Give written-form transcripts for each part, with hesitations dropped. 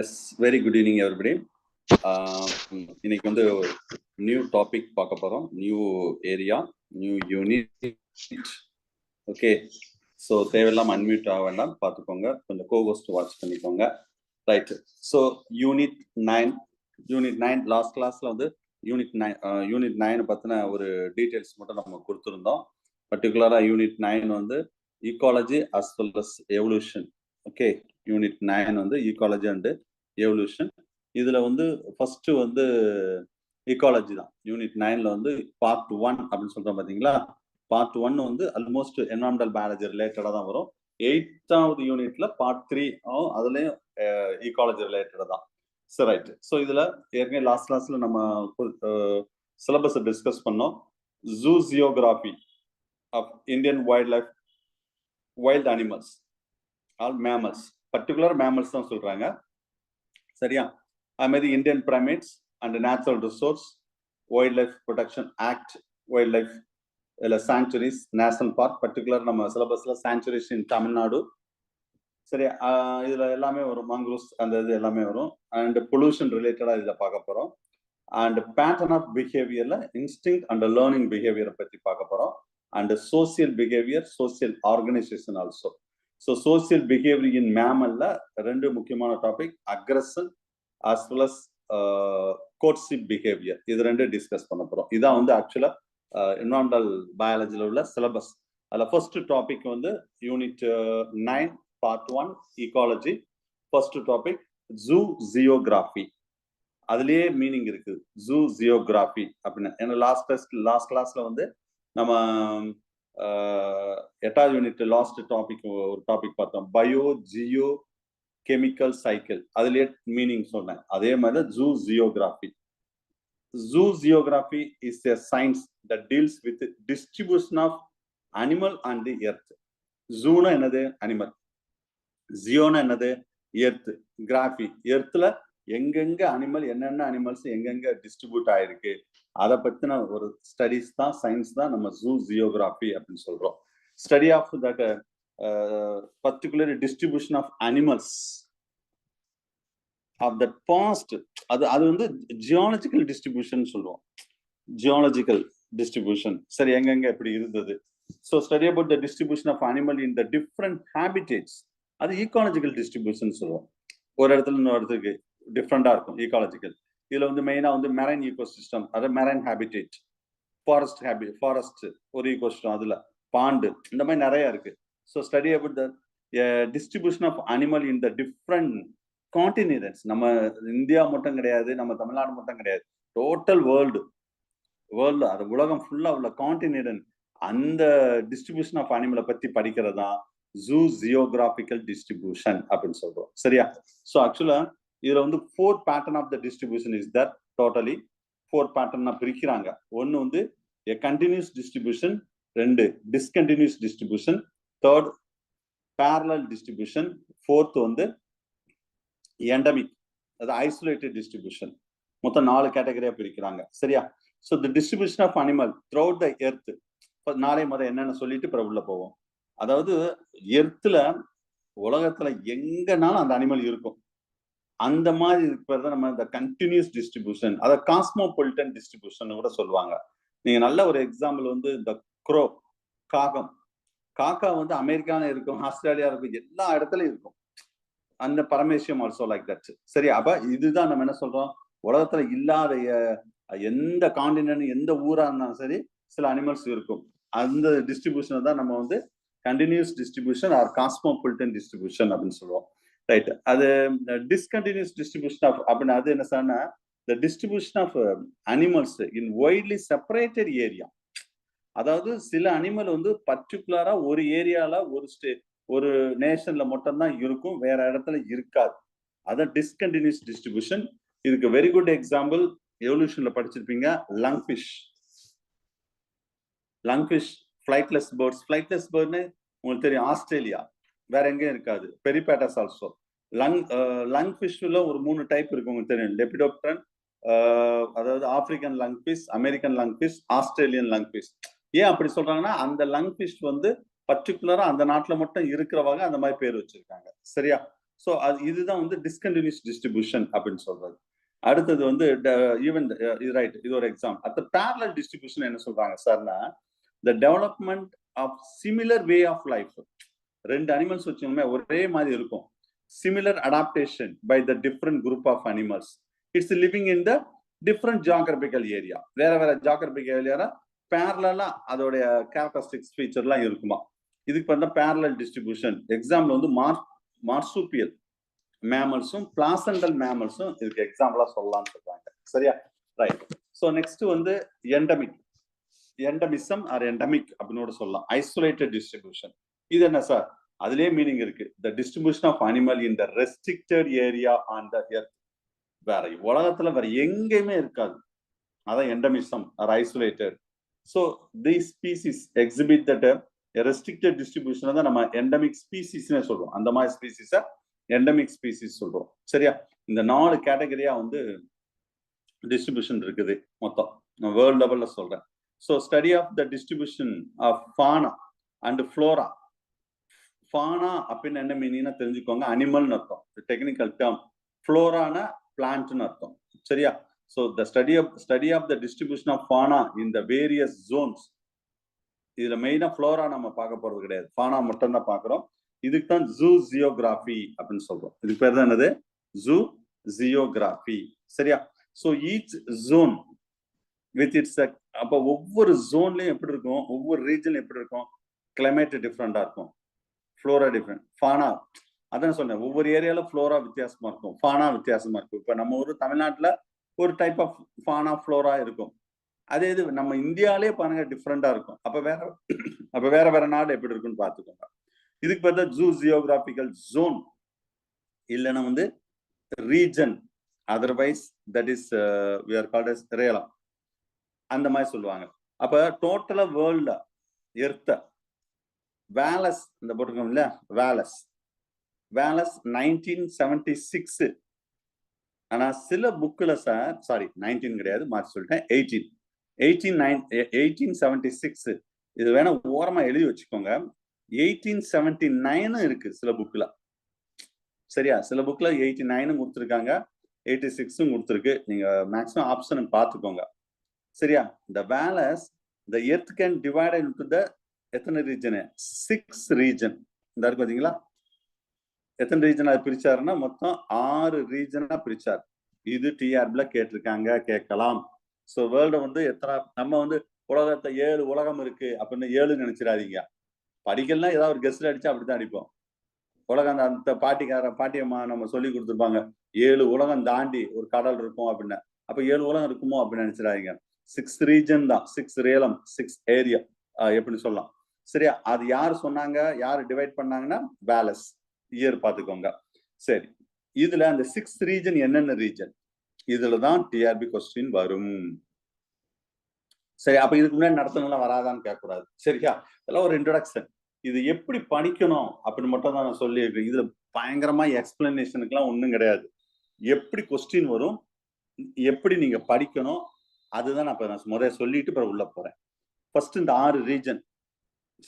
Yes very good evening everybody. இன்னைக்கு வந்து new topic பார்க்க போகிறோம். New area, new unit. Okay, so தேவையில்லாமல் அன்மியூட் ஆக வேண்டாம், பார்த்துக்கோங்க. கொஞ்சம் கோகோஸ்ட் வாட்ச் பண்ணிக்கோங்க. ரைட். ஸோ யூனிட் 9 லாஸ்ட் கிளாஸில் வந்து யூனிட் 9 பற்றின ஒரு டீட்டெயில்ஸ் மட்டும் நம்ம கொடுத்துருந்தோம். பர்டிகுலராக யூனிட் 9 வந்து ecology as well as evolution. Okay, unit 9 வந்து ஈகாலஜி அண்ட் எவல்யூஷன். இதுல வந்து ஃபர்ஸ்ட் வந்து ஈகாலஜி தான். யூனிட் 9ல வந்து பார்ட் 1 அப்படின்னு சொல்றோம் பாத்தீங்களா. பார்ட் 1 வந்து ஆல்மோஸ்ட் என்விரான்மெண்டல் பயாலஜி ரிலேட்டடா தான் வரும். 8th யூனிட்ல பார்ட் 3 அதுலயும் ஈகாலஜி ரிலேட்டடா தான். சரி, ரைட். ஸோ இதுல ஏற்கனவே லாஸ்ட் கிளாஸ்ல நம்ம சிலபஸ் டிஸ்கஸ் பண்ணோம். Zoogeography of Indian wild animals all mammals, particular mammals தான் சொல்றாங்க. சரியா? அது மாதிரி Indian primates and natural resource, wild life protection act, wild life இல்லை சாங்சுரிஸ், நேஷனல் பார்க், பர்டிகுலர் நம்ம சிலபஸ்ல சாங்சுரிஸ் இன் தமிழ்நாடு. சரி, இதுல எல்லாமே வரும். மாங்க்ரூவ்ஸ் அந்த இது எல்லாமே வரும். அண்ட் பொல்யூஷன் ரிலேட்டடா இதுல பார்க்க போறோம். அண்ட் பேட்டர்ன் ஆஃப் பிஹேவியர்ல இன்ஸ்டிங் அண்ட் லேர்னிங் பிஹேவியரை பத்தி பார்க்க போறோம். And social behaviour, social organisation also. So social behaviour in மேமல்ல ரெண்டு முக்கியமான topic, aggression as well as courtship behaviour. இது ரெண்டு டிஸ்கஸ் பண்ண போறோம். இதான் வந்து ஆக்சுவலா என்விரான்மெண்டல் பயாலஜியில் உள்ள சிலபஸ். அதில் ஃபர்ஸ்ட் டாபிக் வந்து unit 9 part 1 ecology. First topic zoogeography. அதுலயே மீனிங் இருக்கு, ஜூசியோகிராஃபி அப்படின்னு. ஏன்னா லாஸ்ட் கிளாஸ்ல வந்து நம்ம 8th யூனிட் லாஸ்ட் டாபிக் ஒரு டாபிக் பார்த்தோம், பயோ ஜியோ கெமிக்கல் சைக்கிள். அதுலயே மீனிங் சொன்னேன். அதே மாதிரி ஜூசியோகிராஃபி. ஜூசியோகிராஃபி is a science that deals with distribution of animal on the earth. ஜூனா என்னது? அனிமல். ஜியோனா என்னது? எர்த். கிராஃபி, எர்த்ல எங்கெங்க அனிமல், என்னென்ன அனிமல்ஸ் எங்கெங்க டிஸ்ட்ரிபியூட் ஆயிருக்கு, அதை பத்தின ஒரு ஸ்டடிஸ் தான், சயின்ஸ் தான் நம்ம ஜூசியோகிராஃபி அப்படின்னு சொல்றோம். Study of that particular distribution of animals of the past. அது வந்து ஜியாலஜிக்கல் டிஸ்ட்ரிபியூஷன் சொல்லுவோம். Geological distribution. சரி, எங்கெங்க எப்படி இருந்தது. So study about the distribution of animal in the different habitats. அது ஈகாலஜிக்கல் டிஸ்ட்ரிபியூஷன் சொல்லுவோம். ஒரு இடத்துல இன்னொரு இடத்துக்கு டிஃப்ரெண்டா இருக்கும் ஈகாலஜிக்கல். இதுல வந்து மெயினா வந்து மெரைன் ஈகோசிஸ்டம், அது மெரைன் ஹேபிடேட், ஃபாரஸ்ட் ஒரு ஈகோசிஸ்டம், அதுல பாண்டு, இந்த மாதிரி நிறைய இருக்கு. So study about the distribution of animal in the different continents. நம்ம இந்தியா மட்டும் கிடையாது, நம்ம தமிழ்நாடு மட்டும் கிடையாது, டோட்டல் வேர்ல்டு, அது உலகம் ஃபுல்லா உள்ள கான்டினென்ட், அந்த டிஸ்ட்ரிபியூஷன் ஆஃப் அனிமலை பத்தி படிக்கிறதா ஜூசியோகிராபிக்கல் டிஸ்ட்ரிபியூஷன் அப்படின்னு சொல்றோம். சரியா? ஸோ ஆக்சுவலா இதுல வந்து 4 pattern of the distribution is that. Totally 4 பேட்டர்னா பிரிக்கிறாங்க. ஒன்னு வந்து a continuous distribution, 2 discontinuous distribution, 3rd parallel distribution, 4th வந்து endemic, அது isolated distribution. மொத்தம் 4 கேட்டகரியா பிரிக்கிறாங்க. சரியா? So the distribution of animal throughout the earth. நாளை முதல் என்னென்ன சொல்லிட்டு பிறகு உள்ள போவோம். அதாவது எர்த்துல உலகத்துல எங்கனாலும் அந்த அனிமல் இருக்கும். அந்த மாதிரி இருக்கிறத நம்ம இந்த கண்டினியூஸ் டிஸ்ட்ரிபியூஷன், அதை காஸ்மோபாலிட்டன் டிஸ்ட்ரிபியூஷன் கூட சொல்லுவாங்க. நீங்க நல்ல ஒரு எக்ஸாம்பிள் வந்து இந்த க்ரோ, காக்கா வந்து அமெரிக்கால இருக்கும், ஆஸ்திரேலியா இருக்கும், எல்லா இடத்துலயும் இருக்கும். அந்த பரமேசியம் ஆல்சோ லைக் தட். சரி, அப்ப இதுதான் நம்ம என்ன சொல்றோம், உலகத்துல இல்லாத எந்த காண்டினென்ட், எந்த ஊரா இருந்தாலும் சரி சில அனிமல்ஸ் இருக்கும். அந்த டிஸ்ட்ரிபியூஷன் தான் நம்ம வந்து continuous distribution or cosmopolitan distribution அப்படின்னு சொல்லுவோம். ரைட். அது டிஸ்கண்டினியூஸ் டிஸ்ட்ரிபியூஷன் ஆஃப் அப்படின்னா அது என்ன சொன்னா, the distribution of animals in widely separated area. அதாவது சில அனிமல் வந்து பர்டிகுலரா ஒரு ஏரியால ஒரு நேஷன்ல மட்டும் தான் இருக்கும், வேற இடத்துல இருக்காது. அதான் டிஸ்கண்டினியூஸ் டிஸ்ட்ரிபியூஷன். இதுக்கு வெரி குட் எக்ஸாம்பிள் எவல்யூஷன்ல படிச்சிருப்பீங்க, லங்ஃபிஷ். ஃபிளைட்லெஸ் பேர்ட்னு உங்களுக்கு தெரியும், ஆஸ்திரேலியா, வேற எங்கேயும் இருக்காது. பெரிபேட்டஸ் ஆல்சோ. லங்ஃபிஷ்ல ஒரு 3 டைப் இருக்கு, உங்களுக்கு தெரியும். லெபிடோப்டரன், அதாவது ஆப்பிரிக்கன் லங்ஃபிஷ், அமெரிக்கன் லங்ஃபிஷ், ஆஸ்திரேலியன் லங்ஃபிஷ். ஏன் அப்படி சொல்றாங்கன்னா, அந்த லங்ஃபிஷ் வந்து பர்டிகுலரா அந்த நாட்டுல மட்டும் இருக்கிறவங்க அந்த மாதிரி பேர் வச்சிருக்காங்க. சரியா? ஸோ இதுதான் வந்து டிஸ்கண்டினியூஸ் டிஸ்ட்ரிபியூஷன் அப்படின்னு சொல்றது. அடுத்தது வந்து ஈவன் இது ரைட், இது ஒரு எக்ஸாம். அடுத்த பேரலல் டிஸ்ட்ரிபியூஷன் என்ன சொல்றாங்க சார்னா, the development of similar way of life. ரெண்டு அனிமல்ஸ் வச்சோமே ஒரே மாதிரி இருக்கும். Similar adaptation by the different group of animals. It's living in the different geographical area. வேற வேற ஜியாகிரபிக்கல் ஏரியா பேரலா அதோடைய கேரக்டரிஸ்டிக்ஸ் ஃபீச்சர்லாம் இருக்குமா. இதுக்கு பார்த்தா பேரலல் டிஸ்ட்ரிபியூஷன். எக்ஸாம்பிள் வந்து மார்சூப்பியல் மேமல்ஸும் பிளாசண்டல் மேமல்ஸும் இதுக்கு எக்ஸாம்பிளா சொல்லலாம்னு சொல்றாங்க. சரியா, ரைட். ஸோ நெக்ஸ்ட் வந்து எண்டமிக், எண்டமிசம் ஆர் எண்டமிக் அப்படின்னு சொல்லலாம். Isolated distribution. இது என்ன சார்? அதுலயே மீனிங் இருக்கு. The distribution of animal in the restricted area on the earth. வேற உலகத்துல வேற எங்கேயுமே இருக்காது. அதான் endemism or isolated. So these species exhibit that restricted distribution தான் நம்ம எண்டமிக் ஸ்பீசிஸ்னே சொல்றோம். அந்த மாதிரி ஸ்பீசிஸை எண்டமிக் ஸ்பீசிஸ் சொல்றோம். சரியா, இந்த 4 கேட்டகரியா வந்து டிஸ்ட்ரிபியூஷன் இருக்குது மொத்தம். நான் வேர்ல்ட் லெவல்ல சொல்றேன். So study of the distribution of fauna and flora. Fauna அப்படின்னு என்ன மீனிங்னா தெரிஞ்சுக்கோங்க, அனிமல்னு அர்த்தம், டெக்னிக்கல் டேர்ம். ஃப்ளோரானா பிளான்ட்னு அர்த்தம். சரியா, so the study of the distribution of fauna in the various zones. இதுல மெயினா ஃப்ளோரா நம்ம பார்க்க போறது கிடையாது, ஃபானா மட்டும் தான் பார்க்குறோம். இதுக்கு தான் ஜூ ஜியோகிராஃபி அப்படின்னு சொல்றோம். இதுக்கு பேர் தான் என்னது? Zoo geography. சரியா, so each zone with its, அப்போ ஒவ்வொரு ஜோன்லயும் எப்படி இருக்கும், ஒவ்வொரு ரீஜன்ல எப்படி இருக்கும், கிளைமேட் டிஃப்ரெண்டா இருக்கும், ஃப்ளோரா டிஃப்ரெண்ட், ஃபானா அதான் சொன்னேன். ஒவ்வொரு ஏரியால ஃப்ளோரா வித்தியாசமா இருக்கும், ஃபானா வித்தியாசமா இருக்கும். இப்ப நம்ம ஊர் தமிழ்நாட்டுல ஒரு டைப் ஆஃப் ஃபானா ஃப்ளோரா இருக்கும். அதே இது நம்ம இந்தியாலே பாருங்க டிஃப்ரெண்டா இருக்கும். அப்ப வேற வேற நாடு எப்படி இருக்குன்னு பார்த்துக்கோங்க. இதுக்கு பார்த்தா ஜூ ஜியோகிராபிக்கல் ஜோன் இல்லைன்னா வந்து region, otherwise that is we are called as ரேலம், அந்த மாதிரி சொல்லுவாங்க. அப்ப டோட்டலா வேர்ல்ட்ல எர்த்த வேலஸ் இந்த போட்டிருக்கோம் இல்லையா, வேலஸ் 1976. ஆனா சில புக்ல சார், சாரி 19 கிடையாது, மாற்றி சொல்லிட்டேன், 1876. இது வேணா ஓரமா எழுதி வச்சுக்கோங்க. 1879 இருக்கு சில புக்ல. சரியா, சில புக்ல 89 கொடுத்துருக்காங்க, 86 கொடுத்துருக்கு. நீங்க மேக்ஸிமம் ஆப்ஷன் பார்த்துக்கோங்க. சரியா, இந்த Wallace the earth can divide into the எத்தனை ரீஜன்? 6 ரீஜன். இந்த இருக்கு பாத்தீங்களா, எத்தனை ரீஜன் அது பிரிச்சாருன்னா மொத்தம் 6 ரீஜனா பிரிச்சார். இது டிஆர்பில கேட்டிருக்காங்க, கேட்கலாம். ஸோ வேர்ல்டு வந்து எத்தனை, நம்ம வந்து உலகத்தை 7 உலகம் இருக்கு அப்படின்னு 7 நினைச்சிடாதீங்க. படிக்கலாம், ஏதாவது ஒரு கெஸ்ட் அடிச்சா அப்படித்தான் அடிப்போம். உலகம் அந்த பாட்டியம்மா நம்ம சொல்லி கொடுத்துருப்பாங்க, 7 உலகம் தாண்டி ஒரு கடல் இருக்கும் அப்படின்னு. அப்ப 7 உலகம் இருக்குமோ அப்படின்னு நினைச்சிடாதீங்க. 6 ரீஜன் தான், 6 ரேலம், 6 ஏரியா எப்படி சொல்லலாம். சரியா, அது யாரு சொன்னாங்க, யாரு டிவைட் பண்ணாங்கன்னா வேலஸ். இயர் பார்த்துக்கோங்க. சரி, இதுல அந்த 6 ரீஜன் என்னென்ன ரீஜன், இதுலதான் டிஆர்பி கொஸ்டின் வரும். சரி, அப்ப இதுக்கு முன்னாடி நடத்தலாம் வராதான்னு கேட்கக்கூடாது. சரியா, இதெல்லாம் ஒரு இன்ட்ரோடக்ஷன். இது எப்படி படிக்கணும் அப்படின்னு மட்டும் தான் நான் சொல்லியிருக்கேன். இதுல பயங்கரமா எக்ஸ்பிளனேஷனுக்குலாம் ஒன்றும் கிடையாது. எப்படி கொஸ்டின் வரும், எப்படி நீங்க படிக்கணும், அதுதான் நான் முதல்ல சொல்லிட்டு பிறகு உள்ள போறேன். ஃபர்ஸ்ட் இந்த 6 ரீஜன்.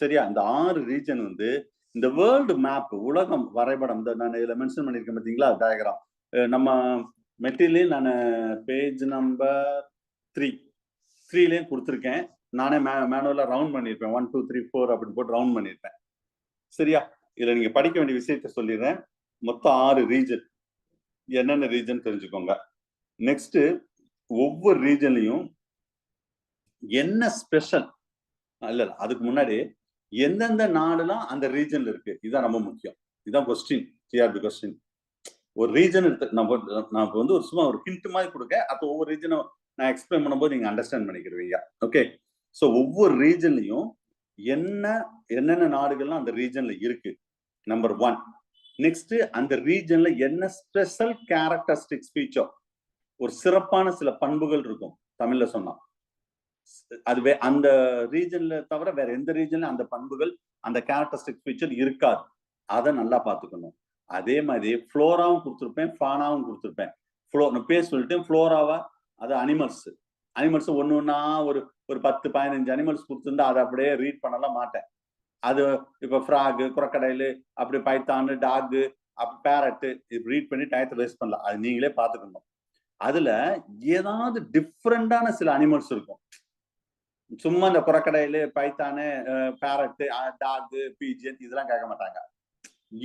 சரியா, இந்த 6 ரீஜன் வந்து இந்த வேர்ல்டு மேப், உலகம் வரைபடம், நான் இதுல மென்ஷன் பண்ணிருக்கேன் பாத்தீங்களா, டயக்ராம். நம்ம மெட்டீரியல் நான் பேஜ் நம்பர் 3லயும் கொடுத்துருக்கேன். நானே மேனுவலா ரவுண்ட் பண்ணிருப்பேன், 1 2 3 4 அப்படின்னு போட்டு ரவுண்ட் பண்ணிருப்பேன். சரியா, இதுல நீங்க படிக்க வேண்டிய விஷயத்த சொல்லிடுறேன். மொத்தம் 6 ரீஜன், என்னென்ன ரீஜன் தெரிஞ்சுக்கோங்க. நெக்ஸ்ட், ஒவ்வொரு ரீஜன்லயும் என்ன ஸ்பெஷல், இல்ல அதுக்கு முன்னாடி எந்தெந்த நாடுலாம் அந்த ரீஜன்ல இருக்கு, இதுதான் ரொம்ப முக்கியம். இதுதான் கொஸ்டின், டிஆர்பி கொஸ்டின். ஒரு ரீஜன் நான் வந்து ஒரு சும்மா ஒரு ஹிண்ட் மாதிரி கொடுக்க, அப்போ ஒவ்வொரு ரீஜனும் நான் எக்ஸ்பிளைன் பண்ணும்போது நீங்க அண்டர்ஸ்டாண்ட் பண்ணிக்கிறீங்க. ஓகே, ஸோ ஒவ்வொரு ரீஜன்லயும் என்னென்ன நாடுகள்லாம் அந்த ரீஜன்ல இருக்கு, நம்பர் 1. நெக்ஸ்ட், அந்த ரீஜன்ல என்ன ஸ்பெஷல் கேரக்டரிஸ்டிக்ஸ் ஃபீச்சர், ஒரு சிறப்பான சில பண்புகள் இருக்கும், தமிழ்ல சொன்னா. அது அந்த ரீஜன்ல தவிர வேற எந்த ரீஜன்ல அந்த பண்புகள், அந்த கேரக்டரிஸ்டிக் ஃபீச்சர் இருக்காது. அதை நல்லா பார்த்துக்கணும். அதே மாதிரி ஃப்ளோராவும் கொடுத்துருப்பேன், ஃபானாவும் கொடுத்துருப்பேன். பேர் சொல்லிட்டு ஃப்ளோராவா, அது அனிமல்ஸ் ஒன்னு ஒன்னா ஒரு 10-15 அனிமல்ஸ் கொடுத்துருந்தா அதை அப்படியே ரீட் பண்ணலாம் மாட்டேன். அது இப்ப ஃப்ராக், குரக்கடைலு, அப்படி பைத்தானு, டாகு, அப்ப பேரட் ரீட் பண்ணி டயத்தை வேஸ்ட் பண்ணலாம், அது நீங்களே பாத்துக்கணும். அதுல ஏதாவது டிஃப்ரெண்டான சில அனிமல்ஸ் இருக்கும். சும்மா இந்த குரக்கடையில பைத்தானு பேரட் டாக் பீஜன் இதெல்லாம் கேட்க மாட்டாங்க.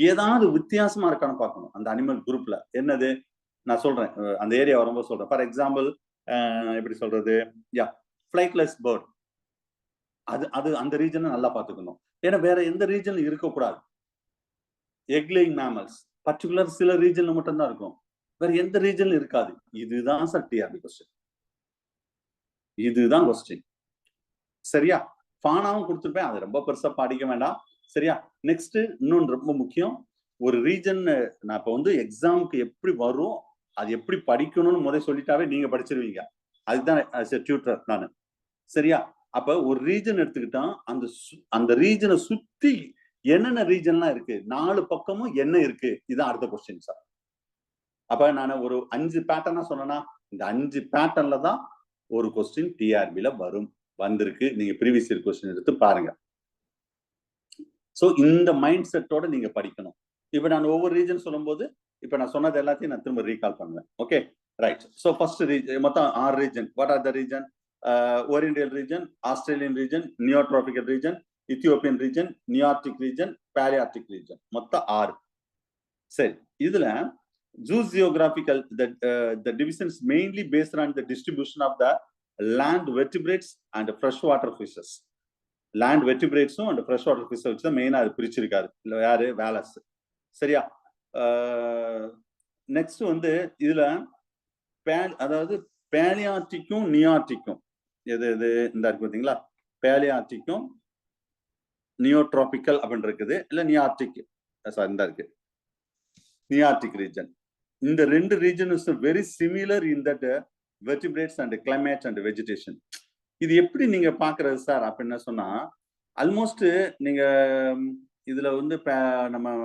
ஏதாவது வித்தியாசமா இருக்கான்னு பார்க்கணும் அந்த அனிமல் குரூப்ல. என்னது நான் சொல்றேன், அந்த ஏரியா வரும்போது சொல்றேன். ஃபார் எக்ஸாம்பிள் எப்படி சொல்றது, யா ஃபிளைட்லெஸ் பேர்ட், அது அது அந்த ரீஜனை நல்லா பார்த்துக்கணும். ஏன்னா வேற எந்த ரீஜன்ல இருக்கக்கூடாது. எக்லேயிங் மேமல்ஸ் பர்டிகுலர் சில ரீஜன்ல மட்டும்தான் இருக்கும், வேற எந்த ரீஜன்ல இருக்காது. இதுதான் சார் டிஆர்பி கொஸ்டின், இதுதான் கொஸ்டின். சரியா? ஃபானாவும் கொடுத்துருப்பேன், அது ரொம்ப பெருசா படிக்க வேண்டாம். சரியா? நெக்ஸ்ட் இன்னொன்று ரொம்ப முக்கியம், ஒரு ரீஜன் நான் இப்ப வந்து எக்ஸாமுக்கு எப்படி வரும், அது எப்படி படிக்கணும்னு முதல்ல சொல்லிட்டாவே நீங்க படிச்சிருவீங்க. அதுதான் டியூட்டர் நானு. சரியா? அப்ப ஒரு ரீஜன் எடுத்துக்கிட்டா அந்த ரீஜனை சுத்தி என்னென்ன ரீஜன்லாம் இருக்கு, 4 பக்கமும் என்ன இருக்கு, இதுதான் அடுத்த கொஸ்டின் சார். அப்ப நான் ஒரு 5 பேட்டர்னா சொன்னா, இந்த 5 பேட்டர்ன்ல தான் ஒரு கொஸ்டின் டிஆர்பில வரும், வந்திருக்கு. நீங்க ப்ரீவியஸ் இயர் கொஸ்டின் எடுத்து பாருங்க. சோ இந்த மைண்ட் செட்டோட நீங்க படிக்கணும். இப்ப நான் ஒவ்வொரு ரீஜன் சொல்லும்போது இப்ப நான் சொன்னது எல்லாத்தையும் நான் திரும்ப ரீகால் பண்ணுவேன். Okay right. சோ ஃபர்ஸ்ட் மொத்தம் 6 region. What are the region? Oriental region, Australian region, neotropical region, Ethiopian region, nearctic region, palearctic region, மொத்தம் 6. சரி, இதுல zoographical the division is mainly based on the distribution of the land vertebrates and freshwater fishes. land vertebrates and freshwater fishes வச்சு தான் மெயினா அது பிரிச்சிருக்காரு. இல்ல யாரு? Wallace. சரியா? நெக்ஸ்ட் வந்து இதுல அதாவது பேலியார்டிக்கும் நியார்டிக்கும் எது எது இந்த இருக்கு பாத்தீங்களா? பேலியார்டிக்கும் நியோட்ராபிக்கல் அப்படின்னு இருக்குது, இல்ல நியார்டிக் இந்த இருக்கு நியார்டிக் ரீஜன். இந்த 2 region is very similar in that vertebrates and climate and vegetation. இது எப்படி நீங்க பாக்குறது சார் அப்படின்னு சொன்னா, ஆல்மோஸ்ட் நீங்க இதுல வந்து நம்ம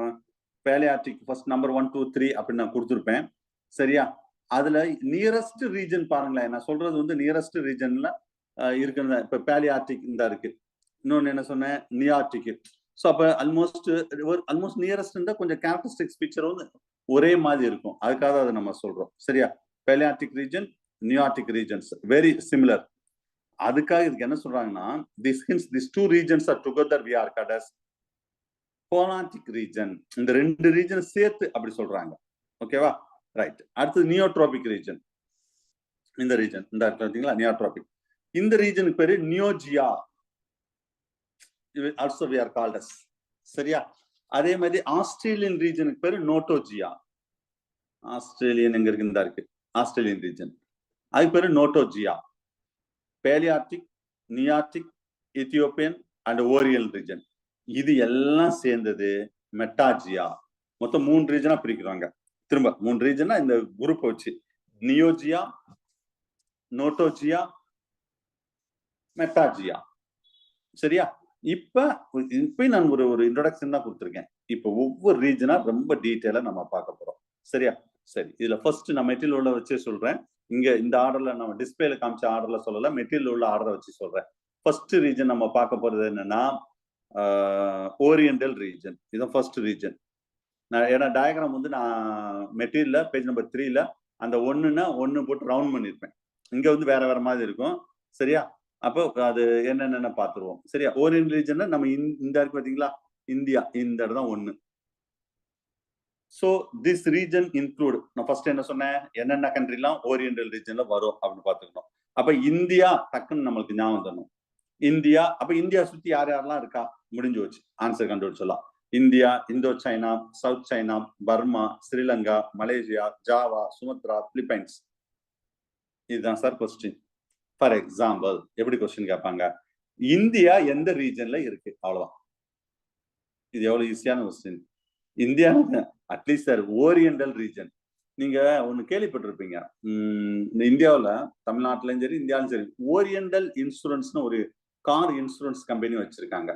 பேலியார்டிக் ஃபர்ஸ்ட் நம்பர் 1 2 3 அப்படின்னு நான் கொடுத்துருப்பேன். சரியா? அதுல நியரஸ்ட் ரீஜன் பாருங்களேன். நான் சொல்றது வந்து நியரஸ்ட் ரீஜன்ல இருக்குன்னு. இப்ப பேலியார்டிக் இந்த இருக்கு, இன்னொன்னு என்ன சொன்னேன், நியார்டிக். ஸோ அப்ப ஆல்மோஸ்ட் நியரஸ்ட் இருந்தா கொஞ்சம் கேரக்டரிஸ்டிக்ஸ் பிக்சர் வந்து ஒரே மாதிரி இருக்கும், அதுக்காக அதை நம்ம சொல்றோம். சரியா? பேலியார்டிக் ரீஜன், நியார்டிக் ரீஜன்ஸ் வெரி சிமிலர். அதுக்காக இதுக்கு என்ன சொல்றாங்கன்னா, these two regions are together we are called as palearctic region. இந்த 2 ரீஜன் சேர்த்து அப்படி சொல்றாங்க. ஓகேவா? ரைட். அடுத்து நியோட்ராபிக் ரீஜன். இந்த ரீஜன் இந்த பாத்தீங்களா, நியோட்ராபிக். இந்த ரீஜனுக்கு பேரு நியோஜியா, also we are called as. சரியா? அதே மாதிரி ஆஸ்திரேலியன் ரீஜனுக்கு பேரு நோட்டோஜியா. ஆஸ்திரேலியன் எங்க இருக்கு? இந்த இருக்கு ஆஸ்திரேலியன் ரீஜன், அதுக்கு பேரு நோட்டோஜியா. பேலியார்டிக், நியார்டிக், எத்தியோப்பியன் அண்ட் ஓரியல் ரீஜன், இது எல்லாம் சேர்ந்தது மெட்டாஜியா. மொத்தம் 3 ரீஜனா பிரிக்கிறாங்க. திரும்ப 3 ரீஜனா இந்த குரூப் வச்சு, நியோஜியா, நோட்டோஜியா, மெட்டாஜியா. சரியா? இப்ப நான் ஒரு இன்ட்ரோடக்ஷன் தான் கொடுத்துருக்கேன். இப்ப ஒவ்வொரு ரீஜனா ரொம்ப டீட்டெயிலா நம்ம பார்க்க போறோம். சரியா? சரி, இதுல ஃபர்ஸ்ட் நான் மெட்டீரியல் உள்ள வச்சே சொல்றேன். இங்க இந்த ஆர்டர்ல நம்ம டிஸ்பிளேல காமிச்ச ஆர்டர்ல சொல்லல, மெட்டீரியல் உள்ள ஆர்டரை வச்சு சொல்றேன். ஃபர்ஸ்ட் ரீஜன் நம்ம பார்க்க போறது என்னன்னா ஓரியண்டல் ரீஜன். இதுதான் ஃபர்ஸ்ட் ரீஜன். ஏன்னா டயக்ராம் வந்து நான் மெட்டீரியல்ல பேஜ் நம்பர் 3ல அந்த 1ன்னா 1 போட்டு ரவுண்ட் பண்ணிருப்பேன். இங்க வந்து வேற வேற மாதிரி இருக்கும். சரியா? அப்போ அது என்னென்ன பார்த்துருவோம். சரியா? ஓரியண்டல் ரீஜன் நம்ம இந்த இருக்கு பாத்தீங்களா, இந்தியா, இந்த இடம் தான் 1. So this region include, நான் ஃபர்ஸ்ட் என்ன சொன்னேன், என்னென்ன கண்ட்ரிலாம் ஓரியண்டல் ரீஜன்ல வரும் அப்படின்னு பாத்துக்கணும். அப்ப இந்தியா டக்குன்னு நம்மளுக்கு ஞாபகம் தரணும். இந்தியா, அப்ப இந்தியா சுத்தி யார் யாரெல்லாம் இருக்கா, முடிஞ்சு வச்சு ஆன்சர் கண்டுபிடிச்சலாம். இந்தியா, இந்தோ China, south China, Burma, Sri Lanka, Malaysia, Java, Sumatra, Philippines. இதுதான் சார் கொஸ்டின். ஃபார் எக்ஸாம்பிள் எப்படி கொஸ்டின் கேட்பாங்க, இந்தியா எந்த ரீஜன்ல இருக்கு, அவ்வளவுதான். இது எவ்வளவு ஈஸியான question. India at least sir oriental region. நீங்க ஒண்ணு கேள்விப்பட்டிருப்பீங்க, இந்த இந்தியாவில் தமிழ்நாட்டிலும் சரி இந்தியாவிலும் சரி ஓரியண்டல் இன்சூரன்ஸ்னு ஒரு கார் இன்சூரன்ஸ் கம்பெனி வச்சிருக்காங்க.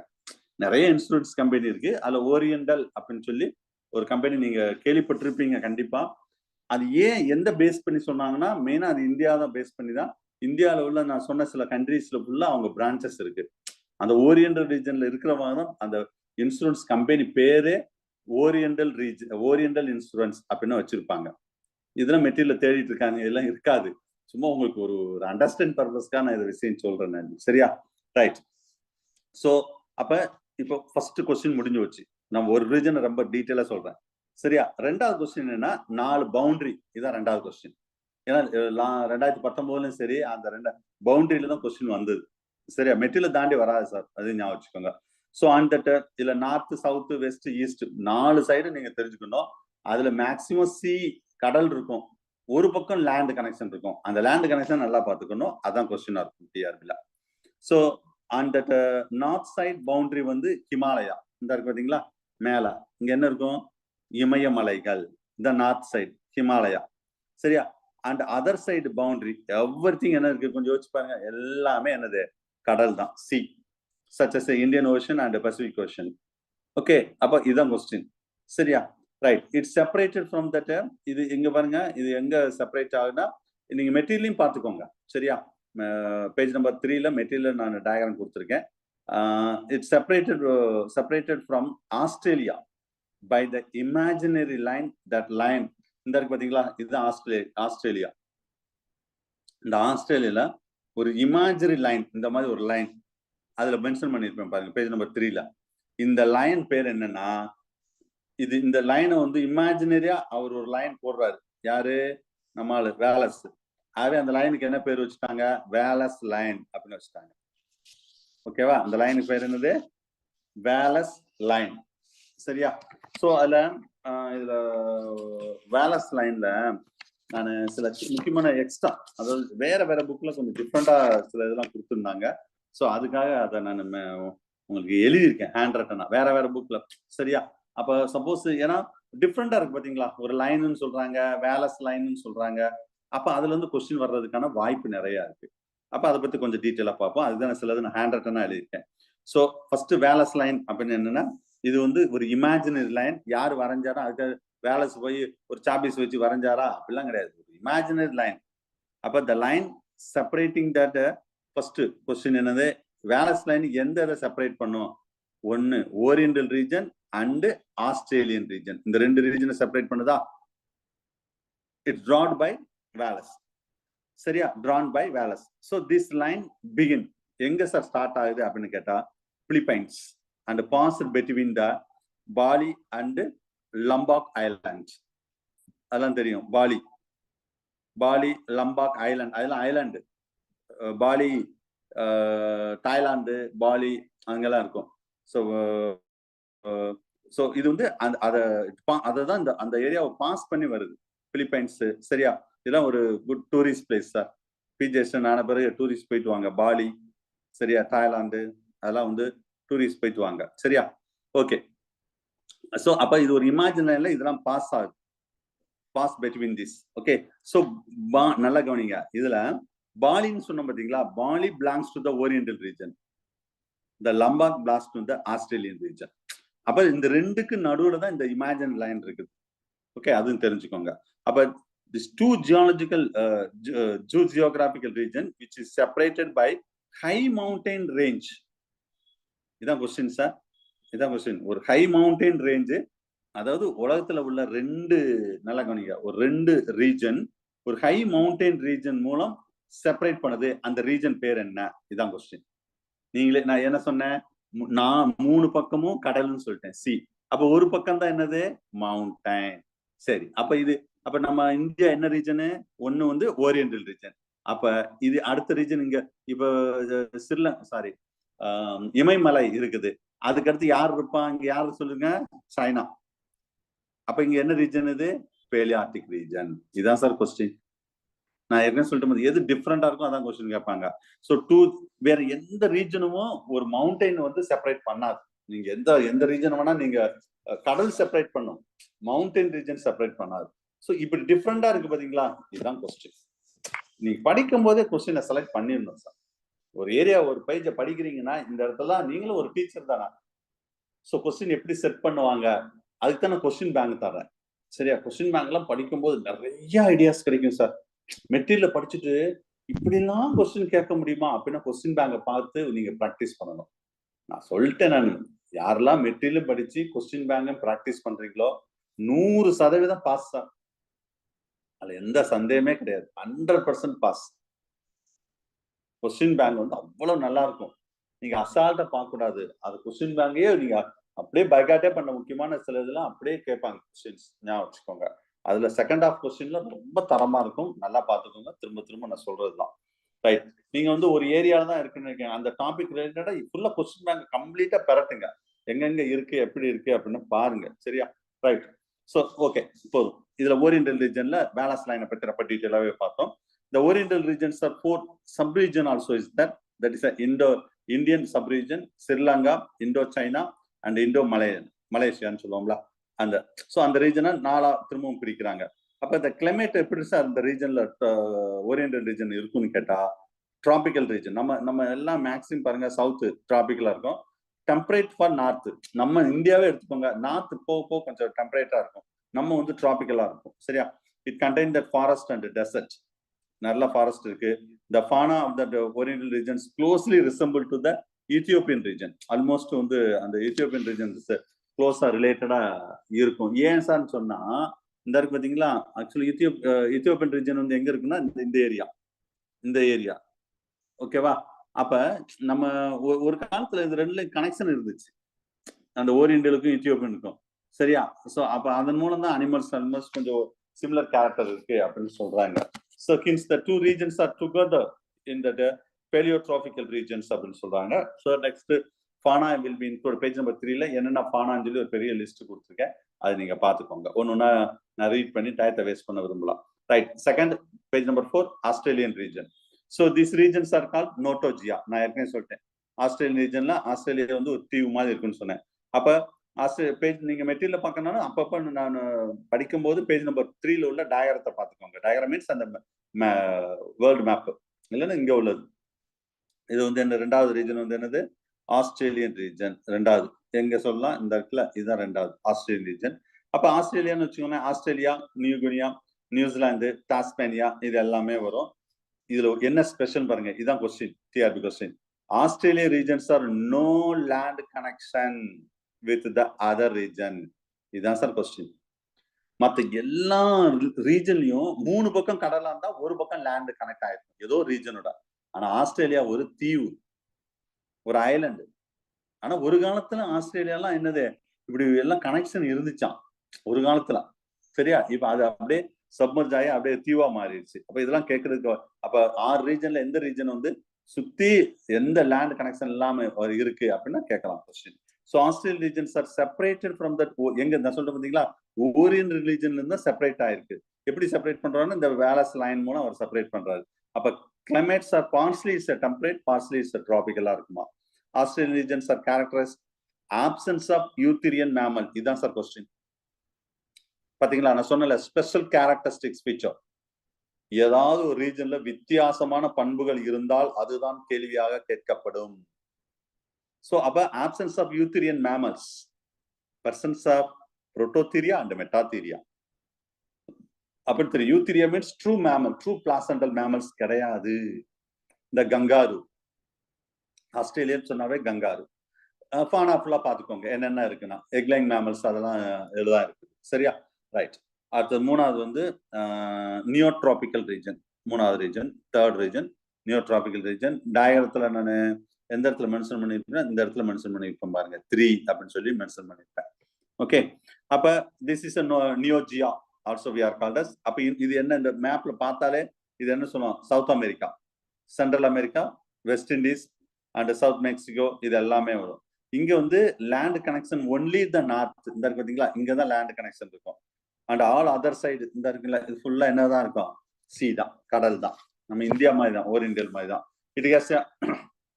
நிறைய இன்சூரன்ஸ் கம்பெனி இருக்கு, அதுல ஓரியண்டல் அப்படின்னு சொல்லி ஒரு கம்பெனி நீங்க கேள்விப்பட்டிருப்பீங்க கண்டிப்பா. அது ஏன் எந்த பேஸ் பண்ணி சொன்னாங்கன்னா, மெயினா அது இந்தியா தான் பேஸ் பண்ணி தான். இந்தியாவில் உள்ள நான் சொன்ன சில கண்ட்ரீஸ்ல ஃபுல்லா அவங்க பிரான்ச்சஸ் இருக்கு. அந்த ஓரியண்டல் ரீஜன்ல இருக்கிறவங்க தான் அந்த இன்சூரன்ஸ் கம்பெனி பேரே ஓரியண்டல் ரீஜன், ஓரியண்டல் இன்சூரன்ஸ் அப்படின்னு வச்சிருப்பாங்க. இதெல்லாம் மெட்டீரியல் தேடிட்டு இருக்காங்க, இதெல்லாம் இருக்காது. சும்மா உங்களுக்கு ஒரு அண்டர்ஸ்டாண்ட் பர்பஸ்க்காக நான் இந்த விஷயம் சொல்றேன் நான். சரியா? ரைட். ஸோ அப்ப இப்போ ஃபர்ஸ்ட் கொஸ்டின் முடிஞ்சு வச்சு நம்ம ஒரு ரீஜனை ரொம்ப டீட்டெயிலா சொல்றேன். சரியா? ரெண்டாவது கொஸ்டின் என்னன்னா 4 பவுண்டரி. இதான் ரெண்டாவது கொஸ்டின். ஏன்னா 2019லயும் சரி அந்த பவுண்டரியில தான் கொஸ்டின் வந்தது. சரியா? மெட்டீரியல் தாண்டி வராது சார், அது ஞாபகம் வச்சுக்கோங்க. ஸோ அந்த இதுல north, south, west, east 4 side நீங்க தெரிஞ்சுக்கணும். அதுல மேக்சிமம் சி கடல் இருக்கும், ஒரு பக்கம் லேண்ட் கனெக்ஷன் இருக்கும். அந்த லேண்ட் கனெக்ஷன் நல்லா பார்த்துக்கணும். அதான் கொஸ்டினா இருக்கும் டிஆர்பில. ஸோ அந்த நார்த் சைட் பவுண்டரி வந்து ஹிமாலயா இந்த இருக்கு பாத்தீங்களா மேல. இங்க என்ன இருக்கும்? இமயமலைகள். இந்த நார்த் சைடு ஹிமாலயா. சரியா? And other side boundary everything என்ன இருக்கு கொஞ்சம் யோசிச்சு பாருங்க. எல்லாமே என்னது? கடல் தான், sea, such as Indian Ocean and Pacific Ocean. Okay, அப்ப இதுதான் கொஸ்டின். சரியா? Right. It's separated from that. இது எங்க பாருங்க, இது எங்க செப்பரேட் ஆகுதுன்னா நீங்க மெட்டீரியலையும் பார்த்துக்கோங்க. சரியா? பேஜ் நம்பர் 3ல மெட்டீரியல் நான் டயக்ராம் கொடுத்துருக்கேன். It's separated from Australia by the imaginary line. That line இந்த இருக்கு பாத்தீங்களா, இதுதான் ஆஸ்திரேலியா. இந்த ஆஸ்திரேலியால ஒரு இமேஜினரி லைன், இந்த மாதிரி ஒரு லைன் அதுல மென்ஷன் பண்ணிருப்பேன் பாருங்க, பேஜ் நம்பர் 3ல. இந்த லைன் பேர் என்னன்னா, இது இந்த லைனை வந்து இமேஜினரியா அவர் ஒரு லைன் போடுறாரு. யாரு? நம்மால வேலஸ். ஆகவே அந்த லைனுக்கு என்ன பேர் வச்சுட்டாங்க? வேலஸ் லைன் அப்படின்னு வச்சுட்டாங்க. ஓகேவா? அந்த லைனுக்கு பேர் என்னது? Wallace line. சரியா? சோ அதுல இதுல வேலஸ் லைன்ல நான் சில முக்கியமான எக்ஸ்ட்ரா, அதாவது வேற வேற புக்ல கொஞ்சம் டிஃப்ரெண்டா சில இதெல்லாம் கொடுத்துருந்தாங்க. ஸோ அதுக்காக அதை நான் உங்களுக்கு எழுதியிருக்கேன் ஹேண்ட் ரைட்டனா வேற வேற புக்ல. சரியா? அப்ப சப்போஸ் ஏன்னா டிஃப்ரெண்டா இருக்கு பாத்தீங்களா, ஒரு லைன்னு சொல்றாங்க, வேலஸ் லைன்னு சொல்றாங்க. அப்ப அதுல இருந்து கொஸ்டின் வர்றதுக்கான வாய்ப்பு நிறைய இருக்கு. அப்ப அதை பத்தி கொஞ்சம் டீட்டெயிலா பார்ப்போம். அதுதான் சிலது நான் ஹேண்ட் ரைட்டனா எழுதியிருக்கேன். ஸோ ஃபர்ஸ்ட் வேலஸ் லைன் அப்படின்னு என்னன்னா, இது வந்து ஒரு இமேஜினரி லைன். யார் வரைஞ்சாரா? அதுக்கு வேலஸ் போய் ஒரு சாபீஸ் வச்சு வரைஞ்சாரா? அப்படிலாம் கிடையாது. ஒரு இமேஜினரி லைன். அப்ப the line separating that. First question என்னது? வேலஸ் லைன் எந்த இதை செப்பரேட் பண்ணும்? ஒன்னு oriental region and Australian region. இந்த ரெண்டு ரீஜனை செப்பரேட் பண்ணுதா? It's drawn by Wallace. சரியா? drawn by Wallace. so this line begin எங்க சார் ஸ்டார்ட் ஆகுது அப்படின்னு கேட்டா, Philippines and passed between the Bali and Lombok island. அதெல்லாம் தெரியும். பாலி லம்பாக் ஐலாண்ட், அதெல்லாம் ஐலாண்டு. பாலி, தாய்லாந்து, பாலி அங்கெல்லாம் இருக்கும். ஸோ இது வந்து அததான் அந்த ஏரியாவை பாஸ் பண்ணி வருது, பிலிப்பைன்ஸ். சரியா? இதெல்லாம் ஒரு குட் டூரிஸ்ட் பிளேஸ் சார். பிஜேஷன் ஆன பிறகு டூரிஸ்ட் போயிட்டு வாங்க. பாலி, சரியா, தாய்லாந்து அதெல்லாம் வந்து டூரிஸ்ட் போயிட்டு வாங்க. சரியா? ஓகே. ஸோ அப்ப இது ஒரு இமேஜினரியில இதெல்லாம் பாஸ் ஆகுது, pass between this. Okay. So நல்லா கவனிங்க. இதுல பாலின்னு சொன்ன பாத்தீங்களா, Bali belongs to the oriental region, the Lombok belongs to the Australian region. அப்ப இந்த ரெண்டுக்கு நடுவுல தான் இந்த இமேஜின் லைன் இருக்குது. ஓகே, அதுவும் தெரிஞ்சுக்கோங்க. அப்ப this two geographical region which is separated by high mountain range. இதான் கொஸ்டின் சார், இதான் கொஸ்டின். ஒரு ஹை மவுண்டைன் ரேஞ்சு, அதாவது உலகத்துல உள்ள நல்லா கவனிங்க, ஒரு 2 ரீஜன் ஒரு ஹை மவுண்டைன் ரீஜன் மூலம் செப்பரேட் பண்ணுது. அந்த ரீஜன் பேர் என்ன? இதான் கொஸ்டின். நீங்களே நான் என்ன சொன்னேன்? நான் 3 பக்கமும் கடல்னு சொல்லிட்டேன், சி. அப்ப ஒரு பக்கம் தான் என்னது? மவுண்டைன். சரி, அப்ப நம்ம இந்தியா என்ன ரீஜனு? ஒண்ணு வந்து ஓரியண்டல் ரீஜன். அப்ப இது அடுத்த ரீஜன் இங்க இப்ப இமயமலை இருக்குது. அதுக்கடுத்து யார் இருப்பா? இங்க யாரு சொல்லுங்க? சைனா. அப்ப இங்க என்ன ரீஜன்? இது பேலியார்டிக் ரீஜன். இதான் சார் கொஸ்டின். நான் ஏற்கனவே சொல்லிட்டு எது டிஃப்ரெண்டா இருக்கும் அதான் கொஸ்டின் கேட்பாங்க. ஸோ வேற எந்த ரீஜனும் ஒரு மவுண்டைன் வந்து செப்பரேட் பண்ணாது. நீங்க எந்த ரீஜன் வேணா நீங்க கடல் செப்பரேட் பண்ணும், மவுண்டைன் ரீஜன் செப்பரேட் பண்ணாது. ஸோ இப்படி டிஃப்ரெண்டா இருக்கு பாத்தீங்களா, இதுதான் கொஸ்டின். நீங்க படிக்கும் போதே கொஸ்டினை செலக்ட் பண்ணிடணும் சார். ஒரு ஏரியா ஒரு பேஜை படிக்கிறீங்கன்னா இந்த இடத்துல நீங்களும் ஒரு டீச்சர் தானே. ஸோ கொஸ்டின் எப்படி செட் பண்ணுவாங்க, அதுக்கு தான் நான் கொஸ்டின் பேங்க் தரேன். சரியா? கொஸ்டின் பேங்க் எல்லாம் படிக்கும் போது நிறைய ஐடியாஸ் கிடைக்கும் சார். மெட்டீரியல் படிச்சுட்டு இப்படிலாம் கொஸ்டின் கேட்க முடியுமா அப்படின்னா கொஸ்டின் பேங்கை பார்த்து நீங்க ப்ராக்டிஸ் பண்ணணும். நான் சொல்லிட்டேன், நான் யாரெல்லாம் மெட்டீரியலும் படிச்சு கொஸ்டின் பேங்கும் பிராக்டிஸ் பண்றீங்களோ 100% பாஸ் தான். அதுல எந்த சந்தேகமே கிடையாது. 100% பாஸ். கொஸ்டின் பேங்க் வந்து அவ்வளவு நல்லா இருக்கும். நீங்க அசால்ட்டா பார்க்க கூடாது. அது கொஸ்டின் பேங்கையே நீங்க அப்படியே பைகாட்டே பண்ண முக்கியமான சில இதெல்லாம் அப்படியே கேட்பாங்க கொஸ்டின்ஸ். ஞாபகம் வச்சுக்கோங்க. அதுல செகண்ட் ஆஃப் கொஸ்டின்ல ரொம்ப தரமா இருக்கும். நல்லா பார்த்துக்கோங்க. திரும்ப திரும்ப நான் சொல்றதுதான். ரைட். நீங்க வந்து ஒரு ஏரியால தான் இருக்குன்னு இருக்கீங்க. அந்த டாபிக் ரிலேட்டடா ஃபுல்லா கொஸ்டின் பேங்க் கம்ப்ளீட்டா பெரட்டுங்க. எங்கெங்க இருக்கு, எப்படி இருக்கு அப்படின்னு பாருங்க. சரியா? ரைட். சோ ஓகே, போதும். இதுல ஓரியண்டல் ரீஜன்ல பேலன்ஸ் லைனை பத்தி ரொம்ப டீட்டெயிலாவே பார்த்தோம். The Oriental regions are 4 sub-region also is that is a Indo-Indian sub-region, Sri Lanka, Indo-China and Indo-Malayan, மலேசியான்னு சொல்லுவோம்ல அந்த. ஸோ அந்த ரீஜனை 4 திரும்பவும் பிரிக்கிறாங்க. அப்ப இந்த கிளைமேட் எப்படி சார் இந்த ரீஜன்ல ஓரியண்டல் ரீஜன் இருக்குன்னு கேட்டா டிராபிக்கல் ரீஜன். நம்ம எல்லாம் மேக்ஸிமம் பாருங்க சவுத் டிராபிக்கலா இருக்கும். Temperate for north. நம்ம இந்தியாவே எடுத்துக்கோங்க, நார்த் போக கொஞ்சம் டெம்பரேட்டா இருக்கும். நம்ம வந்து டிராபிக்கலா இருக்கும். சரியா? It contain that forest and desert. நல்ல ஃபாரஸ்ட் இருக்கு. The fauna of the Oriental regions closely resemble to the Ethiopian region. Almost வந்து அந்த ஈத்தியோப்பியன் ரீஜன் க்ளோஸா ரிலேட்டடா இருக்கும். ஏன் சார்னு சொன்னா இந்த இருக்கு பாத்தீங்களா, ஆக்சுவலி ஈத்தியோப்பியன் ரீஜன் வந்து எங்க இருக்குன்னா இந்த ஏரியா ஓகேவா. அப்ப நம்ம ஒரு காலத்துல இது ரெண்டுலயும் கனெக்ஷன் இருந்துச்சு, அந்த ஓரியண்டலுக்கும் ஈத்தியோப்பியனுக்கும். சரியா? சோ அப்ப அதன் மூலம் தான் அனிமல்ஸ் கொஞ்சம் சிமிலர் கேரக்டர் இருக்கு அப்படின்னு சொல்றாங்க. So hence the two regions are together in the paleotropical regions அப்படின்னு சொல்றாங்க. So next fauna will be included. Page number 3ல என்னென்ன fauna-ன்னு சொல்லி ஒரு பெரிய லிஸ்ட் கொடுத்துருக்கேன். அதை நீங்க பாத்துக்கோங்க. ஒன்னொன்னா நான் ரீட் பண்ணி டயத்தை வேஸ்ட் பண்ண விரும்பலாம். Right. Second page number 4 Australian region. So this regions are called Notogaea. நான் ஏற்கனவே சொல்லிட்டேன், ஆஸ்திரேலியன் ரீஜன்ல ஆஸ்திரேலியா வந்து ஒரு தீவு மாதிரி இருக்குன்னு சொன்னேன். அப்ப பேஜ் நீங்க மெட்டீரியல் பார்க்கணும்னா அப்பப்ப நான் படிக்கும்போது பேஜ் நம்பர் 3ல உள்ள டயக்ராத்தை பார்த்துக்கோங்க. டயக்ராம் மீன்ஸ் அந்த வேர்ல்டு மேப் இல்லைன்னா இங்க உள்ளது. இது வந்து என்ன ரெண்டாவது ரீஜன் வந்து என்னது, ஆஸ்திரேலியன் ரீஜன். ரெண்டாவது எங்க சொல்லலாம், இந்த இடத்துல இதுதான் ரெண்டாவது ஆஸ்திரேலியன் ரீஜன். அப்ப ஆஸ்திரேலியான்னு வச்சுக்கோங்க, ஆஸ்திரேலியா, நியூகினியா, நியூசிலாந்து, டாஸ்மேனியா இது எல்லாமே வரும். இதுல என்ன ஸ்பெஷல் பாருங்க, இதுதான் question, TRP question. Australian regions are no land connection with the other region. இதுதான் சார் கொஸ்டின். மற்ற எல்லா ரீஜன்லயும் 3 பக்கம் கடலா இருந்தா ஒரு பக்கம் லேண்ட் கனெக்ட் ஆயிருக்கும் ஏதோ ரீஜனோட. ஆனா ஆஸ்திரேலியா ஒரு தீவு, ஒரு ஐலண்டு. ஆனா ஒரு காலத்துல ஆஸ்திரேலியாலாம் என்னது இப்படி எல்லாம் கனெக்ஷன் இருந்துச்சான் ஒரு காலத்துல. சரியா? இப்ப அது அப்படியே சப்மர்ஜ் ஆகி அப்படியே தீவா மாறிடுச்சு. அப்ப இதெல்லாம் கேட்கறதுக்கு அப்ப 6 ரீஜன்ல எந்த ரீஜன் வந்து சுத்தி எந்த லேண்ட் கனெக்ஷன் இல்லாம இருக்கு அப்படின்னா கேட்கலாம் question. So Australian regions R separated from that. எங்க நான் சொல்றேன் பாத்தீங்களா, ஓரியன் ரிலீஜன்ல இருந்தா செப்பரேட் ஆயிருக்கு. எப்படி செப்பரேட் பண்றாருன்னு இந்த வேலஸ் லைன் மூலம் அவர் செப்பரேட் பண்றாரு. அப்ப climates are partly is temperate, partly is டிராபிக்கலா இருக்குமா. Australian regions are characterised absence of eutherian mammal. இதுதான் சார் கொஸ்டின். பாத்தீங்களா, நான் சொன்னல ஸ்பெஷல் கேரக்டரிஸ்டிக்ஸ் ஃபீச்சர். ஏதாவது ஒரு ரீஜன்ல வித்தியாசமான பண்புகள் இருந்தால் அதுதான் கேள்வியாக கேட்கப்படும். சோ அப்ப absence of eutherian mammals, presence of prototheria and metatheria. அப்படி தெரியும். Eutheria means true mammal, true placental mammals கிடையாது. இந்த கங்காரு, ஆஸ்திரேலியன் சொன்னாவே கங்காரு. ஃபானா ஃபுல்லா பாத்துக்கோங்க என்னென்ன இருக்குன்னா, எக்லைங் மேமல்ஸ் அதெல்லாம் எழுதா இருக்கு. சரியா? ரைட். அடுத்தது மூணாவது வந்து நியோட்ராபிக்கல் ரீஜன். மூணாவது region. Third region neotropical region. டயக்ராத்துல நான் எந்த இடத்துல மென்ஷன் பண்ணிருப்பேன், இந்த இடத்துல மென்ஷன் பண்ணிருப்பேன் பாருங்க, 3 அப்படின்னு சொல்லி மென்ஷன் பண்ணிருப்பேன். ஓகே. அப்ப this is Neogaea also we are called as. அப்ப இது என்ன, இந்த மேப்ல பார்த்தாலே இது என்ன சொல்லுவோம், South America, Central America, West Indies and south Mexico, இது எல்லாமே வரும். இங்க வந்து land connection only the north. இந்த இருக்கு பாத்தீங்களா, இங்கதான் லேண்ட் கனெக்ஷன் இருக்கும். அண்ட் ஆல் அதர் சைடு இந்த இருக்குல்ல, இது ஃபுல்லா என்னதான் இருக்கும், சி தான், கடல் தான். நம்ம இந்தியா மாதிரி தான், ஓரியண்டல் மாதிரி தான். It has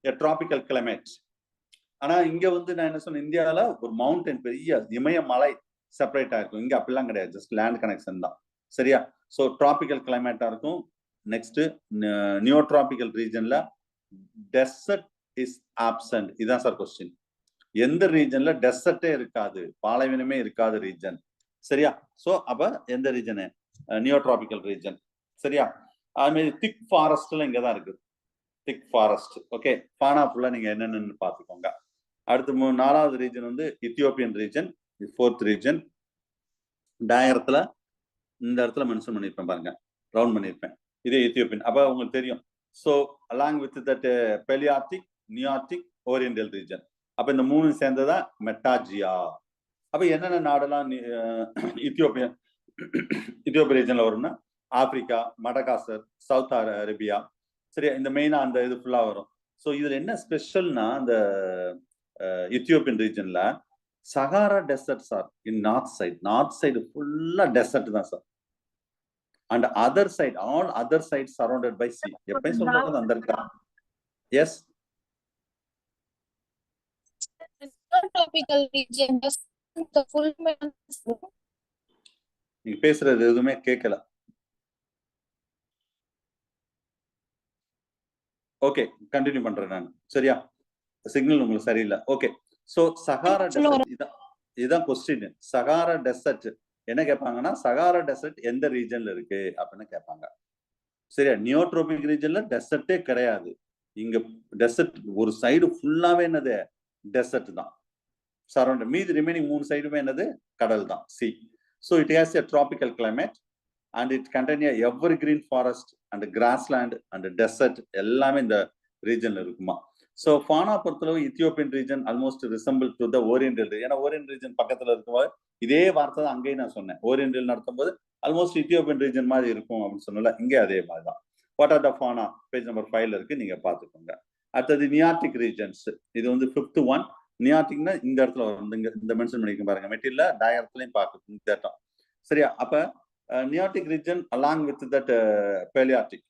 a tropical climate. ஆனா இங்க வந்து நான் என்ன சொன்னேன், இந்தியாவில ஒரு மவுண்டன், பெரிய இமயமலை செப்பரேட் ஆயிருக்கும். இங்க அப்படிலாம் கிடையாது, ஜஸ்ட் லேண்ட் கனெக்ஷன் தான். சரியா? ஸோ டிராபிக்கல் கிளைமேட்டா இருக்கும். நெக்ஸ்ட் நியோட்ராபிக்கல் ரீஜன்ல டெசர்ட் இஸ் ஆப்சன்ட். இதுதான் சார் கொஸ்டின். எந்த ரீஜன்ல டெசர்ட்டே இருக்காது, பாலைவனமே இருக்காத ரீஜன். சரியா? சோ அப்ப எந்த ரீஜனு, நியோட்ராபிக்கல் ரீஜன். சரியா? அது மாதிரி திக் ஃபாரஸ்ட்ல இங்கதான் இருக்கு, திக் ஃபாரஸ்ட். ஓகே. ஃபானா ஃபுல்லா நீங்க என்னென்னு பாத்துக்கோங்க. அடுத்து நாலாவது ரீஜன் வந்து இத்தியோப்பியன் ரீஜன், ஃபோர்த் ரீஜன். டயரத்துல இந்த இடத்துல மென்ஷன் பண்ணியிருப்பேன் பாருங்க, ரவுண்ட் பண்ணியிருப்பேன். இதே இத்தியோப்பியன். அப்ப உங்களுக்கு தெரியும். So along with that palearctic, nearctic, oriental region. அப்ப இந்த மூணு சேர்ந்ததான் மெட்டாஜியா. அப்ப என்னென்ன நாடெல்லாம் இத்தியோப்பியா ரீஜன்ல வரும்னா ஆப்பிரிக்கா, மடகாஸ்கர், சவுத் அரேபியா, சரியா, இந்த மெயினா அந்த இது ஃபுல்லா வரும். ஸோ இதுல என்ன ஸ்பெஷல்னா அந்த இத்தியோப்பியன் ரீஜன்ல Sahara desert sir in north side ஃபுல்லா டெசர்ட் தான் sir. And other side, all other side surrounded by sea. எப்பயும் சொல்றது அந்த இருக்கா? Yes, tropical region. நீங்க பேசுறது எதுவுமே கேட்கல. ஓகே, கண்டினியூ பண்றேன் நான். சரியா, சிக்னல் உங்களுக்கு சரியில்லை. ஓகே, சோ சகாரா டெசர்ட், இதுதான் கொஸ்டின். சகாரா டெசர்ட் என்ன கேட்பாங்கன்னா, சகாரா டெசர்ட் எந்த ரீஜன்ல இருக்கு அப்படின்னு கேட்பாங்க. சரியா, நியோட்ரோபிக் ரீஜன்ல டெசர்ட்டே கிடையாது. இங்க டெசர்ட் ஒரு சைடு ஃபுல்லாவே என்னது, டெசர்ட் தான் சரௌண்ட். மீதி ரிமைனிங் 3 சைடுமே என்னது, கடல் தான், sea. So it has a tropical climate and it contain ever green forest and grassland and desert எல்லாமே இந்த ரீஜன்ல இருக்குமா. ஸோ ஃபானா பொறுத்தளவு Ethiopian region almost resemble to the oriental. ஏன்னா ஓரியண்டல் ரீஜன் பக்கத்துல இருக்கும்போது இதே வார்த்தை தான் அங்கேயும் நான் சொன்னேன். ஓரியண்டல் நடத்தும் போது ஆல்மோஸ்ட் இத்தியோப்பியன் ரீஜன் மாதிரி இருக்கும் அப்படின்னு சொன்னல, இங்கே அதே மாதிரி தான். What are the fauna, page number 5ல இருக்கு, நீங்க பாத்துக்கோங்க. அடுத்தது நியார்டிக் ரீஜன்ஸ். இது வந்து 5th ஒன். நியார்டிக்னா இந்த இடத்துல வரும், இந்த மென்ஷன் பண்ணிக்க பாருங்க, மெட்டீரியல் டயரத்துலயும் பார்க்க இந்த இடம். சரியா, அப்ப nearctic region along with that palearctic,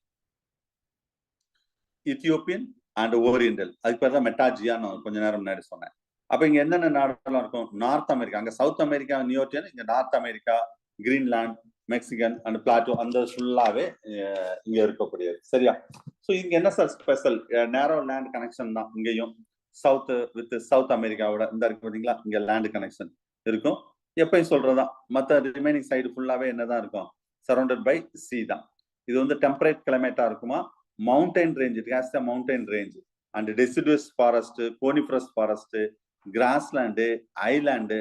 Ethiopian and oriental, அதுக்கு பேர் தான் மெட்டாஜியான்னு கொஞ்ச நேரம் முன்னாடி சொன்னேன். அப்ப இங்க என்னென்ன நாடுலாம் இருக்கும்? நார்த் அமெரிக்கா, அங்க சவுத் அமெரிக்கா நியோட்டியன், இங்க north America, Greenland, Mexican and Plato, அந்த ஃபுல்லாவே இங்க இருக்கக்கூடியது. சரியா, ஸோ இங்க என்ன சார் ஸ்பெஷல்? நேரோ லேண்ட் கனெக்ஷன் தான் இங்கேயும். சவுத் வித் சவுத் அமெரிக்காவோட இந்த இருக்கு பார்த்தீங்களா, இங்க லேண்ட் கனெக்ஷன் இருக்கும். எப்பயும் சொல்றதுதான், மற்ற ரிமைனிங் சைடு ஃபுல்லாவே என்னதான் இருக்கும், சரௌண்டட் பை சி தான். இது வந்து டெம்பரேட் கிளைமேட்டா இருக்குமா, mountain range, it has the mountain range and deciduous forest, coniferous forest, grassland, island,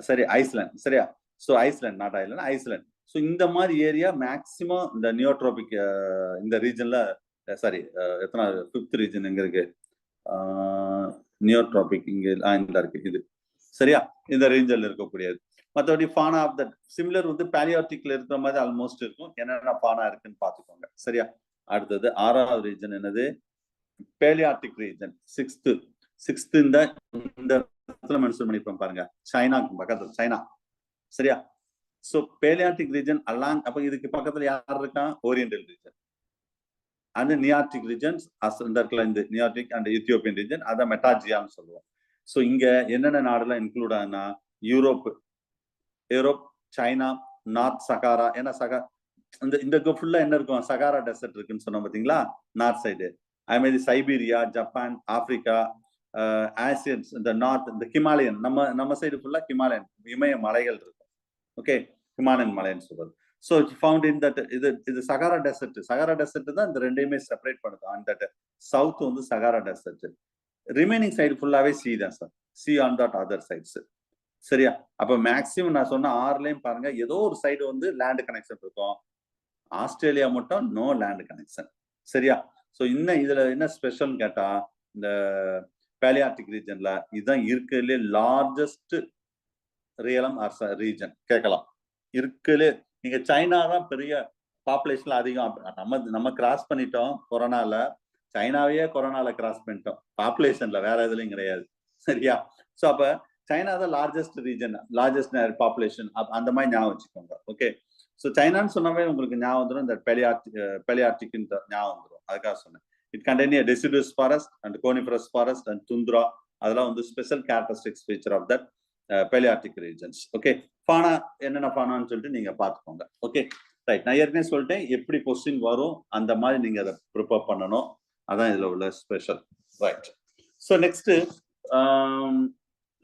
சரி ஐஸ்லாண்ட். சரியா, so Iceland, not island, Iceland. So இந்த மாதிரி ஏரியா மேக்சிமம் இந்த நியோட்ரோபிக் இந்த ரீஜன்ல, சாரி எத்தனை 5th ரீஜன் எங்க இருக்கு, நியோட்ரோபிக் இங்க இந்த இருக்கு இது. சரியா, இந்த ரீஜன்ல இருக்கக்கூடியது. மற்றபடி ஃபானா ஆஃப் தட் சிமிலர் வந்து பேலியார்டிக்ல இருக்கிற மாதிரி ஆல்மோஸ்ட் இருக்கும். என்னென்ன ஃபானா இருக்குன்னு பாத்துக்கோங்க. சரியா, அடுத்தது 6வது ரீஜன் என்னது, பேலியார்டிக் ரீஜன். 6th இந்த இடத்துல மென்ஷன் பண்ணிருப்பேன் பாருங்க, சைனாக்கு பக்கத்துல, சைனா. சரியா, சோ பேலியார்டிக் ரீஜன் அலாங், அப்ப இதுக்கு பக்கத்துல யார் இருக்கா, ஓரியண்டல் ரீஜன் அண்ட் நியார்டிக் ரீஜன்ஸ். இந்த இடத்துல இந்த நியார்டிக் அண்ட் இத்தியோப்பியன் ரீஜன், அதான் மெட்டாஜியான்னு சொல்லுவோம். ஸோ இங்க என்னென்ன நாடுலாம் இன்க்ளூட் ஆகுனா, யூரோப், சைனா, நார்த் சகாரா. ஏன்னா இந்த ஃபுல்லா என்ன இருக்கும், சகாரா டெசர்ட் இருக்குன்னு சொன்னோம் பாத்தீங்களா, நார்த் சைடு. அதே மாதிரி சைபீரியா, ஜப்பான், ஆப்பிரிக்கா, ஆசியன்ஸ், இந்த நார்த், இந்த ஹிமாலயன், நம்ம சைடு ஃபுல்லா ஹிமாலயன், இமய மலைகள் இருக்கும். ஓகே, ஹிமாலயன் மலைன்னு சொல்றது. So it's found in that, இது சகாரா டெசர்ட். சகாரா டெசர்ட் தான் இந்த ரெண்டையுமே செப்பரேட் பண்ணுது. ஆன் தட் சவுத் வந்து சகாரா டெசர்ட், ரிமைனிங் சைடு ஃபுல்லாவே சி தான் sir, sea on that other sides. சரியா, அப்ப மேக்சிமம் நான் சொன்ன 6லயும் பாருங்க, ஏதோ ஒரு சைடு வந்து லேண்ட் கனெக்ஷன் இருக்கும். ஆஸ்திரேலியா மட்டும் நோ லேண்ட் கனெக்ஷன். சரியா, ஸோ இன்னும் இதுல என்ன ஸ்பெஷல் கேட்டா, இந்த பேலியார்டிக் ரீஜன்ல இதுதான் இருக்கிறதுலே லார்ஜஸ்ட் ரியலம் ரீஜன். கேட்கலாம், இருக்கிறதுலே. நீங்க சைனா தான் பெரிய பாப்புலேஷன்ல அதிகம். நம்ம கிராஸ் பண்ணிட்டோம் கொரோனால, சைனாவையே கொரோனால கிராஸ் பண்ணிட்டோம் பாப்புலேஷன்ல, வேற எதுலயும் கிடையாது. சரியா, ஸோ அப்ப சைனா தான் லார்ஜஸ்ட் ரீஜன், லார்ஜஸ்ட் பாப்புலேஷன், அந்த மாதிரி ஞாபகம் வச்சுக்கோங்க. ஓகே, ஸோ சைனான்னு சொன்னாவே உங்களுக்கு ஞாபகம் வந்துடும், இந்த பேலியார்டிக் ஞாபகம் வந்துடும். அதுக்காக சொன்னேன். It contain deciduous forest and coniferous forest and tundra. அதெல்லாம் வந்து special characteristics feature of that palearctic regions. Okay, fauna என்னென்ன ஃபானான்னு சொல்லிட்டு நீங்க பாத்துக்கோங்க. Okay, right. நான் ஏற்கனவே சொல்லிட்டேன் எப்படி கொஸ்டின் வரும், அந்த மாதிரி நீங்க அதை ப்ரிப்பேர் பண்ணணும். அதான் இதுல உள்ள special. Right, so next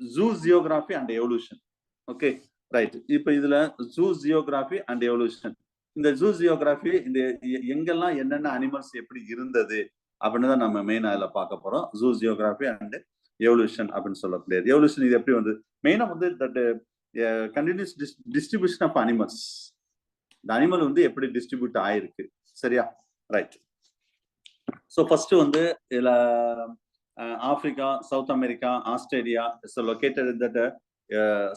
zoo geography and evolution. Okay, right. இப்போ இதுல ஜூ ஜியோகிராஃபி அண்ட் எவல்யூஷன். இந்த ஜூ ஜியோகிராஃபி இந்த எங்கெல்லாம் என்னென்ன அனிமல்ஸ் எப்படி இருந்தது அப்படின்னு தான் நம்ம மெயின் அதில் பார்க்க போறோம். ஜூ ஜியோகிராஃபி அண்ட் எவல்யூஷன் அப்படின்னு சொல்லக்கூடியது. எவல்யூஷன் இது எப்படி வந்து மெயினா வந்து that continuous distribution of animals. இந்த அனிமல் வந்து எப்படி டிஸ்ட்ரிபியூட் ஆயிருக்கு. சரியா, ரைட். ஸோ ஃபர்ஸ்ட் வந்து இதுல Africa, south America, Australia is located in that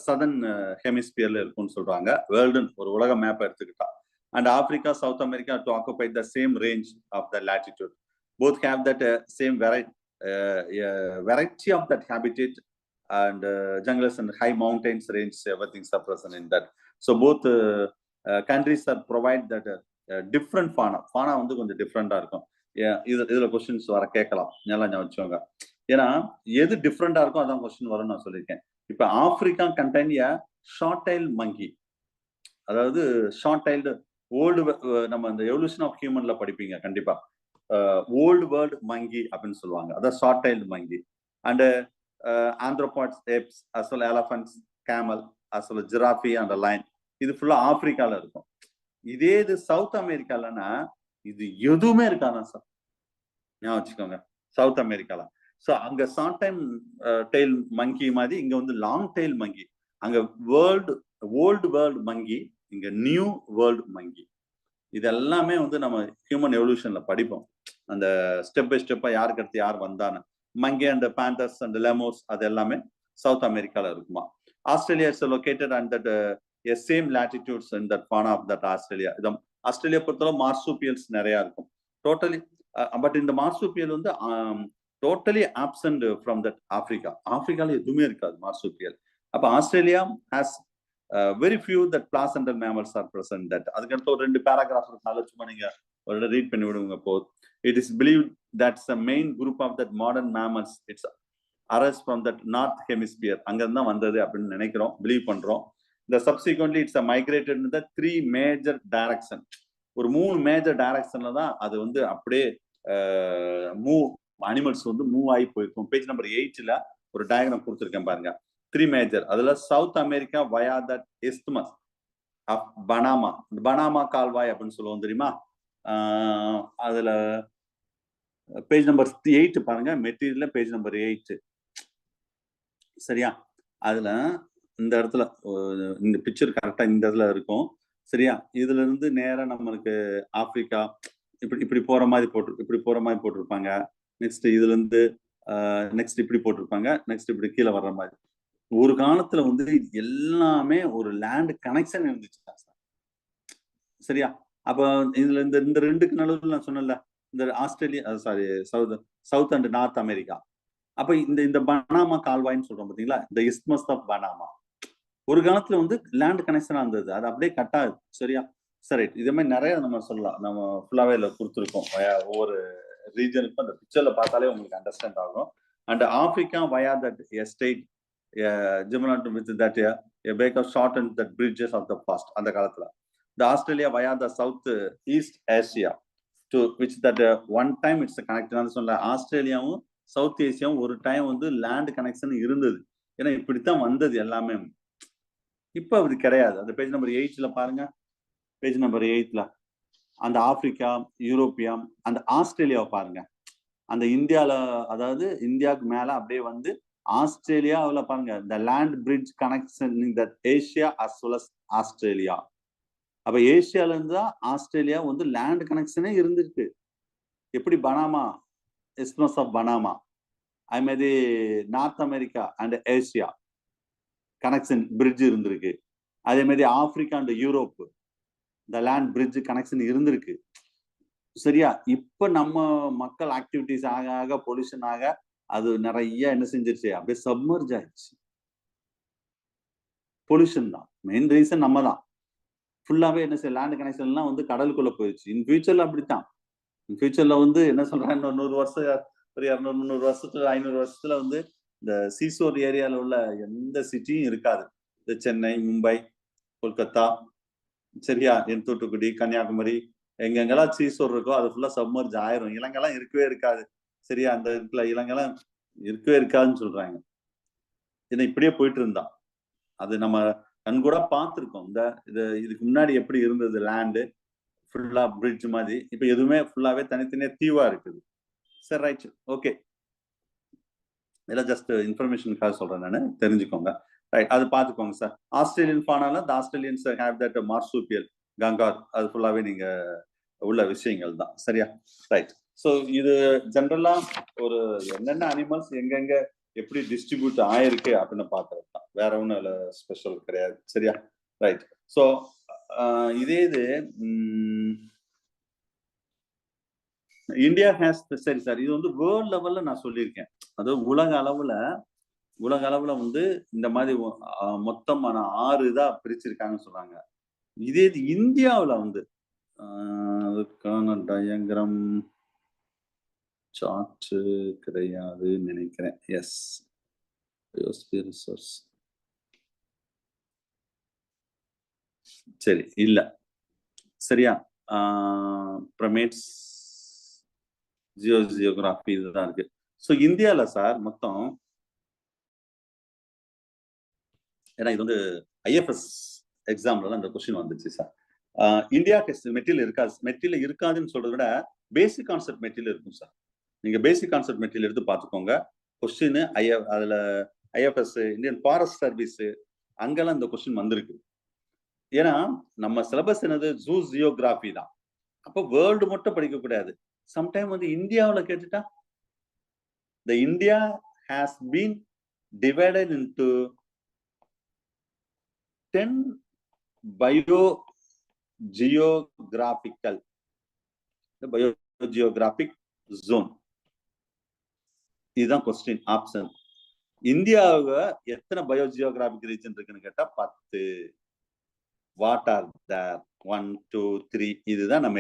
southern ஹெமிஸ்பியர்ல இருக்கும்னு சொல்றாங்க. வேர்ல்டு ஒரு உலக மேப் எடுத்துக்கிட்டா. And Africa, South America to occupy the same range of the latitude. Both have that same variety of that habitat and jungles and high mountains range, everything are present in that. So both countries are provide that different fauna. Fauna வந்து கொஞ்சம் டிஃப்ரெண்டா இருக்கும். இதுல questions வர கேட்கலாம், நல்லா ஞாபகம் வச்சுக்கோங்க. ஏன்னா எது டிஃப்ரெண்டா இருக்கும் அதான் கொஸ்டின் வரும்னு நான் சொல்லியிருக்கேன். இப்ப ஆப்பிரிக்கா கண்டைன் ஷார்ட் டைல் மங்கி, அதாவது ஷார்ட் டைல்டு ஓல்டு, நம்ம அந்த எவல்யூஷன் ஆஃப் ஹியூமன்ல படிப்பீங்க கண்டிப்பா. ஓல்டு வேர்ல்டு மங்கி அப்படின்னு சொல்லுவாங்க, அதான் short tailed monkey. And anthropoids, apes, as well elephants, camel, as well giraffe and lion, இது ஃபுல்லா ஆப்பிரிக்கால இருக்கும். இதே இது சவுத் அமெரிக்காலன்னா இது எதுவுமே இருக்காதான் சார், ஞாபகம் வச்சுக்கோங்க. சவுத் அமெரிக்கால ஸோ அங்க ஷார்ட் டைம் டெய்ல் மங்கி மாதிரி, இங்க வந்து லாங் டெய்ல் மங்கி. அங்க ஓல்டு வேர்ல்டு மங்கி, இங்க நியூ வேர்ல்டு மங்கி. இது எல்லாமே வந்து நம்ம ஹியூமன் எவல்யூஷன்ல படிப்போம், அந்த ஸ்டெப் பை ஸ்டெப்பா யாருக்கு அடுத்து யார் வந்தான்னு. Monkey and panthers and lemurs அது எல்லாமே சவுத் அமெரிக்கால இருக்குமா. Australia is located and that same latitudes in that fauna of that Australia. இதை ஆஸ்திரேலியா பொறுத்தவரை மார்சூபியல்ஸ் நிறைய இருக்கும் டோட்டலி. பட் இந்த மார்சூபியல் வந்து totally absent from that Africa. ஆப்பிரிக்கால எதுவுமே இருக்காது மார்சூபியல். அப்ப Australia has very few that placental mammals are present. that அதுக்கு ஒரு 2 பேராகிராஃப் இருக்குனால சும்மா நீங்க ஒரு ரீட் பண்ணி விடுங்க போதும். It is believed that's the main group of that modern mammals. It's arose from that north hemisphere. அங்க இருந்து தான் வந்தது அப்படின்னு நினைக்கிறோம், பிலீவ் பண்றோம். The subsequently it's migrated in the 3 major direction. ஒரு 3 மேஜர் டைரக்ஷன்ல தான் அது வந்து அப்படியே மூவ் அனிமல்ஸ் வந்து மூவ் ஆகி போயிருக்கும். பேஜ் நம்பர் 8ல ஒரு டயக்ராம் கொடுத்துருக்கேன் பாருங்க. 3 மேஜர். அதுல south America via that isthmus of Panama, Panama கால்வாய் அப்படின்னு சொல்லுவோம் தெரியுமா. அதுல பேஜ் நம்பர் 8 பாருங்க, மெட்டீரியல்ல பேஜ் நம்பர் 8. சரியா, அதுல இந்த இடத்துல இந்த பிக்சர் கரெக்டா இந்த இடத்துல இருக்கும். சரியா, இதுல இருந்து நேரா நம்மளுக்கு ஆப்பிரிக்கா இப்படி போற மாதிரி போட்டிருப்பாங்க. நெக்ஸ்ட் இதுல இருந்து நெக்ஸ்ட் இப்படி போட்டிருப்பாங்க. நெக்ஸ்ட் இப்படி கீழே வர்ற மாதிரி. ஒரு காலத்துல வந்து எல்லாமே ஒரு லேண்ட் கனெக்ஷன் இருந்துச்சு. சரியா, அப்ப இதுல இந்த 2க்கு நடுவில் நான் சொன்னல, இந்த Australia south and north America. அப்ப இந்த பனாமா கால்வாய்ன்னு சொல்றோம் பாத்தீங்களா, இந்த இஸ்த்மஸ் ஆஃப் பனாமா ஒரு காலத்துல வந்து லேண்ட் கனெக்ஷனா இருந்தது, அது அப்படியே கட் ஆகுது. சரியா, சரி, இதே மாதிரி நிறைய நம்ம சொல்லலாம். நம்ம ஃபுல்லாவே இதுல கொடுத்துருக்கோம், ஒவ்வொரு ரீஜனுக்கும் அந்த பிக்சர்ல பார்த்தாலே உங்களுக்கு அண்டர்ஸ்டாண்ட் ஆகும். And Africa via that estate ஜிம்னாட் with that a break of shortened that bridges of the past. அந்த காலத்துல the Australia via the South East Asia to which that one time it's a connected. நான் சொல்ல ஆஸ்திரேலியாவும் south ஏசியாவும் ஒரு time வந்து land connection இருந்தது. ஏன்னா இப்படித்தான் வந்தது எல்லாமே. இப்ப அது கிடையாது. அந்த பேஜ் நம்பர் 8ல பாருங்க, பேஜ் நம்பர் 8ல அந்த ஆப்பிரிக்கா, யூரோப்பியா, அந்த ஆஸ்திரேலியாவை பாருங்க. அந்த இந்தியால, அதாவது இந்தியாவுக்கு மேல அப்படியே வந்து ஆஸ்திரேலியாவில் பாருங்க, the land bridge connection in that Asia as well as Australia. அப்ப ஏசியால இருந்து தான் ஆஸ்திரேலியா வந்து லேண்ட் கனெக்ஷனே இருந்திருக்கு. எப்படி பனாமா, இஸ்த்மஸ் ஆஃப் பனாமா, அது மாதிரி North America and Asia connection bridge இருந்திருக்கு. அதே மாதிரி ஆப்பிரிக்கா அண்ட் யூரோப் இந்த லேண்ட் பிரிட்ஜ் கனெக்ஷன் இருந்திருக்கு. சரியா, இப்ப நம்ம மக்கள் ஆக்டிவிட்டிஸ் ஆக ஆக பொல்யூஷன் ஆக அது நிறைய என்ன செஞ்சிருச்சு, அப்படியே சப்மர்ஜ் ஆயிடுச்சு. பொல்யூஷன் தான் மெயின் ரீசன். நம்ம தான் ஃபுல்லாவே என்ன செய்ய, லேண்ட் கனெக்ஷன் எல்லாம் வந்து கடலுக்குள்ள போயிடுச்சு. இன் ஃபியூச்சர்ல அப்படித்தான். இன் ஃபியூச்சர்ல வந்து என்ன சொல்றாங்க, 100 வருஷம், ஒரு 200 300 வருஷத்துல 500 வருஷத்துல வந்து இந்த சீசோர் ஏரியால உள்ள எந்த சிட்டியும் இருக்காது. இந்த சென்னை, மும்பை, கொல்கத்தா, சரியா, தூத்துக்குடி, கன்னியாகுமரி, எங்கெங்கெல்லாம் சீசோர் இருக்கோ அது ஃபுல்லா சப்மர்ஜ் ஆயிரும். இலங்கெல்லாம் இருக்கவே இருக்காது. சரியா, அந்த இடத்துல இலங்கெல்லாம் இருக்கவே இருக்காதுன்னு சொல்றாங்க. ஏன்னா இப்படியே போயிட்டு இருந்தா அது நம்ம கண்கூட பார்த்துருக்கோம். இதுக்கு முன்னாடி எப்படி இருந்தது லேண்டு ஃபுல்லா பிரிட்ஜ் மாதிரி. இப்ப எதுவுமே ஃபுல்லாவே தனித்தனியா தீவா இருக்குது. சரி, ரைட், ஓகே. இதெல்லாம் ஜஸ்ட் இன்ஃபர்மேஷனுக்காக சொல்றேன் நான், தெரிஞ்சுக்கோங்க. ரைட், அது பார்த்துக்கோங்க சார். ஆஸ்திரேலியன் ஃபானால the Australians have that marsupial kangaroo, அது ஃபுல்லாவே நீங்க உள்ள விஷயங்கள் தான். சரியா? ரைட். ஸோ இது ஜென்ரலா ஒரு என்னென்ன அனிமல்ஸ் எங்கெங்க எப்படி டிஸ்ட்ரிபியூட் ஆயிருக்கு அப்படின்னு பார்க்கறது தான், வேற ஒன்றும் இல்லை ஸ்பெஷல் கிடையாது. சரியா? ரைட். ஸோ இதே இது இந்தியா ஹேஸ், சரி சார், இது வந்து வேர்ல்ட் லெவல்ல நான் சொல்லியிருக்கேன். அதாவது உலக அளவுல வந்து இந்த மாதிரி மொத்தமான 6 இதா பிரிச்சிருக்காங்கன்னு சொல்றாங்க. இதே இது இந்தியாவில் வந்து அதுக்கான டயக்ராம் சார்ட் கிடையாது நினைக்கிறேன். எஸ், ரிசோர்ஸ் சரி இல்ல. சரியா? பிரமேட்ஸ் ஜியோகிராஃபி இதுதான் இருக்கு. ஸோ இந்தியாவில் சார் மொத்தம், ஏன்னா இது வந்து ஐஎஃப்எஸ் எக்ஸாம்ல இந்த கொஸ்டின் வந்துச்சு சார். இந்தியா டெஸ்ட் மெட்டீரியல் இருக்காது. மெட்டீரியல் இருக்காதுன்னு சொல்றதை விட பேசிக் கான்செப்ட் மெட்டீரியல் இருக்கும் சார். நீங்க பேசிக் கான்செப்ட் மெட்டீரியல் எடுத்து பார்த்துக்கோங்க. கொஸ்டின் அதுல ஐஎஃப்எஸ், இந்தியன் ஃபாரஸ்ட் சர்வீஸ், அங்கெல்லாம் இந்த கொஸ்டின் வந்திருக்கு. ஏன்னா நம்ம சிலபஸ் என்னது, ஜூ ஜியோகிராஃபி தான். அப்போ வேர்ல்டு மட்டும் படிக்க கூடாது. சம்டைம் வந்து இந்தியாவில் கேட்டுட்டா, the India has been divided into 10 biogeographic zone. இதுதான் கொஸ்டின் ஆப்ஷன். இந்தியாவுல எத்தனை பயோஜியோகிராபிக் ரீஜன் இருக்குன்னு கேட்டா 10. What are there? 1 2 3. இதுதான் நம்ம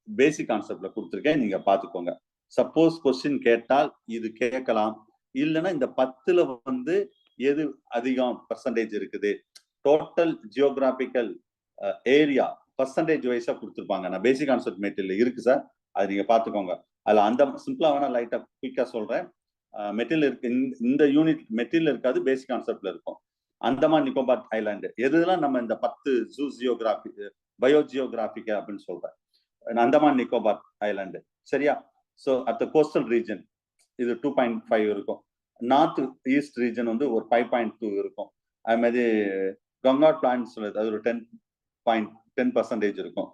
பேசிக் கான்செப்ட்ல கொடுத்துருக்கேன், நீங்க பாத்துக்கோங்க. சப்போஸ் கொஸ்டின் கேட்டால் இது கேட்கலாம். இல்லைன்னா இந்த 10ல வந்து எது அதிகம் பர்சன்டேஜ் இருக்குது, டோட்டல் ஜியோகிராபிக்கல் ஏரியா பர்சன்டேஜ் வைஸா கொடுத்துருப்பாங்க. நான் பேசிக் கான்செப்ட் மெட்டீரியல் இருக்கு சார், அது நீங்க பாத்துக்கோங்க. அதுல அந்த சிம்பிளா வேணா லைட்டா குயிக்கா சொல்றேன். மெட்டீரியல் இருக்கு, இந்த யூனிட் மெட்டீரியல் இருக்காது, பேசிக் கான்செப்ட்ல இருக்கும். அந்தமான் நிக்கோபார் ஐலாண்டு, எதுலாம் நம்ம இந்த 10 ஜூ ஜியோகிராபி பயோஜியோகிராபிக் அப்படின்னு சொல்றேன். அந்தமான் நிக்கோபார் ஐலாண்டு. சரியா? ஸோ அட் கோஸ்டல் ரீஜன் இது 2.5 இருக்கும். நார்த் ஈஸ்ட் ரீஜன் வந்து ஒரு 5.2 இருக்கும். அது மாதிரி கங்காட் பிளான்ஸ் அது ஒரு 10% இருக்கும்.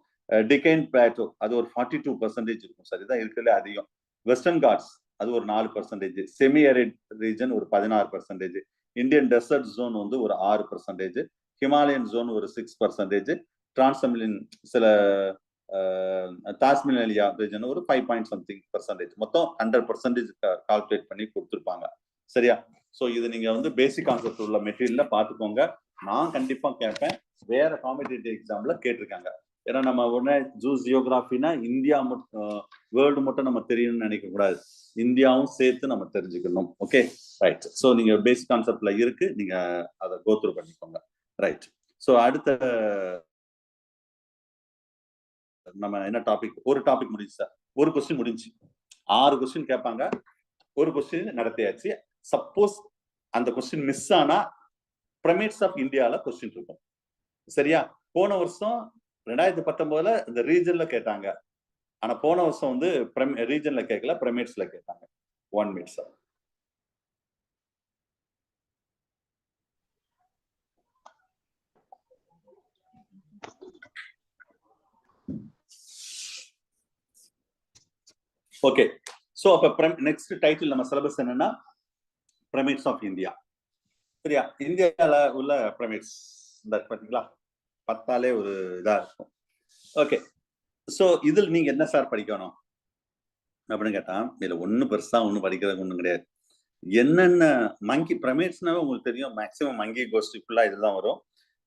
டிகைன் பிளாட்டோ அது ஒரு 42% இருக்கும் சார். இதான் இருக்கிறதுல அதிகம். வெஸ்டர்ன் காட்ஸ் அது ஒரு 4%. செமி அரிட் ரீஜன் ஒரு 16%. இந்தியன் டெசர்ட் ஜோன் வந்து ஒரு 6%. ஹிமாலயன் ஜோன் ஒரு 6%. டிரான்சமிலின் சில டாஸ்மேனியா ரீஜன் ஒரு 5.something%. மொத்தம் 100% கால்குலேட் பண்ணி கொடுத்துருப்பாங்க. சரியா? ஸோ இது நீங்க வந்து பேசிக் கான்செப்ட் உள்ள மெட்டீரியல்ல பார்த்துக்கோங்க. நான் கண்டிப்பா கேட்பேன், வேற காம்படிட்டிவ் எக்ஸாம்ல கேட்டிருக்காங்க. ஏன்னா நம்ம உடனே ஜூ ஜியோகிராஃபினா இந்தியா மட்டும் வேர்ல்டு மட்டும் நம்ம தெரியணும்னு நினைக்க கூடாது, இந்தியாவும் சேர்த்து நம்ம தெரிஞ்சுக்கணும். Okay, right. ஸோ நீங்க பேசிக் கான்செப்ட்ல இருக்கு, நீங்க அதை கோத்ரூ பண்ணிக்கோங்க. ரைட். ஸோ அடுத்த நம்ம என்ன டாபிக், ஒரு டாபிக் முடிஞ்சு சார், ஒரு கொஸ்டின் முடிஞ்சு. 6 கொஸ்டின் கேட்பாங்க, ஒரு கொஸ்டின் நடத்தியாச்சு. சப்போஸ் அந்த கொஸ்டின் மிஸ் ஆனா பிரமிட்ஸ் ஆஃப் இந்தியால கொஸ்டின் இருக்கும். சரியா? போன வருஷம் 2019 இந்த ரீஜன்ல கேட்டாங்க. ஆனா போன வருஷம் வந்து ரீஜன்ல கேட்கல, பிரமிட்ஸ்ல கேட்டாங்க. 1 minute சார். ஓகே. சோ அப்ப நெக்ஸ்ட் டைட்டில் நம்ம சிலபஸ் என்னன்னா பிரமிட்ஸ் ஆஃப் இந்தியா. சரியா? இந்தியால உள்ள பிரமிட்ஸ் பாத்தீங்களா, 10 ஒரு இதா இருக்கும். ஓகே. சோ இதில் நீங்க என்ன சார் படிக்கணும் அப்படின்னு கேட்டா, இதுல ஒன்னும் பெருசா ஒன்னும் படிக்கிறதுக்கு ஒண்ணும் கிடையாது. என்னென்ன மங்கி பிரமிட்ஸ்னாவே உங்களுக்கு தெரியும், மேக்சிமம் மங்கி கோஸ்டி ஃபுல்லா இதுதான் வரும்.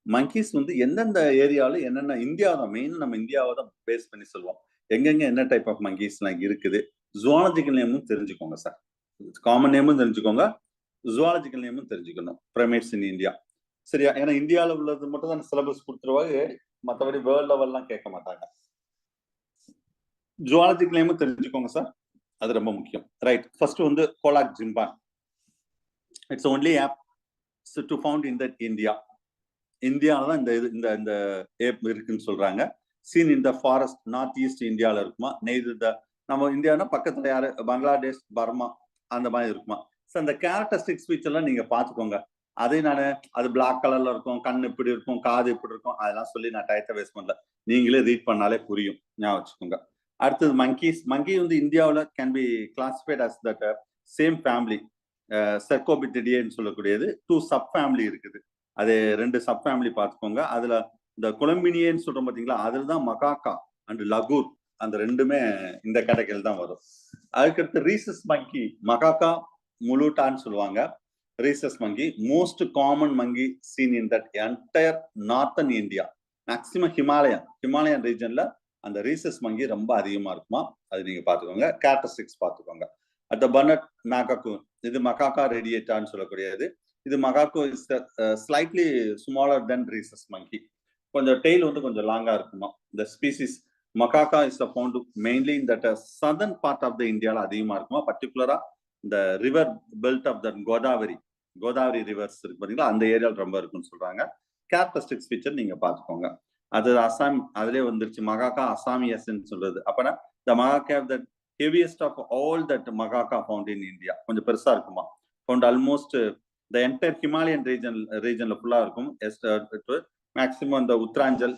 மங்கீஸ் வந்து எந்தெந்த ஏரியால என்னென்ன, இந்தியாவை மெயின் நம்ம இந்தியாவை தான் பேஸ் பண்ணி சொல்லுவோம். எங்கெங்க என்ன டைப் ஆஃப் மங்கீஸ் எல்லாம் இருக்குது, ஜுவாலஜிக்கல் நேமும் தெரிஞ்சுக்கோங்க சார். காமன் நேமும் தெரிஞ்சுக்கோங்க, ஜுவாலஜிக்கல் நேமும் தெரிஞ்சுக்கணும். Pyramids in India. சரியா? ஏன்னா இந்தியாவில் உள்ளது மட்டும் தான் சிலபஸ் கொடுத்துருவாங்க, மற்றபடி வேர்ல்ட் லெவல்லாம் கேட்க மாட்டாங்க. ஜுவாலஜிக்கல் நேமும் தெரிஞ்சுக்கோங்க சார், அது ரொம்ப முக்கியம். ரைட். ஃபர்ஸ்ட் வந்து hoolock gibbon. It's only ape to found in that India. இந்தியாவில தான் இந்த ஏப் இருக்குன்னு சொல்றாங்க. Seen in the forest north east இந்தியாவில் இருக்குமா, நெய்து நம்ம இந்தியானா பக்கத்துல யாரு, பங்களாதேஷ், பர்மா அந்த மாதிரி இருக்குமா. ஸோ அந்த கேரக்டரிஸ்டிக்ஸ் ஃபீச்சர்லாம் நீங்க பார்த்துக்கோங்க. அதே நான் அது பிளாக் கலர்ல இருக்கும், கண் இப்படி இருக்கும், காது இப்படி இருக்கும், அதெல்லாம் சொல்லி நான் டயத்தை வேஸ்ட் பண்ணல. நீங்களே ரீட் பண்ணாலே புரியும், ஞாபகம் வச்சுக்கோங்க. அடுத்தது மங்கீஸ். மங்கி வந்து இந்தியாவில் can be classified as that same family, செர்கோபிட்டிடியேன்னு சொல்லக்கூடியது. 2 சப் ஃபேமிலி இருக்குது. அது 2 சப் ஃபேமிலி பார்த்துக்கோங்க. அதுல இந்த கொலம்பினியன்னு சொல்றோம் பார்த்தீங்களா, அதில் தான் மகாக்கா அண்ட் லகூர் அந்த 2மே இந்த கேட்டகரியில் தான் வரும். அதுக்கடுத்து ரீசஸ் மங்கி, மகாக்கா முலுட்டான்னு சொல்லுவாங்க. Rhesus monkey most common monkey seen in that entire northern India. Maximum Himalayan ரீஜன்ல அந்த ரீசஸ் மங்கி ரொம்ப அதிகமா இருக்குமா, அது நீங்க பாத்துக்கோங்க. கேரக்டரிஸ்டிக்ஸ் பாத்துக்கோங்க. அட் பர்னட் மேகாக்கு, இது மகாக்கா ரேடியேட்டான்னு சொல்லக்கூடியது. இது macaque is slightly smaller than rhesus monkey. கொஞ்சம் டெய்ல் வந்து கொஞ்சம் லாங்கா இருக்குமா. இந்த species Macaca is found mainly in that southern part of the இந்தியாவில் அதிகமா இருக்குமா. பர்டிகுலரா இந்த river belt of the Godavari rivers இருக்கு பாத்தீங்களா, அந்த ஏரியாவில் ரொம்ப இருக்குன்னு சொல்றாங்க. கேரக்டரிஸ்டிக்ஸ் ஃபீச்சர் நீங்க பாத்துக்கோங்க. அது அசாம், அதுலேயே வந்துருச்சு மகாக்கா அசாமியஸ்ன்னு சொல்றது. அப்பனா the Macaca that heaviest of all that Macaca found in India. கொஞ்சம் பெருசா இருக்குமா. Found almost the entire Himalayan ரீஜன்ல ஃபுல்லா இருக்கும். மேக்சிமம் இந்த உத்தராஞ்சல்,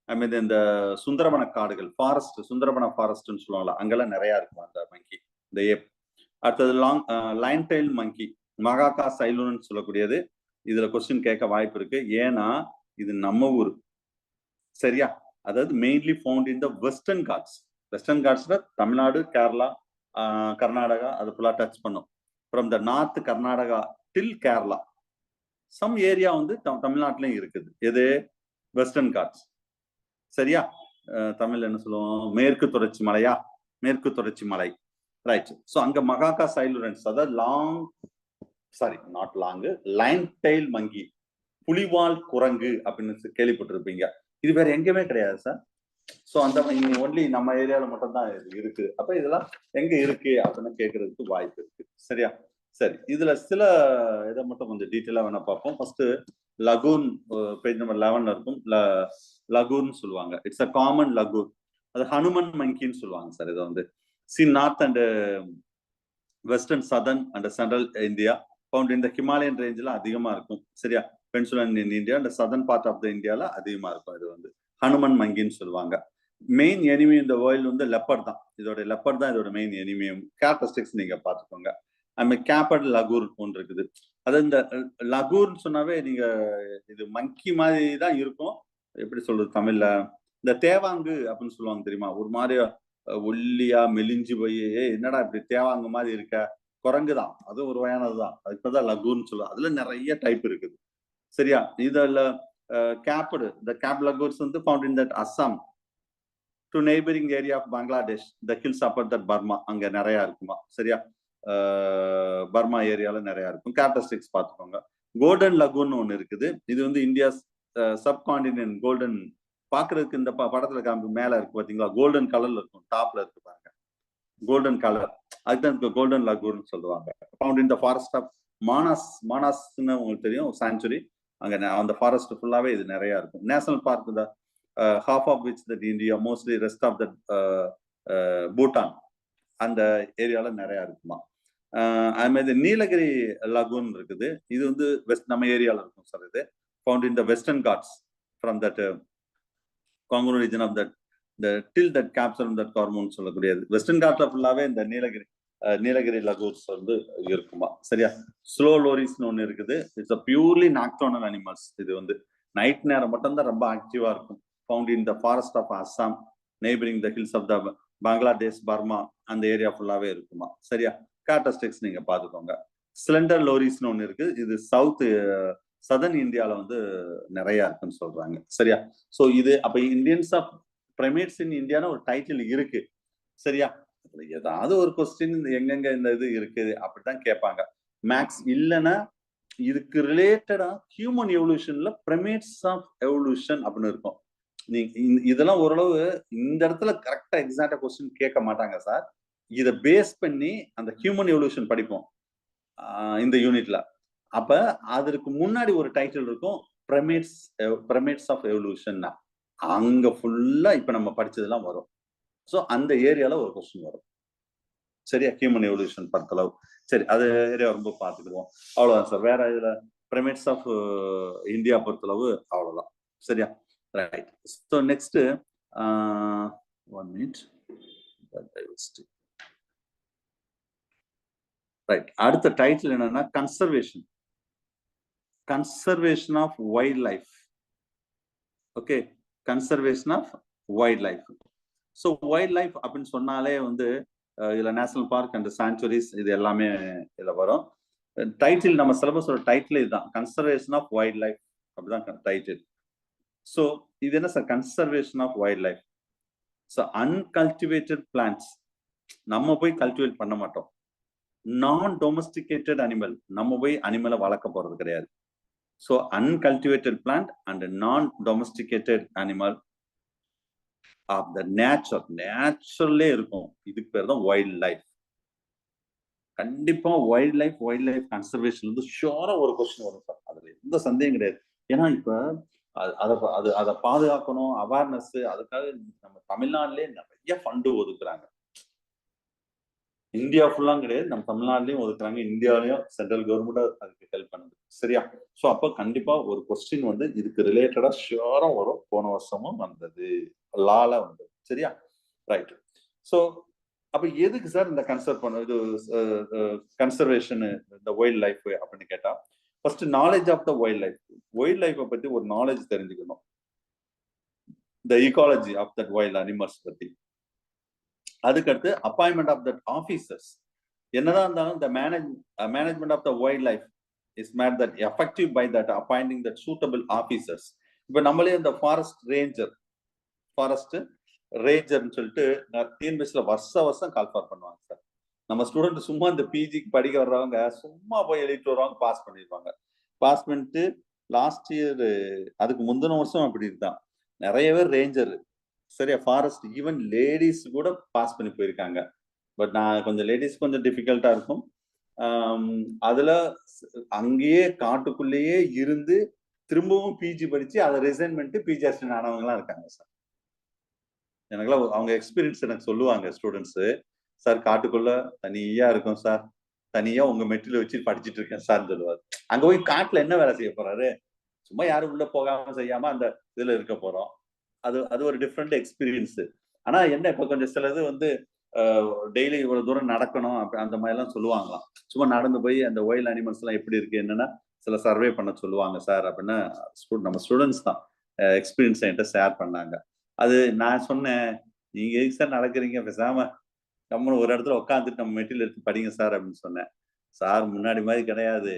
ஐ மீன் இந்த சுந்தரவன காடுகள், ஃபாரஸ்ட், சுந்தரவன ஃபாரஸ்ட்னு சொல்லுவாங்கல்ல, அங்கெல்லாம் நிறைய இருக்கும் அந்த மங்கி, இந்த ஏப். அடுத்தது லைன் டெயில் மங்கி, மகாக்கா சைலூன்னு சொல்லக்கூடியது. இதுல கொஸ்டின் கேட்க வாய்ப்பு இருக்கு. ஏன்னா இது நம்ம ஊர், சரியா. அதாவது mainly found in the Western Ghats. Western காட்ஸ்ல தமிழ்நாடு, கேரளா, கர்நாடகா அது ஃபுல்லா டச் பண்ணும். From the north Karnataka till Kerala. Some area வந்து தமிழ்நாட்டிலையும் இருக்குது. எது? வெஸ்டர்ன் காட்ஸ், சரியா. தமிழ்ல என்ன சொல்லுவோம், மேற்கு தொடர்ச்சி மலையா, மேற்கு தொடர்ச்சி மலை, ரைட். ஸோ அங்க மகாக்கா சைலூரன்ஸ், அதாவது லைன் டெயில் மங்கி, புலிவால் குரங்கு அப்படின்னு கேள்விப்பட்டிருப்பீங்க. இது வேற எங்கேயுமே கிடையாது சார். ஸோ அந்த ஒன்லி நம்ம ஏரியாவில் மட்டும் தான் இருக்கு. அப்ப இதெல்லாம் எங்க இருக்கு அப்படின்னு கேட்கறதுக்கு வாய்ப்பு இருக்கு, சரியா. சரி, இதுல சில இதை மட்டும் கொஞ்சம் டீட்டெயிலா வேணா பார்ப்போம். ஃபர்ஸ்ட் லகூன், பேஜ் நம்பர் 11 இருக்கும். லகூன் சொல்லுவாங்க. It's a common langur. அது ஹனுமன் மங்கின்னு சொல்லுவாங்க சார். இதை வந்து north and western, southern and central India, found இந்த ஹிமாலயன் ரேஞ்சில் அதிகமா இருக்கும், சரியா. Peninsular in India and southern part of the இந்தியாவில் அதிகமா இருக்கும். இது வந்து ஹனுமன் மங்கின்னு சொல்லுவாங்க. மெயின் எனிமி இந்த வேர்ல்டு வந்து லெப்பர் தான். லெப்பர் தான் இதோட மெயின் எனிமியும். கேரக்டரிஸ்டிக்ஸ் நீங்க பாத்துக்கோங்க. அந்த கேப்பட் லகூர் ஒன்று இருக்குது. அது இந்த லகூர்னு சொன்னாவே நீங்க இது மங்கி மாதிரி தான் இருக்கும். எப்படி சொல்றது தமிழ்ல, இந்த தேவாங்கு அப்படின்னு சொல்லுவாங்க தெரியுமா, ஒரு மாதிரி ஒல்லியா மெலிஞ்சு போய் என்னடா இப்படி தேவாங்கு மாதிரி இருக்க, குரங்குதான், அது ஒரு வகையானதுதான். அதுக்குதான் லகூர்னு சொல்லுவாங்க. அதுல நிறைய டைப் இருக்குது, சரியா. இதுல கேப்டு, இந்த கேப் லகூர்ஸ் வந்து found in that Assam to neighbouring area of Bangladesh, the hills upper that Burma, அங்க நிறைய இருக்குமா, சரியா. பர்மா ஏரியால நிறைய இருக்கும். கேரக்டரிஸ்டிக்ஸ் பார்த்துக்கோங்க. கோல்டன் லகூன் ஒன்று இருக்குது. இது வந்து இந்தியா சப்கான்டினென்ட் கோல்டன், பாக்குறதுக்கு இந்த படத்துல காமிக்கு மேல இருக்கு பாத்தீங்களா, கோல்டன் கலர்ல இருக்கும், டாப்ல இருக்கு பாருங்க, கோல்டன் கலர், அதுதான் கோல்டன் லகூன் சொல்லுவாங்க. Found in the forest of மானாஸ்ன்னு உங்களுக்கு தெரியும், சாங்சுரி. அங்க அந்த ஃபாரஸ்ட் ஃபுல்லாவே இது நிறைய இருக்கும். நேஷனல் பார்க் தான், half of which that India, mostly rest of the Bhutan, அந்த ஏரியால நிறைய இருக்குமா. அது மாதிரி நீலகிரி லகூன் இருக்குது. இது வந்து நம்ம ஏரியால இருக்கும் சார். இது found in the Western Ghats from that காங்கூர் region of that till that capture that கார்மோன் சொல்லக்கூடியது. வெஸ்டர்ன் காட்ல ஃபுல்லாவே இந்த நீலகிரி லகூர்ஸ் வந்து இருக்குமா, சரியா. ஸ்லோ லோரிஸ்னு ஒன்று இருக்குது. It's a purely nocturnal animals. இது வந்து நைட் நேரம் மட்டும்தான் ரொம்ப ஆக்டிவா இருக்கும். Found in the forest of Assam, neighbouring the hills of the Bangladesh, Burma, அந்த ஏரியா ஃபுல்லாவே இருக்குமா, சரியா. கேரக்டரிஸ்டிக்ஸ் நீங்க பாத்துக்கோங்க. ஸ்லெண்டர் லோரிஸ்னு ஒன்று இருக்கு. இது சதர்ன் இந்தியால வந்து நிறைய இருக்குன்னு சொல்றாங்க, சரியா. ஸோ இது அப்ப இந்தியன்ஸ் ஆஃப் பிரைமேட்ஸ் இன் இந்தியான்னு ஒரு டைட்டில் இருக்கு, சரியா. ஏதாவது ஒரு கொஸ்டின் எங்கெங்க இந்த இது இருக்குது அப்படித்தான் கேட்பாங்க. மேக்ஸ் இல்லைன்னா இதுக்கு ரிலேட்டடா ஹியூமன் எவல்யூஷன்ல பிரைமேட்ஸ் ஆஃப் எவல்யூஷன் அப்படின்னு இருக்கும். நீங்க இதெல்லாம் ஓரளவு இந்த இடத்துல கரெக்டா எக்ஸாக்டா கொஸ்டின் கேட்க மாட்டாங்க சார். இதை பேஸ் பண்ணி அந்த ஹியூமன் எவல்யூஷன் படிப்போம் இந்த யூனிட்ல. அப்ப அதற்கு முன்னாடி ஒரு டைட்டில் இருக்கும், பிரைமேட்ஸ் ஆஃப் எவல்யூஷன். அங்க ஃபுல்லா இப்ப நம்ம படிச்சதெல்லாம் வரும். ஸோ அந்த ஏரியால ஒரு கொஸ்டின் வரும். சரியா, ஹியூமன் எவல்யூஷன் பொறுத்தளவு. சரி, அது ஏரியா ரொம்ப பார்த்துக்குவோம். அவ்வளவுதான் சார். வேற இதுல பிரமிட்ஸ் ஆஃப் இந்தியா பொறுத்தளவு அவ்வளவுதான். சரியா, right. So next 1 minute. Right. அடுத்த டைட்டில் என்னன்னா conservation. Conservation of wild life. Okay, conservation of wild life. So wild life அப்படின்னு சொன்னாலே வந்து இதுல நேஷனல் பார்க் அண்ட் சாங்சுவரிஸ் இது எல்லாமே இதுல வரும். டைட்டில் நம்ம சிலபஸோட டைட்டில் இதுதான், கன்சர்வேஷன் ஆஃப் வைல்ட் லைஃப் அப்படிதான் டைட்டில். ஸோ இது என்ன sir conservation of wild life? So uncultivated plants நம்ம போய் கல்டிவேட் பண்ண மாட்டோம். நான் டொமஸ்டிகேட்டட் அனிமல் நம்ம போய் அனிமலை வளர்க்க போறது கிடையாது. ஸோ அன்கல்டிவேட்டட் பிளான்ட் அண்ட் நான் டொமஸ்டிகேட்டட் அனிமல் ஆஃப் த நேச்சுரல்லே இருக்கும். இதுக்கு பேர் தான் வைல்ட் லைஃப். கண்டிப்பா வைல்ட் லைஃப் கன்சர்வேஷன் வந்து ஷியோரா ஒரு கொஸ்டின் வரும் சார். அதுல எந்த சந்தேகம் கிடையாது. ஏன்னா இப்ப அதை பாதுகாக்கணும், அவேர்னஸ், அதுக்காக நம்ம தமிழ்நாட்டிலேயே நிறைய ஃபண்டு ஒதுக்குறாங்க. இந்தியா ஃபுல்லா கிடையாது, நம்ம தமிழ்நாட்டிலையும் ஒதுக்குறாங்க. இந்தியாவிலையும் சென்ட்ரல் கவர்மெண்ட் அதுக்கு ஹெல்ப் பண்ணுது. சரியா? ஸோ அப்போ கண்டிப்பா ஒரு கொஸ்டின் வந்து இதுக்கு ரிலேட்டடா ஷியோரா வரும். போன வருஷமும் வந்தது, லால வந்தது. சரியா, ரைட். ஸோ அப்ப எதுக்கு சார் இந்த கன்சர்வேஷன் இந்த வைல்ட் லைஃப் அப்படின்னு கேட்டா, first knowledge of the wild life. Wild லைஃபை பத்தி ஒரு நாலேஜ் தெரிஞ்சுக்கணும். The ecology of that wild animals பத்தி. அதுக்கடுத்து அப்பாயின்மெண்ட் ஆஃப் தட் ஆஃபீஸர்ஸ். என்னதான் இருந்தாலும் the management of the wildlife is made that effective by that appointing that suitable officers. இப்ப நம்மளே இந்த ஃபாரஸ்ட் ரேஞ்சர்னு சொல்லிட்டு டிஎன்பிஎஸ்ல வருஷம் கால்ஃபார் பண்ணுவாங்க சார். நம்ம ஸ்டூடெண்ட் சும்மா இந்த பிஜிக்கு படிக்க வர்றவங்க சும்மா போய் எழுதிட்டு வருவாங்க, பாஸ் பண்ணிடுவாங்க. பாஸ் பண்ணிட்டு லாஸ்ட் இயர் அதுக்கு முந்தின வருஷம் அப்படி இருந்தான், நிறைய பேர் ரேஞ்சர். சரியா, ஃபாரஸ்ட் ஈவன் லேடிஸ் கூட பாஸ் பண்ணி போயிருக்காங்க. பட் நான் கொஞ்சம் லேடிஸ் கொஞ்சம் டிஃபிகல்ட்டா இருக்கும். அதுல அங்கேயே காட்டுக்குள்ளேயே இருந்து திரும்பவும் பிஜி படிச்சு அதை ரிசைன் பண்ணிட்டு பிஜி அசிஸ்டன்ட் ஆனவங்கலாம் இருக்காங்க சார். எனக்குலாம் அவங்க எக்ஸ்பீரியன்ஸ் எனக்கு சொல்லுவாங்க ஸ்டூடெண்ட்ஸ். சார் காட்டுக்குள்ள தனியா இருக்கும் சார், தனியா உங்க மெட்டீரியல் வச்சு படிச்சுட்டு இருக்கேன் சார் சொல்லுவாரு. அங்க போய் காட்டுல என்ன வேலை செய்ய போறாரு? சும்மா யாரும் உள்ள போகாம செய்யாம அந்த இதுல இருக்க போறோம். அது ஒரு டிஃப்ரெண்ட் எக்ஸ்பீரியன்ஸ். ஆனா என்ன இப்ப கொஞ்சம் சிலது வந்து டெய்லி இவ்வளவு தூரம் நடக்கணும் அந்த மாதிரி எல்லாம் சொல்லுவாங்களாம். சும்மா நடந்து போய் அந்த வைல்ட் அனிமல்ஸ் எல்லாம் எப்படி இருக்கு என்னன்னா சில சர்வே பண்ண சொல்லுவாங்க சார் அப்படின்னு நம்ம ஸ்டூடெண்ட்ஸ் தான் எக்ஸ்பீரியன்ஸ் என்கிட்ட ஷேர் பண்ணாங்க. அது நான் சொன்னேன், நீங்க எதுக்கு சார் நடக்கிறீங்க, பேசாம நம்ம ஒரு இடத்துல உட்காந்துட்டு நம்ம மெட்டீரியல் எடுத்து படிங்க சார் அப்படின்னு சொன்னேன். சார் முன்னாடி மாதிரி கிடையாது,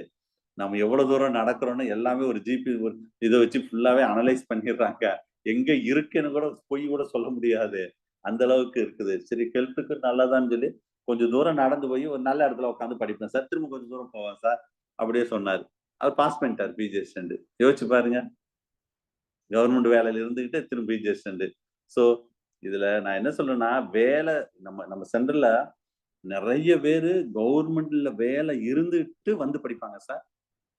நம்ம எவ்வளவு தூரம் நடக்கிறோம்னு எல்லாமே ஒரு ஜிபி இதை வச்சு ஃபுல்லாவே அனலைஸ் பண்ணிடுறாங்க. எங்க இருக்குன்னு கூட போய் கூட சொல்ல முடியாது, அந்த அளவுக்கு இருக்குது. சரி, ஹெல்த்துக்கு நல்லதான்னு சொல்லி கொஞ்சம் தூரம் நடந்து போய் ஒரு நல்ல இடத்துல உட்காந்து படிப்பேன் சார், திரும்ப கொஞ்சம் தூரம் போவேன் சார் அப்படியே சொன்னாரு. அவர் பாஸ் பண்ணிட்டார் பிஜி அசிஸ்டன்ட். யோசிச்சு பாருங்க, கவர்மெண்ட் வேலையில இருந்துகிட்டு திரும்ப பிஜி அசிஸ்டன்ட். ஸோ இதுல நான் என்ன சொல்றேன்னா, வேலை நம்ம சென்டர்ல நிறைய பேரு கவர்மெண்ட்ல வேலை இருந்துட்டு வந்து படிப்பாங்க சார்.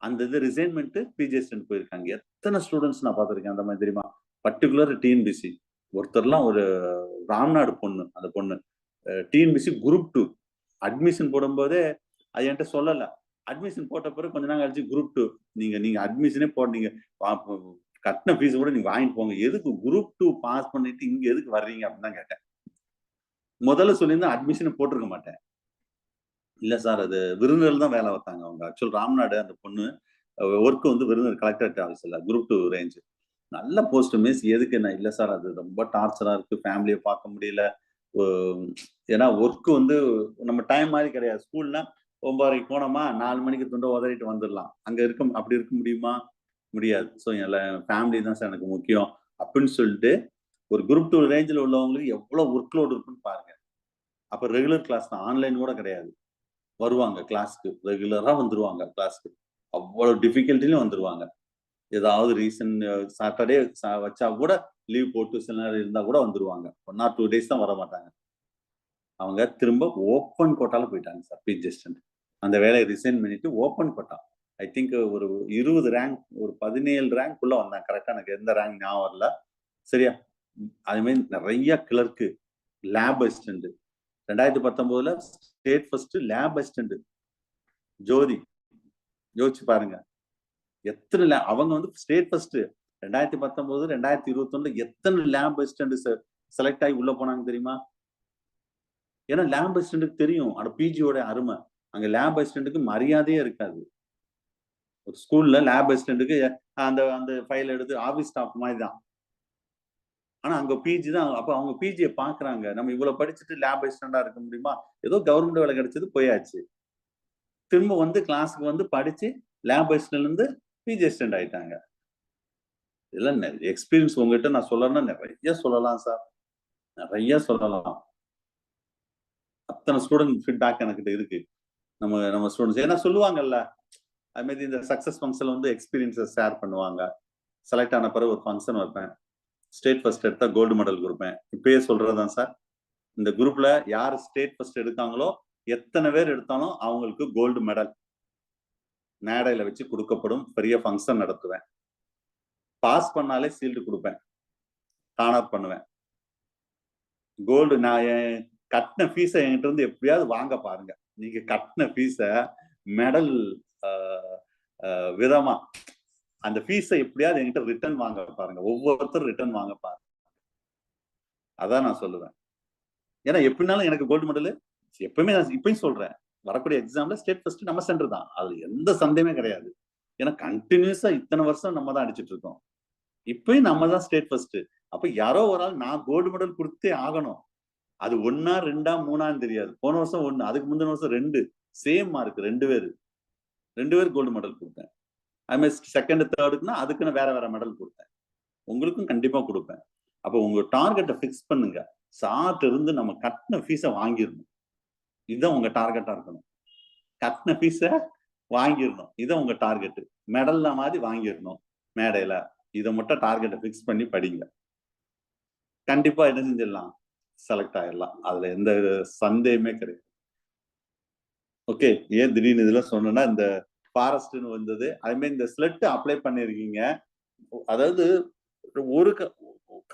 அந்த இது ரிசைன் பண்ணிட்டு பிஜி அசிஸ்டன்ட் போயிருக்காங்க. எத்தனை ஸ்டூடெண்ட்ஸ் நான் பார்த்திருக்கேன் அந்த மாதிரி தெரியுமா? பர்டிகுலர் டிஎன்பிசி ஒருத்தர்லாம், ஒரு ராம்நாடு பொண்ணு, அந்த பொண்ணு டிஎன்பிசி குரூப் 2 அட்மிஷன் போடும்போதே அது என்கிட்ட சொல்லல. அட்மிஷன் போட்ட பிறகு கொஞ்ச நாள் கழிச்சு குரூப் 2 நீங்க அட்மிஷனே போட்டீங்க, கட்டின ஃபீஸ் கூட நீங்க வாங்கிட்டு போங்க, எதுக்கு குரூப் 2 பாஸ் பண்ணிட்டு இங்க எதுக்கு வர்றீங்க அப்படின்னு தான் கேட்டேன். முதல்ல சொல்லியிருந்தா அட்மிஷன் போட்டிருக்க மாட்டேன். இல்ல சார், அது விருதுநகர் தான் வேலை பார்த்தாங்க அவங்க. ஆக்சுவல் ராம்நாடு அந்த பொண்ணு ஒர்க் வந்து விருதுநகர் கலெக்டரேட் ஆஃபீஸ்ல குரூப் 2 ரேஞ்ச் நல்ல போஸ்ட். மிஸ் எதுக்கு என்ன? இல்ல சார், அது ரொம்ப டார்ச்சரா இருக்கு, ஃபேமிலியை பார்க்க முடியல. ஏன்னா ஒர்க் வந்து நம்ம டைம் மாதிரி கிடையாது. ஸ்கூல்னா 9:30 போனோமா 4 மணிக்கு துண்டை உதறிட்டு வந்துடலாம். அங்க அப்படி இருக்க முடியுமா? முடியாது. ஸோ ஃபேமிலி தான் சார் எனக்கு முக்கியம் அப்படின்னு சொல்லிட்டு ஒரு குரூப் 2 ரேஞ்சில் உள்ளவங்களுக்கு எவ்வளவு ஒர்க் லோடு இருக்குன்னு பாருங்க. அப்ப ரெகுலர் கிளாஸ் தான், ஆன்லைன் கூட கிடையாது. வருவாங்க கிளாஸ்க்கு, ரெகுலரா வந்துருவாங்க கிளாஸ்க்கு, அவ்வளவு டிஃபிகல்ட்டிலும் வந்துருவாங்க. ஏதாவது ரீசன் சாட்டர்டே வச்சா கூட லீவ் போட்டு சில நேரம் இருந்தா கூட வந்துருவாங்க. 1 or 2 days தான் வர மாட்டாங்க. அவங்க திரும்ப ஓப்பன் கோட்டால போயிட்டாங்க சார் பிஜி அசிஸ்டன்ட். அந்த வேலையை ரிசைன் பண்ணிட்டு ஓப்பன் கோட்டா, ஐ திங்க் ஒரு 20 ரேங்க், ஒரு 17 ரேங்க் உள்ள வந்தாங்க. கரெக்டா எனக்கு எந்த ரேங்க் ஞாபகம் வரல. சரியா, அது மாதிரி நிறைய clerk, lab assistant 2019 state first lab assistant Jothi. யோசிச்சு பாருங்க எத்தனை அவங்க வந்து ஸ்டேட் ஃபர்ஸ்ட் 2019 2021 எத்தனை லேப் அசிஸ்டன்ட் செலக்ட் ஆகி உள்ள போனாங்க தெரியுமா? ஏன்னா லேப் அசிஸ்டன்ட்டுக்கு தெரியும் ஆனா பிஜியோட அருமை. அங்க லேப் அசிஸ்டன்ட்டுக்கு மரியாதையே இருக்காது. ஒரு ஸ்கூல்ல லேப் அசிஸ்டன்ட்டுக்கு அந்த அந்த ஃபைல் எடுத்து ஆபீஸ் ஸ்டாஃப் மாதிரி தான். ஆனா அங்க பிஜி தான். அப்ப அவங்க பிஜியை பாக்குறாங்க. நம்ம இவ்வளவு படிச்சுட்டு லேப் அசிஸ்டண்டா இருக்க முடியுமா? ஏதோ கவர்மெண்ட் வேலை கிடைச்சது போயாச்சு. திரும்ப வந்து கிளாஸுக்கு வந்து படிச்சு லேப் அசிஸ்டன்ட்ல இருந்து பிஜி அசிஸ்டன்ட் ஆயிட்டாங்க. இதெல்லாம் எக்ஸ்பீரியன்ஸ் உங்ககிட்ட நான் சொல்லணும்னா நிறைய சொல்லலாம் சார், நிறைய சொல்லலாம். அத்தனை ஸ்டூடெண்ட் ஃபீட்பேக் எனக்கு இருக்கு. நம்ம ஸ்டூடெண்ட்ஸ் ஏன்னா சொல்லுவாங்கல்ல, அது மாதிரி இந்த சக்சஸ் ஃபங்க்ஷன்ல வந்து எக்ஸ்பீரியன்ஸை ஷேர் பண்ணுவாங்க. செலக்ட் ஆன பிறகு ஒரு ஃபங்க்ஷன் வைப்பேன், ஸ்டேட் ஃபர்ஸ்ட் எடுத்தா கோல்டு மெடல் கொடுப்பேன். இப்பயே சொல்றதுதான் சார், இந்த குரூப்ல யார் ஸ்டேட் ஃபர்ஸ்ட் எடுத்தாங்களோ எத்தனை பேர் எடுத்தாலும் அவங்களுக்கு கோல்டு மெடல் மேடையில வச்சு கொடுக்கப்படும். பெரிய ஃபங்க்ஷன் நடத்துவேன். பாஸ் பண்ணாலே சீல்டு கொடுப்பேன், கானர் பண்ணுவேன். கோல்டு நான் கட்டின ஃபீஸை என்கிட்ட இருந்து எப்படியாவது வாங்க பாருங்க. நீங்க கட்டின ஃபீஸை மெடல் விதமா அந்த ஃபீஸை எப்படியாவது என்கிட்ட ரிட்டர்ன் வாங்க பாருங்க. ஒவ்வொருத்தரும் ரிட்டர்ன் வாங்க பாருங்க. அதான் நான் சொல்லுவேன். ஏன்னா எப்படினாலும் எனக்கு கோல்டு மெடல் எப்பவுமே, நான் இப்பயும் சொல்றேன், வரக்கூடிய எக்ஸாம்ல ஸ்டேட் ஃபர்ஸ்ட் நம்ம சென்டர் தான், அது எந்த சந்தேகமே கிடையாது. ஏன்னா கண்டினியூஸா இத்தனை வருஷம் நம்ம தான் அடிச்சுட்டு இருக்கோம். இப்பயும் நம்ம தான் ஸ்டேட் ஃபர்ஸ்ட். அப்ப யாரோ ஒரு ஆள் நான் கோல்டு மெடல் கொடுத்தே ஆகணும். அது 1 2 3 தெரியாது. போன வருஷம் 1, அதுக்கு முந்தின வருஷம் 2, சேம் மார்க் 2 பேர் கோல்டு மெடல் கொடுத்தேன். அது மாதிரி செகண்ட் தேர்டுக்குன்னா அதுக்குன்னு வேற வேற மெடல் கொடுத்தேன். உங்களுக்கும் கண்டிப்பா கொடுப்பேன். அப்போ உங்க டார்கெட்டை பிக்ஸ் பண்ணுங்க. சார்ட் இருந்து நம்ம கட்டின ஃபீஸை வாங்கிடணும். இதுதான் உங்க டார்கெட்டா இருக்கணும். கட்டின ஃபீஸை வாங்கிடணும், இதான் உங்க டார்கெட். மெடல்ல மாதிரி வாங்கிடணும் மேடையில. இதை மட்டும் டார்கெட்டை பிக்ஸ் பண்ணி படிங்க. கண்டிப்பா என்ன செஞ்சிடலாம், செலக்ட் ஆயிடலாம். அதுல எந்த சந்தேகமே கிடையாது. ஓகே, ஏன் திடீர்னு இதெல்லாம் சொன்னா, இந்த ஃபாரஸ்ட்னு வந்தது. அதே மாதிரி இந்த ஸ்லெட் அப்ளை பண்ணிருக்கீங்க. அதாவது ஒரு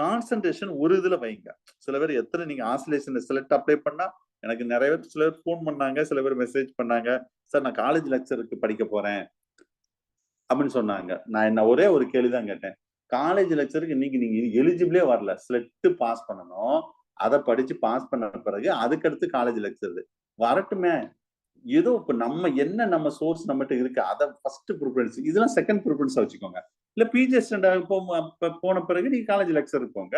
கான்சென்ட்ரேஷன் ஒரு இதுல வைங்க. சில பேர் எத்தனை நீங்க ஆசிலேஷன் செலக்ட் அப்ளை பண்ணா, எனக்கு நிறைய பேர் சில பேர் ஃபோன் பண்ணாங்க, சில பேர் மெசேஜ் பண்ணாங்க, சார் நான் காலேஜ் லெக்சருக்கு படிக்க போறேன் அப்படின்னு சொன்னாங்க. நான் என்ன ஒரே ஒரு கேள்விதான் கேட்டேன், காலேஜ் லெக்சருக்கு இன்னைக்கு நீங்க எலிஜிபிளே வரல, ஸ்லெட் பாஸ் பண்ணணும். அதை படிச்சு பாஸ் பண்ண பிறகு அதுக்கடுத்து காலேஜ் லெக்சர் வரட்டுமே. ஏதோ இப்ப நம்ம சோர்ஸ் நம்மகிட்ட இருக்கு, அதை ஃபர்ஸ்ட் ப்ரிஃபரன்ஸ், இதெல்லாம் செகண்ட் ப்ரிஃபரன்ஸா வச்சுக்கோங்க. இல்ல பிஜி அசிஸ்டன்ட் போன பிறகு நீங்க காலேஜ் லெக்சர் போங்க.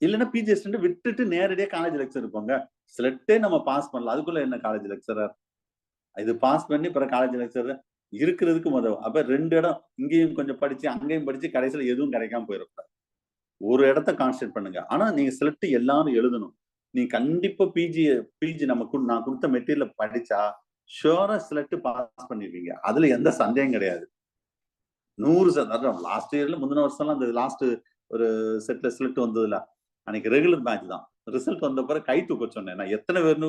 இல்லைன்னா பிஜி அசிஸ்டன்ட் விட்டுட்டு நேரடியா காலேஜ் லெக்சர் போங்க. ஸ்லெட்டே நம்ம பாஸ் பண்ணலாம், அதுக்குள்ள என்ன காலேஜ் லெக்சரர்? இது பாஸ் பண்ணி பிறகு காலேஜ் லெக்சரர் இருக்கிறதுக்கு முதல். அப்ப 2 இடம், இங்கேயும் கொஞ்சம் படிச்சு அங்கேயும் படிச்சு கடைசியில எதுவும் கிடைக்காம போயிருப்பாரு. ஒரு இடத்த கான்சென்ட்ரேட் பண்ணுங்க. ஆனா நீங்க ஸ்லெட் எல்லாரும் எழுதணும். நீங்க கண்டிப்பா பிஜி நான் கொடுத்த மெட்டீரியல் படிச்சா ஷூரா ஸ்லெட் பாஸ் பண்ணிருவீங்க. அதுல எந்த சந்தேகம் கிடையாது. 100%. லாஸ்ட் இயர்ல முந்தின வருஷம்லாம் அந்த லாஸ்ட் ஒரு செட்ல ஸ்லெட் வந்ததுல அன்னைக்கு ரெகுலர் பேட்ச் தான். ரிசல்ட் வந்த பிறகு கை தூக்க சொன்னேன். நான் எத்தனை பேர்னு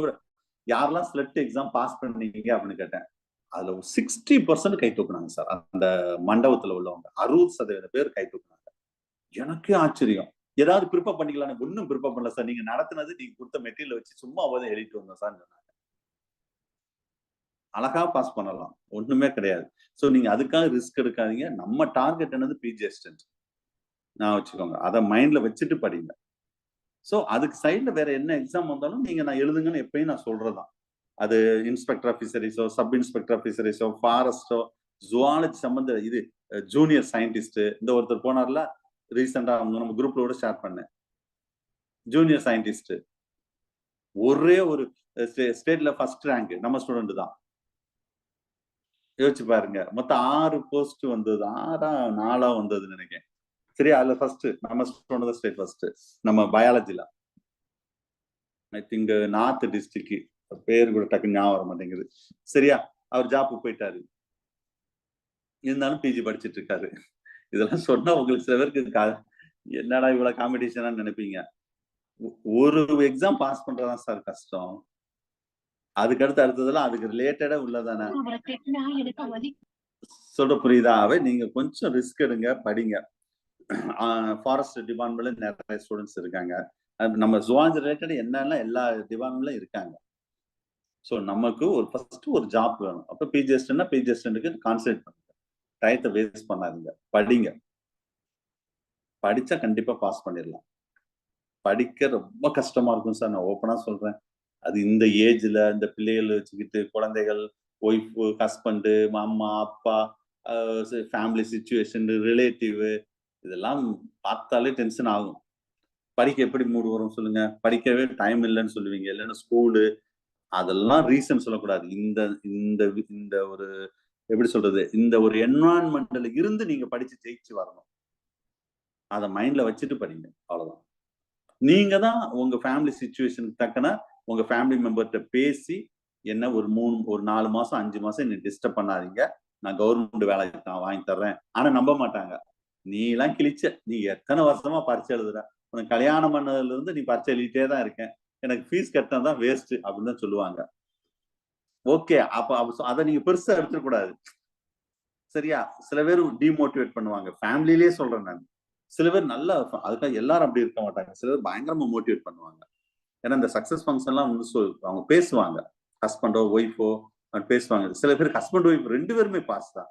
யாரெல்லாம் ஸ்லெட் எக்ஸாம் பாஸ் பண்ணீங்க அப்படின்னு கேட்டேன். அதுல 60% கை தூக்குனாங்க சார். அந்த மண்டபத்துல உள்ளவங்க 60% பேர் கை தூக்குனாங்க. எனக்கே ஆச்சரியம். ஏதாவது ப்ரிப்பேர் பண்ணிக்கலாம், ஒன்னும் ப்ரிப்பேர் பண்ணல சார், நீங்க நடத்தினது நீங்க கொடுத்த மெட்டீரியல் வச்சு சும்மா எழுதிட்டு வந்தோம் சார் சொன்னாங்க. அழகா பாஸ் பண்ணலாம், ஒண்ணுமே கிடையாது. சோ நீங்க அதுக்காக ரிஸ்க் எடுக்காதீங்க. நம்ம டார்கெட் என்னது பிஜி அசிஸ்டன்ட் நான் வச்சுக்கோங்க. அதை மைண்ட்ல வச்சுட்டு படிங்க. சோ அதுக்கு சைட்ல வேற என்ன எக்ஸாம் வந்தாலும் நீங்க நான் எழுதுங்கன்னு எப்பயும் நான் சொல்றதான். அது இன்ஸ்பெக்டர் ஆஃப் ஃபிஷரிஸோ, சப் இன்ஸ்பெக்டர் ஆஃப் ஃபிஷரிஸோ, ஃபாரஸ்டோ, ஜுவாலஜி சம்பந்த இது ஜூனியர் சயின்டிஸ்ட், இந்த ஒருத்தர் போனார்ல ரீசெண்டா, அவங்க நம்ம குரூப்ல ஷேர் பண்ணேன், ஜூனியர் சயின்டிஸ்ட் ஒரே ஒரு ஸ்டேட்ல ஃபர்ஸ்ட் ரேங்க் நம்ம ஸ்டூடெண்ட் தான். யோசிச்சு பாருங்க. மொத்தம் 6 போஸ்ட் வந்தது, 4 வந்ததுன்னு நினைக்கிறேன். சரியா? அதுல ஃபர்ஸ்ட் நம்ம ஸ்டூடெண்ட் தான் ஸ்டேட் ஃபர்ஸ்ட். நம்ம பயாலஜில ஐ திங்க் நார்த் டிஸ்ட்ரிக்ட், பேர் கூட டக்கு ஞாபகம் வர மாட்டேங்குது. சரியா? அவர் ஜாப்புக்கு போயிட்டாரு, இருந்தாலும் பிஜி படிச்சுட்டு இருக்காரு. இதெல்லாம் சொன்னா உங்களுக்கு சில பேருக்கு என்னடா இவ்வளவு காம்படிஷனா நினைப்பீங்க. ஒரு எக்ஸாம் பாஸ் பண்றதா சார் கஷ்டம். அதுக்கடுத்து அடுத்ததெல்லாம் அதுக்கு ரிலேட்டடா உள்ளதானே. சொல்ற புரியுதாவே? நீங்க கொஞ்சம் ரிஸ்க் எடுங்க, படிங்க. ஃபாரஸ்ட் டிபார்ட்மெண்ட்ல நிறைய ஸ்டூடெண்ட்ஸ் இருக்காங்க. நம்ம ஜுவாலஜி ரிலேட்டட் என்னெல்லாம் எல்லா டிபார்ட்மெண்ட்ல இருக்காங்க. ஸோ நமக்கு ஒரு ஃபர்ஸ்ட் ஒரு ஜாப் வேணும். அப்ப பிஜி அசிஸ்டன்ட்னா பிஜி அசிஸ்டன்ட்க்கு கான்சென்ட்ரேட் பண்ணுங்க. டயத்தை வேஸ்ட் பண்ணாதீங்க. படிங்க. படிச்சா கண்டிப்பா பாஸ் பண்ணிடலாம். படிக்க ரொம்ப கஷ்டமா இருக்கும் சார். நான் ஓப்பனா சொல்றேன். அது இந்த ஏஜ்ல இந்த பிள்ளைகள் வச்சுக்கிட்டு குழந்தைகள், ஒய்ஃப், ஹஸ்பண்ட், அம்மா, அப்பா, ஃபேமிலி சிச்சுவேஷன், ரிலேட்டிவ் இதெல்லாம் பார்த்தாலே டென்ஷன் ஆகும். படிக்க எப்படி மூடு வரும் சொல்லுங்க? படிக்கவே டைம் இல்லைன்னு சொல்லுவீங்க. இல்லைன்னா ஸ்கூலு அதெல்லாம் ரீசன் சொல்லக்கூடாது. இந்த இந்த இந்த ஒரு எப்படி சொல்றது? இந்த ஒரு என்விரான்மெண்ட்ல இருந்து நீங்க படிச்சு ஜெயிச்சு வரணும். அதை மைண்ட்ல வச்சுட்டு படிங்க. அவ்வளவுதான். நீங்க தான் உங்க ஃபேமிலி சிச்சுவேஷனுக்கு தக்கன உங்க ஃபேமிலி மெம்பர்கிட்ட பேசி என்ன ஒரு 4 மாசம் 5 மாசம் என்ன டிஸ்டர்ப் பண்ணாதீங்க. நான் கவர்மெண்ட் வேலை வாங்கி தர்றேன். ஆனா நம்ப மாட்டாங்க. நீ எல்லாம் கிழிச்ச. நீ எத்தனை வருஷமா பரீட்சை எழுதுற? உனக்கு கல்யாணம் பண்ணதுல இருந்து நீ பரீட்சை எழுதிட்டே தான் இருக்கேன். எனக்கு ஃபீஸ் கட்டினது தான் வேஸ்ட் அப்படின்னு தான் சொல்லுவாங்க. ஓகே, அப்ப அதை நீங்க பெருசா எடுத்துக்க கூடாது. சரியா? சில பேர் டிமோட்டிவேட் பண்ணுவாங்க. ஃபேமிலிலேயே சொல்றேன் நான். சில பேர் நல்லா அதுக்காக எல்லாரும் அப்படி இருக்க மாட்டாங்க. சில பேர் பயங்கரமா மோட்டிவேட் பண்ணுவாங்க. ஏன்னா இந்த சக்சஸ் ஃபங்க்ஷன்லாம் வந்து அவங்க பேசுவாங்க. ஹஸ்பண்டோ ஒய்ஃபோ பேசுவாங்க. சில பேர் ஹஸ்பண்ட் ஒய்ஃப் 2 பேருமே பாஸ் தான்.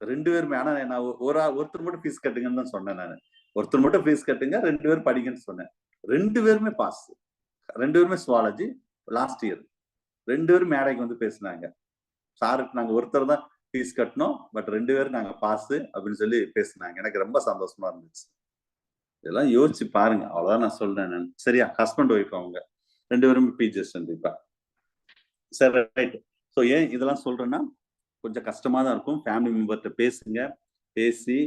2 பேருமே. ஆனா நான் ஒருத்தர் மட்டும் ஃபீஸ் கட்டுங்கன்னு தான் சொன்னேன் நானு. ஒருத்தர் மட்டும் ஃபீஸ் கட்டுங்க, 2 பேரும் படிங்கன்னு சொன்னேன். 2 பேருமே பாஸ். 2 பேருமே சுவாலஜி லாஸ்ட் இயர். 2 பேரும் மேடைக்கு வந்து பேசினாங்க. சாருக்கு நாங்க ஒருத்தர் தான் ஃபீஸ் கட்டணும், பட் 2 பேரும் நாங்க பாஸ் அப்படின்னு சொல்லி பேசினாங்க. எனக்கு ரொம்ப சந்தோஷமா இருந்துச்சு. இதெல்லாம் யோசிச்சு பாருங்க. அவ்வளவுதான் நான் சொல்றேன் நான். சரியா? ஹஸ்பண்ட் ஒய்ஃப் அவங்க 2 பேரும் பிஜி அசிஸ்டன்ட் இப்ப. சரி, ரைட். ஸோ ஏன் இதெல்லாம் சொல்றேன்னா கொஞ்சம் கஷ்டமா தான் இருக்கும். ஃபேமிலி மெம்பர்கிட்ட பேசுங்க. பேசி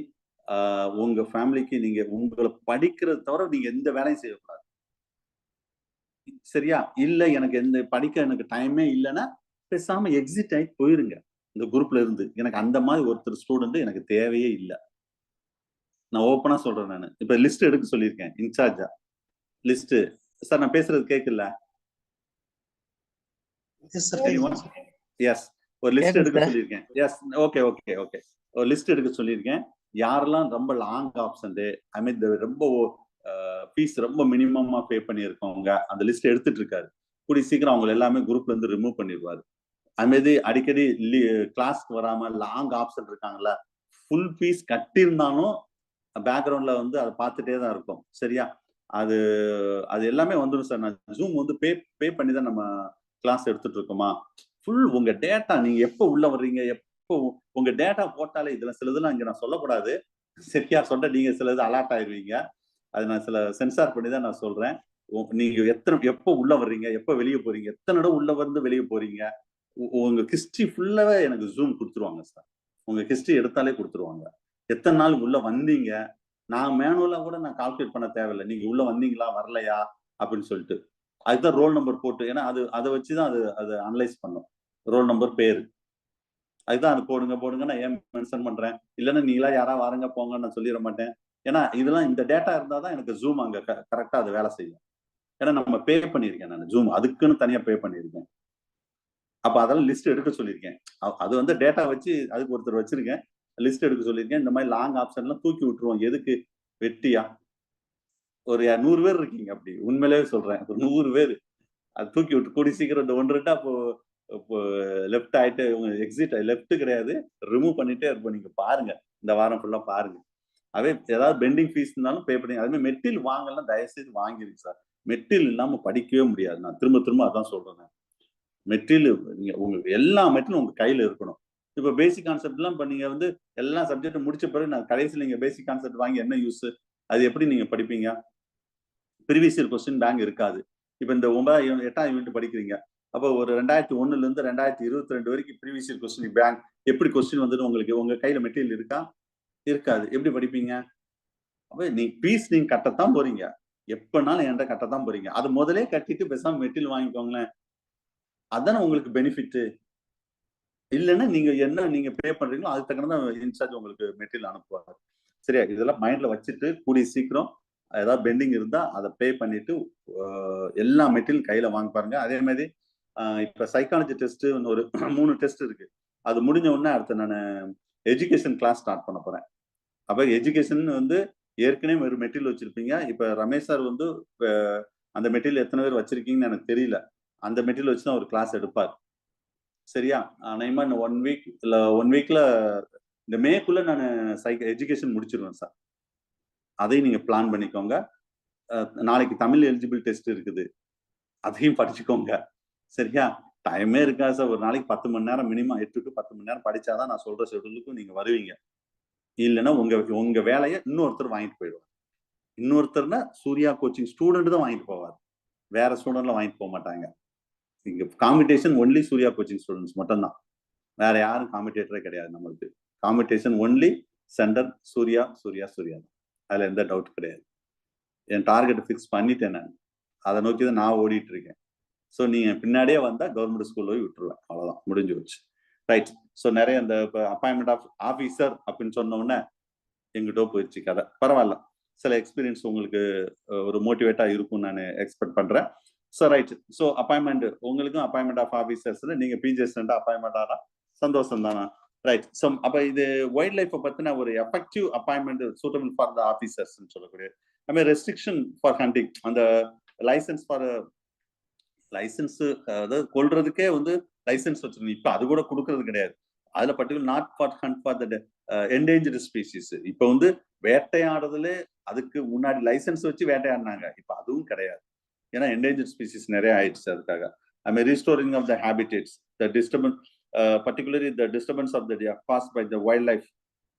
உங்க ஃபேமிலிக்கு நீங்க உங்களை படிக்கிறத தவிர நீங்க எந்த வேலையும் செய்யக்கூடாது. சரியா? இல்ல எனக்கு எந்த படிக்க எனக்கு டைமே இல்லைன்னா பேசாம எக்ஸிட் ஆகி போயிருங்க இந்த குரூப்ல இருந்து. எனக்கு அந்த மாதிரி ஒருத்தர் ஸ்டூடெண்ட் எனக்கு தேவையே இல்லை. நான் ஓப்பனா சொல்றேன் நானு. இப்ப லிஸ்ட் எடுக்க சொல்லியிருக்கேன் இன்சார்ஜா. லிஸ்ட் சார் நான் பேசுறது கேட்கல? எஸ், ஒரு லிஸ்ட் எடுக்க சொல்லியிருக்கேன். Yes, okay okay okay. ஒரு லிஸ்ட் எடுக்க சொல்லியிருக்கேன். யாரெல்லாம் ரொம்ப லாங் ஆப்சண்ட், ஐ மீன் ரொம்ப ஃபீஸ் ரொம்ப மினிமமா பே பண்ணியிருக்கவங்க அந்த லிஸ்ட் எடுத்துட்டு இருக்காரு. கூடிய சீக்கிரம் அவங்க எல்லாமே குரூப்ல இருந்து ரிமூவ் பண்ணிடுவாரு. அதுமாதிரி அடிக்கடி கிளாஸ்க்கு வராம லாங் ஆப்சண்ட் இருக்காங்கல்ல, ஃபுல் ஃபீஸ் கட்டியிருந்தாலும் பேக்ரவுண்ட்ல வந்து அதை பார்த்துட்டே தான் இருக்கும். சரியா? அது அது எல்லாமே வந்துடும் சார். நான் ஜூம் வந்து பே பண்ணி தான் நம்ம கிளாஸ் எடுத்துட்டு இருக்கோமா. ஃபுல் உங்க டேட்டா நீங்க எப்போ உள்ள வர்றீங்க, எப்போ உங்க டேட்டா போட்டாலே இதுல சிலதெல்லாம் இங்க நான் சொல்லக்கூடாது. சரியா? சொன்ன நீங்க சிலது அலர்ட் ஆயிருவீங்க. அது நான் சில சென்சார் பண்ணி தான் நான் சொல்றேன். நீங்க எப்போ உள்ள வர்றீங்க, எப்போ வெளியே போறீங்க, எத்தனை இடம் உள்ள வந்து வெளியே போறீங்க, உங்க ஹிஸ்டரி ஃபுல்லாவே எனக்கு ஜூம் கொடுத்துருவாங்க சார். உங்க ஹிஸ்டரி எடுத்தாலே கொடுத்துருவாங்க. எத்தனை நாள் உள்ள வந்தீங்க, நான் மேனுவலா கூட நான் கால்குலேட் பண்ண தேவையில்லை. நீங்க உள்ள வந்தீங்களா வரலையா அப்படின்னு சொல்லிட்டு. அதுதான் ரோல் நம்பர் போட்டு, ஏன்னா அதை வச்சுதான் அது அனலைஸ் பண்ணும். ரோல் நம்பர், பேரு, அதுதான் அது போடுங்க நான் ஏன் மென்ஷன் பண்றேன். இல்லைன்னா நீங்களா யாரா வாருங்க போங்கன்னு நான் சொல்லிட மாட்டேன். ஏன்னா இதெல்லாம் இந்த டேட்டா இருந்தாதான் எனக்கு ஜூம் அங்க கரெக்டா அது வேலை செய்யும். ஏன்னா நம்ம பே பண்ணிருக்கேன் நான் ஜூம் அதுக்குன்னு தனியா பே பண்ணிருக்கேன். அப்ப அதெல்லாம் லிஸ்ட் எடுக்க சொல்லியிருக்கேன். அது வந்து டேட்டா வச்சு அதுக்கு ஒருத்தர் வச்சிருக்கேன். லிஸ்ட் எடுக்க சொல்லியிருக்கேன். இந்த மாதிரி லாங் ஆப்ஷன் எல்லாம் தூக்கி விட்டுருவோம். எதுக்கு வெட்டியா? ஒரு 100 பேர் இருக்கீங்க அப்படி. உண்மையிலேயே சொல்றேன். ஒரு 100 பேர் அது தூக்கி விட்டு கூடி சீக்கிரம் ஒன்று ரெண்டா இப்போ லெஃப்ட் ஆயிட்டு எக்ஸிட் லெஃப்ட் கிடையாது, ரிமூவ் பண்ணிட்டே இருப்போம். நீங்க பாருங்க, இந்த வாரம் ஃபுல்லா பாருங்க. அதே ஏதாவது பெண்டிங் ஃபீஸ் இருந்தாலும் பே பண்ணி. அதுமாதிரி மெட்டீரியல் வாங்கலாம் தயவுசெய்து வாங்கிருங்க சார். மெட்டீரியல் இல்லாம படிக்கவே முடியாது. நான் திரும்ப அதான் சொல்றேன். மெட்டீரியல் நீங்க உங்களுக்கு எல்லா மெட்டீரியலும் உங்க கையில இருக்கணும். இப்ப பேசிக் கான்செப்ட் எல்லாம் இப்ப நீங்க வந்து எல்லா சப்ஜெக்டும் முடிச்ச பிறகு நான் கடைசியில் நீங்க பேசிக் கான்செப்ட் வாங்கி என்ன யூஸ்? அது எப்படி நீங்க படிப்பீங்க? ப்ரீவியஸ் இயர் கொஸ்டின் பேங்க் இருக்காது. இப்ப இந்த 9 8ஆம் யூனிட் படிக்கிறீங்க. அப்போ ஒரு 2001 இருந்து 2022 வரைக்கும் ப்ரீவியஸ் இயர் கொஸ்டின் பேங்க் எப்படி கொஸ்டின் வந்து உங்களுக்கு உங்க கையில மெட்டீரியல் இருக்கா? இருக்காது. எப்படி படிப்பீங்க? அப்ப ஃபீஸ் நீங்க கட்டத்தான் போறீங்க. எப்பனாலும் என்கிட்ட கட்டத்தான் போறீங்க. அது முதலே கட்டிட்டு பேசாம மெட்டீரியல் வாங்கிக்கோங்களேன். அதானே உங்களுக்கு பெனிஃபிட். இல்லைன்னா நீங்க பே பண்றீங்களோ அதுக்கு தக்கன இன்சார்ஜ் உங்களுக்கு மெட்டீரியல் அனுப்புவாங்க. சரியா? இதெல்லாம் மைண்ட்ல வச்சுட்டு கூடிய சீக்கிரம் ஏதாவது பெண்டிங் இருந்தா அதை பே பண்ணிட்டு எல்லா மெட்டீரியல் கையில வாங்க பாருங்க. அதே மாதிரி இப்ப சைக்காலஜி டெஸ்ட் ஒரு 3 டெஸ்ட் இருக்கு. அது முடிஞ்ச உடனே அடுத்து நான் எஜுகேஷன் கிளாஸ் ஸ்டார்ட் பண்ண போறேன். அப்ப எஜுகேஷன் வந்து ஏற்கனவே ஒரு மெட்டீரியல் வச்சிருப்பீங்க. இப்ப ரமேஷ் சார் வந்து அந்த மெட்டீரியல் எத்தனை பேர் வச்சிருக்கீங்கன்னு எனக்கு தெரியல. அந்த மெட்டீரியல் வச்சு தான் ஒரு கிளாஸ் எடுப்பார். சரியா? அநேகமா இந்த 1 வீக் இல்ல 1 வீக்ல இந்த மேக்குள்ள நானு எஜுகேஷன் முடிச்சிருவேன் சார். அதையும் நீங்க பிளான் பண்ணிக்கோங்க. நாளைக்கு தமிழ் எலிஜிபிள் டெஸ்ட் இருக்குது. அதையும் படிச்சுக்கோங்க. சரியா? டைமே இருக்காது சார். ஒரு நாளைக்கு 10 மணி நேரம் மினிமம் 8 to 10 மணி நேரம் படிச்சாதான் நான் சொல்ற ஷெட்யூலுக்கு நீங்க வருவீங்க. இல்லன்னா உங்க வேலைய இன்னொருத்தர் வாங்கிட்டு போயிடுவார். இன்னொருத்தர்னா சூர்யா கோச்சிங் ஸ்டூடெண்ட் தான் வாங்கிட்டு போவார். வேற ஸ்டூடெண்ட்லாம் வாங்கிட்டு போக மாட்டாங்க. இங்க competition only Surya coaching students மட்டும்தான். வேற யாரும் காம்படிட்டரே கிடையாது நம்மளுக்கு. Competition only centre Surya Surya Surya தான். அதுல எந்த டவுட் கிடையாது. என் டார்கெட் ஃபிக்ஸ் பண்ணிட்டேன் நான். அதை நோக்கி தான் நான் ஓடிட்டு இருக்கேன். ஸோ நீங்க பின்னாடியே வந்தா கவர்மெண்ட் ஸ்கூல்ல போய் விட்டுருவேன். அவ்வளவுதான், முடிஞ்சு வச்சு. ரைட். ஸோ நிறைய இந்த அப்பாயின்மெண்ட் ஆஃப் ஆஃபீஸர் அப்படின்னு சொன்ன உடனே எங்கிட்டோ போயிடுச்சு கதை. பரவாயில்ல, சில எக்ஸ்பீரியன்ஸ் உங்களுக்கு ஒரு மோட்டிவேட்டா இருக்கும்னு நான் எக்ஸ்பெக்ட் பண்றேன். So right. ஸோ அப்பாயின்மெண்ட் உங்களுக்கும் அப்பாயின்மெண்ட் ஆஃப் ஆஃபீஸர்ஸ்ல நீங்க பிஜிஎஸ்டா அப்பாயின்மெண்ட் ஆனா சந்தோஷம் தானா? ரைட். ஸோ அப்ப இது வைல்ட் லைஃப் பத்தின ஒரு effective appointment suitable for the officers சொல்லக்கூடிய நம்ம ரெஸ்ட்ரிக்ஷன் ஃபார் ஹண்டிங், அந்த லைசன்ஸ் ஃபார் லைசன்ஸ், அதாவது கொள்றதுக்கே வந்து லைசன்ஸ் வச்சிருந்தீங்க. இப்ப அது கூட கொடுக்கறது கிடையாது. அதுல particular not for hunt for the endangered species. இப்ப வந்து வேட்டையாடுறதுல அதுக்கு முன்னாடி லைசன்ஸ் வச்சு வேட்டையாடினாங்க. இப்ப அதுவும் கிடையாது. ஏன்னா என்டேஞ்சர்ட் ஸ்பீசிஸ் நிறைய ஆயிடுச்சு. அதுக்காக I mean restoring of the habitats, the disturbance, particularly the disturbance of the caused by the wild life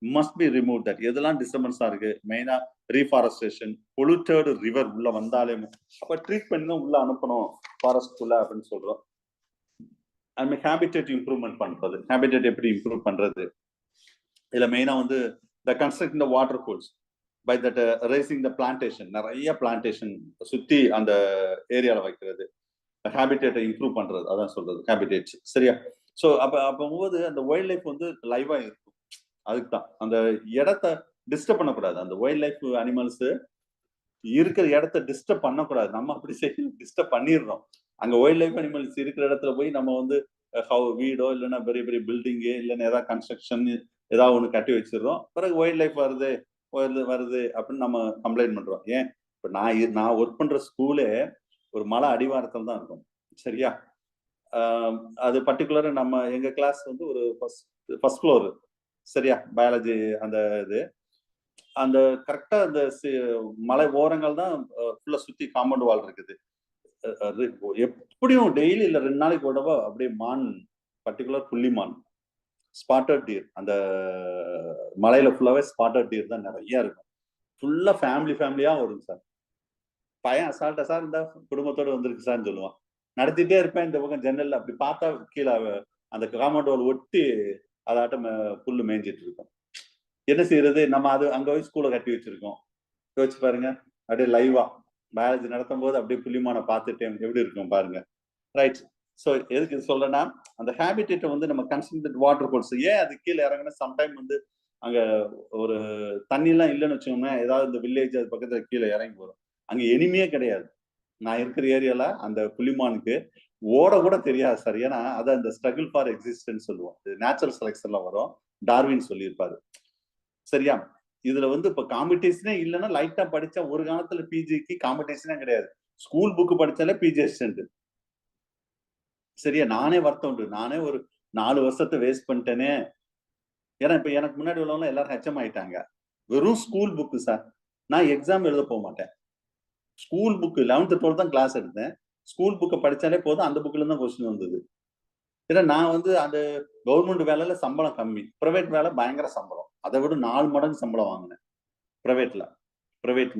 must be remove. That எதெல்லாம் டிஸ்டர்பன்ஸா இருக்கு, மெயினா ரீஃபாரஸ்டேஷன், பொல்யூட்டட் ரிவர் உள்ள வந்தாலே அப்ப ட்ரீட் பண்ணி தான் உள்ள அனுப்பணும் ஃபாரஸ்ட்குள்ள அப்படின்னு சொல்றோம். அது ஹேபிடேட் இம்ப்ரூவ்மெண்ட் பண்றது. ஹேபிடேட் எப்படி இம்ப்ரூவ் பண்றது? இதுல மெயினா வந்து the construct the water holes by that raising the plantation, நிறைய பிளான்டேஷன் சுத்தி அந்த ஏரியால வைக்கிறது, ஹேபிடேட்டை இம்ப்ரூவ் பண்றது. அதான் சொல்றது ஹேபிடேட்ஸ். சரியா? ஸோ அப்போது அந்த வைல்ட் லைஃப் வந்து லைவா இருக்கும். அதுக்கு தான் அந்த இடத்த டிஸ்டர்ப் பண்ணக்கூடாது. அந்த வைல்ட் லைஃப் அனிமல்ஸ் இருக்கிற இடத்த டிஸ்டர்ப் பண்ணக்கூடாது. நம்ம அப்படி செய்ய டிஸ்டர்ப் பண்ணிடுறோம். அங்க வைல்ட் லைஃப் அனிமல்ஸ் இருக்கிற இடத்துல போய் நம்ம வந்து வீடோ இல்லைன்னா பெரிய பெரிய பில்டிங்கு இல்லைன்னா ஏதாவது கன்ஸ்ட்ரக்ஷன் ஏதாவது ஒண்ணு கட்டி வச்சிடுறோம். பிறகு வைல்ட் லைஃப் வருது வருது அப்படின்னு நம்ம கம்ப்ளைண்ட் பண்றோம். ஏன் இப்ப நான் ஒர்க் பண்ற ஸ்கூலே ஒரு மலை அடிவாரத்தில் தான் இருக்கும். சரியா? அது பர்டிகுலரா நம்ம எங்க கிளாஸ் வந்து ஒரு ஃபர்ஸ்ட் ஃப்ளோர். சரியா? பயாலஜி அந்த இது அந்த கரெக்டா அந்த மலை ஓரங்கள் தான் ஃபுல்லா சுத்தி காம்பவுண்ட் வால் இருக்குது. எப்படியும் டெய்லி இல்ல 2 நாளைக்கு ஒரு தடவை அப்படியே மான், பர்டிகுலர் புள்ளிமான், ஸ்பாட்டட் டீர், அந்த மலையில ஃபுல்லாவே ஸ்பாட்டட் டீர் தான் நிறைய இருக்கும். ஃபுல்லா ஃபேமிலியா வரும் சார். பையன் அசால்ட்டா சார் இந்த குடும்பத்தோட வந்திருக்கு சார்ன்னு சொல்லுவான். நடத்திட்டே இருப்பேன் இந்த பக்கம் ஜன்னல்ல. அப்படி பார்த்தா கீழே அந்த காம்பவுண்ட் வால் ஒட்டி அதாட்டம் புல்லு மேய்ஞ்சிட்டு இருக்கும். என்ன செய்யறது? நம்ம அது அங்க போய் ஸ்கூலை கட்டி வச்சிருக்கோம். யோசிச்சு பாருங்க. அப்படியே லைவா பயாலஜி நடத்தும் போது அப்படியே புள்ளிமான பார்த்துட்டு எப்படி இருக்கும் பாருங்க. ரைட். ஸோ எதுக்கு இது சொல்றேன்னா, அந்த ஹேபிடேட்டை வந்து நம்ம கன்சிடர் வாட்டர் ஹோல்ஸ். ஏன் அது கீழே இறங்குனா சம்டைம் வந்து அங்க ஒரு தண்ணி எல்லாம் இல்லைன்னு வச்சுக்கோங்க, ஏதாவது இந்த வில்லேஜ் அது பக்கத்துல கீழே இறங்கி வரும். அங்க எனிமையே கிடையாது. நான் இருக்கிற ஏரியால அந்த புலிமானுக்கு ஓட கூட தெரியாது சார். ஏன்னா அது அந்த ஸ்ட்ரகிள் ஃபார் எக்ஸிஸ்டன்ஸ் சொல்லுவோம். நேச்சுரல் செலக்ஷன்ல வரும். டார்வின் சொல்லியிருப்பாரு. சரியா? இதுல வந்து இப்ப காம்படிஷனே இல்லைன்னா லைட்டா படிச்சா ஒரு காலத்துல பிஜிக்கு காம்படிஷனே கிடையாது. ஸ்கூல் புக் படிச்சாலே பிஜி அசிஸ்டன்ட். சரியா? நானே வருத்தம் உண்டு. நானே ஒரு 4 வருஷத்தை வேஸ்ட் பண்ணிட்டேனே. ஏன்னா இப்ப எனக்கு முன்னாடி உள்ளவங்க எல்லாரும் ஹெச்எம் ஆயிட்டாங்க. வெறும் ஸ்கூல் புக்கு சார். நான் எக்ஸாம் எழுத போக மாட்டேன். ஸ்கூல் புக் 11th 12th தான் கிளாஸ் எடுத்தேன். ஸ்கூல் புக்கை படிச்சாலே போதும், அந்த புக்ல தான் கொஸ்டின் வந்தது. ஏன்னா நான் வந்து அந்த கவர்மெண்ட் வேலையில சம்பளம் கம்மி, பிரைவேட் வேலை பயங்கர சம்பளம். அதை விட 4 மடங்கு சம்பளம் வாங்கினேன் பிரைவேட்ல, பிரைவேட்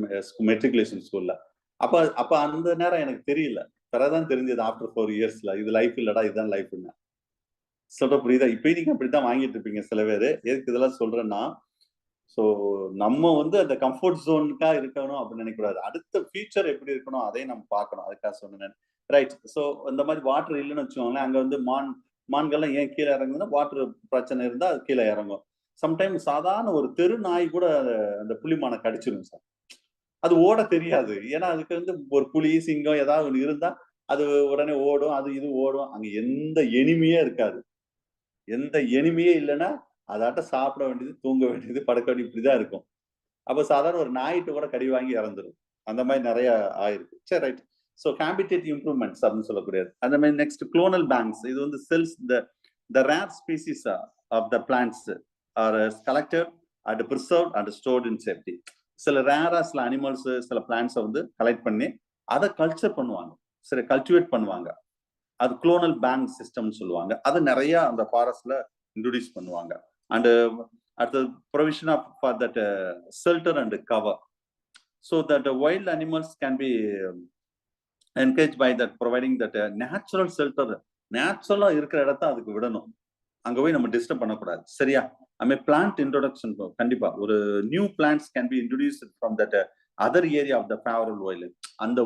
மெட்ரிகுலேஷன் ஸ்கூல்ல. அப்ப அப்ப அந்த நேரம் எனக்கு தெரியல. பிறதான் தெரிஞ்சது ஆஃப்டர் 4 இயர்ஸ்ல இது லைஃப் இல்லடா, இதுதான் லைஃப்னு. சொல்ற புரியுதா? இப்ப நீங்க அப்படித்தான் வாங்கிட்டு இருப்பீங்க சில பேரு. எதுக்கு இதெல்லாம் சொல்றேன்னா, ஸோ நம்ம வந்து அந்த கம்ஃபர்ட் ஜோனுக்கா இருக்கணும் அப்படின்னு நினைக்கக்கூடாது. அடுத்த ஃபியூச்சர் எப்படி இருக்கணும் அதையும் நம்ம பார்க்கணும். அதுக்காக சொன்னேன். ரைட். ஸோ இந்த மாதிரி வாட்டர் இல்லைன்னு வச்சுக்கோங்களேன், அங்க வந்து மான்கள்லாம் ஏன் கீழே இறங்குதுன்னா வாட்டர் பிரச்சனை இருந்தா அது கீழே இறங்கும். சம்டைம் சாதாரண ஒரு தெரு நாய் கூட அந்த புலிமானை கடிச்சிடும் சார். அது ஓட தெரியாது. ஏன்னா அதுக்கு வந்து ஒரு புலி, சிங்கம் ஏதாவது ஒன்று இருந்தா அது உடனே ஓடும், அது இது ஓடும். அங்க எந்த எனிமையே இருக்காது. எந்த எனிமையே இல்லைன்னா அதாட்ட சாப்பிட வேண்டியது, தூங்க வேண்டியது, படுக்க வேண்டியது, இப்படிதான் இருக்கும். அப்ப சாதாரண ஒரு நாயிட்டு கூட கடி வாங்கி இறந்துரும். அந்த மாதிரி நிறைய ஆயிருக்கு. சரி, ரைட். ஸோ ஹாபிடேட் இம்ப்ரூவ்மெண்ட்ஸ் அப்படின்னு சொல்லக்கூடியது. அந்த மாதிரி நெக்ஸ்ட் குளோனல் பேங்க்ஸ். இது வந்து cells the rare species of the plants are collected and preserved and stored in safety. சில ரேரா சில அனிமல்ஸ் சில பிளான்ட்ஸை வந்து கலெக்ட் பண்ணி அதை கல்ச்சர் பண்ணுவாங்க, சரி கல்டிவேட் பண்ணுவாங்க. அது குளோனல் பேங்க் சிஸ்டம்னு சொல்லுவாங்க. அது நிறைய அந்த ஃபாரஸ்ட்ல இன்ட்ரோடியூஸ் பண்ணுவாங்க. அண்ட் அடுத்தது provision of for that shelter and cover, so that wild animals can be encourage by that providing that natural shelter. நேச்சுரலா இருக்கிற இடத்த அதுக்கு விடணும், அங்க போய் நம்ம டிஸ்டர்ப் பண்ணக்கூடாது. சரியா? ஐ பிளான்ட் இன்ட்ரோடக்ஷன் கண்டிப்பா ஒரு new plants can be introduce from that other area of the favourable wildlife. அந்த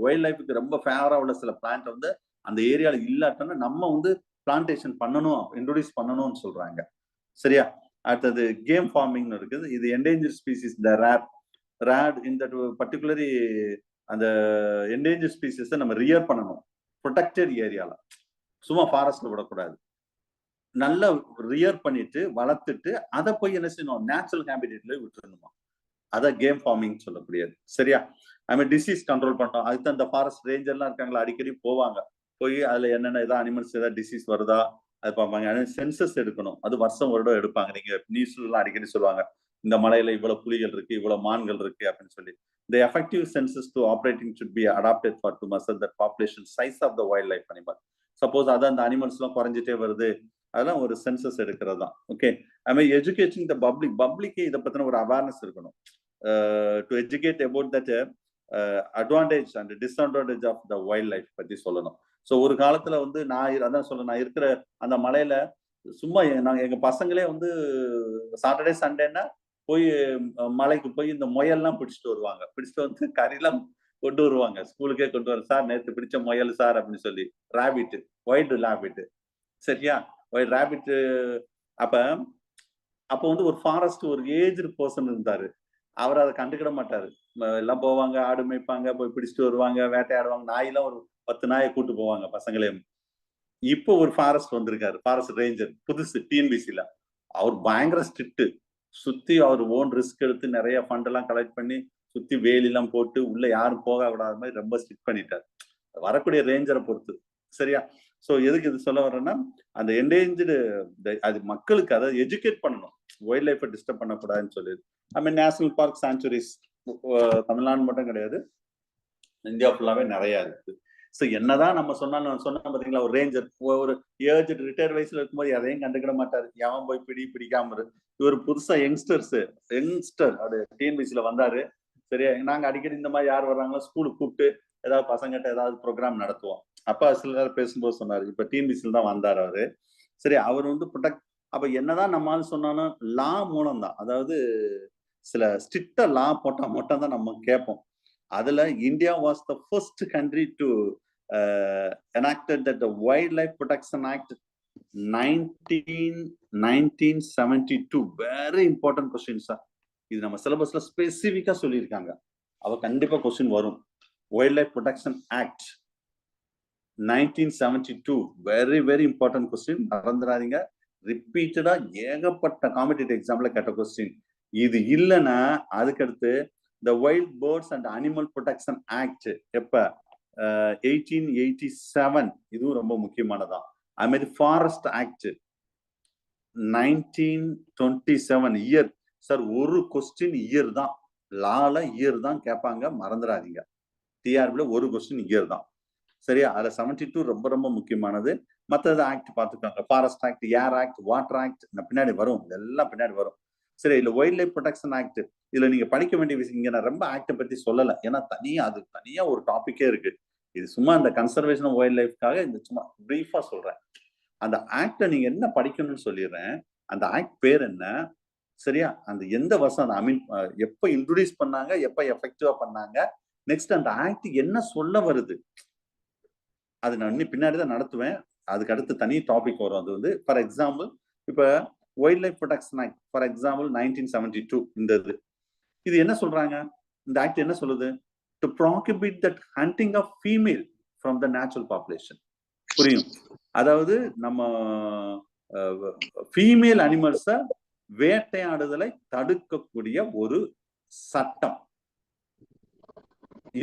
வைல்ட் லைஃபுக்கு ரொம்ப ஃபேவரா உள்ள சில பிளான்ட் வந்து அந்த ஏரியால இல்லாட்டோன்னா நம்ம வந்து பிளான்டேஷன் பண்ணணும், இன்ட்ரோடியூஸ் பண்ணணும்னு சொல்றாங்க. சரியா? அடுத்தது கேம் ஃபார்மிங் இருக்குது. இது endanger species the rate in that particularly அந்த என்டேஞ்சர் ஸ்பீசிஸை நம்ம ரியர் பண்ணணும் ப்ரொடெக்டட் ஏரியால, சும்மா ஃபாரஸ்ட்ல விடக்கூடாது. நல்லா ரியர் பண்ணிட்டு வளர்த்துட்டு அதை போய் என்ன செய்யணும், நேச்சுரல் ஹேபிடேட்ல விட்டுருணுமா. அதான் கேம் ஃபார்மிங் சொல்லக்கூடியது. சரியா? டிசீஸ் கண்ட்ரோல் பண்ணோம். அதுக்கு அந்த ஃபாரஸ்ட் ரேஞ்சர்லாம் இருக்காங்களா, அடிக்கடி போவாங்க, போய் அதுல என்னென்ன ஏதாவது அனிமல்ஸ் ஏதாவது டிசீஸ் வருதா அது பார்ப்பாங்க. சென்சஸ் எடுக்கணும், அது வருஷம் வருடம் எடுப்பாங்க. நீங்க நியூஸ்லாம் அடிக்கடி சொல்லுவாங்க, இந்த மலையில இவ்வளவு புலிகள் இருக்கு, இவ்வளவு மான்கள் இருக்கு அப்படின்னு சொல்லி. The effective census to operating should be adapted for to measure the population size of the wildlife animal. Suppose அதான் அந்த அனிமல்ஸ் எல்லாம் குறைஞ்சிட்டே வருது, அதெல்லாம் ஒரு சென்சஸ் எடுக்கிறது தான். ஓகே, எஜுகேட்டிங் த பப்ளிக்கு இதை பத்தின ஒரு அவேர்னஸ் இருக்கணும். To educate about that advantage and disadvantage of the wild life பத்தி சொல்லணும். ஸோ ஒரு காலத்துல வந்து நான் அதான் சொல்ல, நான் இருக்கிற அந்த மலையில சும்மா நாங்க எங்க பசங்களே வந்து சாட்டர்டே சண்டேன்னா போய் மலைக்கு போய் இந்த முயல்லாம் பிடிச்சிட்டு வருவாங்க. பிடிச்சிட்டு வந்து கறிலாம் கொண்டு வருவாங்க, ஸ்கூலுக்கே கொண்டு வர. சார் நேற்று பிடிச்ச முயல் சார் அப்படின்னு சொல்லி. Rabbit, wild rabbit. சரியா? Wild rabbit. அப்ப அப்போ வந்து ஒரு ஃபாரஸ்ட் ஒரு ஏஜ்டு பர்சன் இருந்தாரு, அவர் அதை கண்டுக்கிட மாட்டாரு. எல்லாம் போவாங்க, ஆடு மேய்ப்பாங்க, போய் பிடிச்சிட்டு வருவாங்க, வேட்டையாடுவாங்க. நாயெல்லாம் ஒரு 10 நாயை கூட்டு போவாங்க பசங்களே. இப்போ ஒரு ஃபாரஸ்ட் வந்திருக்காரு, ஃபாரஸ்ட் ரேஞ்சர், புதுசு, டிஎன்பிசில. அவர் பயங்கர ஸ்ட்ரிக்ட். சுத்தி அவர் ஓன் ரிஸ்க் எடுத்து நிறைய ஃபண்ட் எல்லாம் கலெக்ட் பண்ணி சுத்தி வேலி எல்லாம் போட்டு உள்ள யாரும் போக விடாத மாதிரி ரொம்ப ஸ்ட்ரிக்ட் பண்ணிட்டார், வரக்கூடிய ரேஞ்சரை பொறுத்து. சரியா? சோ எதுக்கு இது சொல்ல வர்றேன்னா, அந்த என்டேஞ்சர்டு அது மக்களுக்கு அதை எஜுகேட் பண்ணணும், வைல்ட் லைஃபை டிஸ்டர்ப் பண்ணக்கூடாதுன்னு சொல்லி. நேஷனல் பார்க் சாங்சுரிஸ் தமிழ்நாடு மட்டும் கிடையாது, இந்தியா ஃபுல்லாவே நிறைய இருக்கு. ஸோ என்னதான் நம்ம சொன்னா பாத்தீங்களா, ஒரு ரேஞ்சர் ஒரு ஏஜ் ரிட்டையர் வயசுல இருக்கும்போது எதையும் கண்டுக்கிட மாட்டாரு, எவன் போய் பிடிக்காம இரு. இவர் புதுசா யங்ஸ்டர் அது டிஎன்பிசில வந்தாரு. சரியா? நாங்க அடிக்கடி இந்த மாதிரி யார் வர்றாங்களோ ஸ்கூலுக்கு கூப்பிட்டு ஏதாவது பசங்கிட்ட ஏதாவது ப்ரோக்ராம் நடத்துவோம். அப்பா சில நேரம் பேசும்போது சொன்னாரு, இப்ப டிஎன்பிசில தான் வந்தாரு அவரு. சரி, அவர் வந்து ப்ரொடெக்ட். அப்ப என்னதான் நம்மளால சொன்னாலும் லா மூலம் தான், அதாவது சில ஸ்ட்ரிக்டா லா போட்டா மட்டும் தான் நம்ம கேட்போம். அதுல India was the first country to enacted that the Wildlife Protection Act 1972. Very important question sir. இது நம்ம சிலபஸ்ல ஸ்பெசிபிக்கா சொல்லியிருக்காங்க, அவ கண்டிப்பா கொஸ்டின் வரும். Wild life protection act 1972, very very important question, மறந்துடாதீங்க. ரிப்பீட்டடா ஏகப்பட்ட காம்படிட்டிவ் எக்ஸாம்ல கேட்ட கொஸ்டின். இது இல்லைன்னா அதுக்கடுத்து the Wild Birds and Animal Protection Act எப்ப 1887, இதுவும் ரொம்ப முக்கியமானதான். அது மாதிரி ஃபாரஸ்ட் ஆக்ட் 1927 இயர். சார் ஒரு கொஸ்டின் இயர் தான், லால இயர் தான் கேட்பாங்க, மறந்துடாதீங்க. டிஆர்பில ஒரு கொஸ்டின் இயர் தான். சரியா? அதுல 72 ரொம்ப ரொம்ப முக்கியமானது. மற்றது ஆக்ட் பார்த்துக்கோங்க, ஃபாரஸ்ட் ஆக்ட், ஏர் ஆக்ட், வாட்டர் ஆக்ட், பின்னாடி வரும், இதெல்லாம் பின்னாடி வரும். சரி, இல்ல வைல்ட் லைஃப் ப்ரொடெக்ஷன் ஆக்ட், இதுல நீங்க படிக்க வேண்டிய விஷயம், இங்க நான் ரொம்ப ஆக்ட பத்தி சொல்லல, ஏன்னா அது தனியா ஒரு டாபிக்கே இருக்கு. இது சும்மா இந்த கன்சர்வேஷன் ஆஃப் வைல்ட் லைஃப்காக இந்த சும்மா பிரீஃபா சொல்றேன். அந்த ஆக்ட நீங்க என்ன படிக்கணும்னு சொல்லிடுறேன். அந்த ஆக்ட் பேர் என்ன, சரியா? அந்த எந்த வருஷம், எப்ப இன்ட்ரோடியூஸ் பண்ணாங்க, எப்ப எஃபெக்டிவா பண்ணாங்க, நெக்ஸ்ட் அந்த ஆக்ட் என்ன சொல்ல வருது, அது நான் இன்னும் பின்னாடிதான் நடத்துவேன். அதுக்கு அடுத்து தனி டாபிக் வரும். அது வந்து ஃபார் எக்ஸாம்பிள் இப்ப wild life protection act for example 1972, இந்த இது என்ன சொல்றாங்க, இந்த ஆக்ட் என்ன சொல்லுது, to prohibit that hunting of female from the natural population. புரியும்? அதாவது நம்ம ஃபீமேல் அனிமல்ஸ வேட்டையாடுதலை தடுக்கக்கூடிய ஒரு சட்டம்?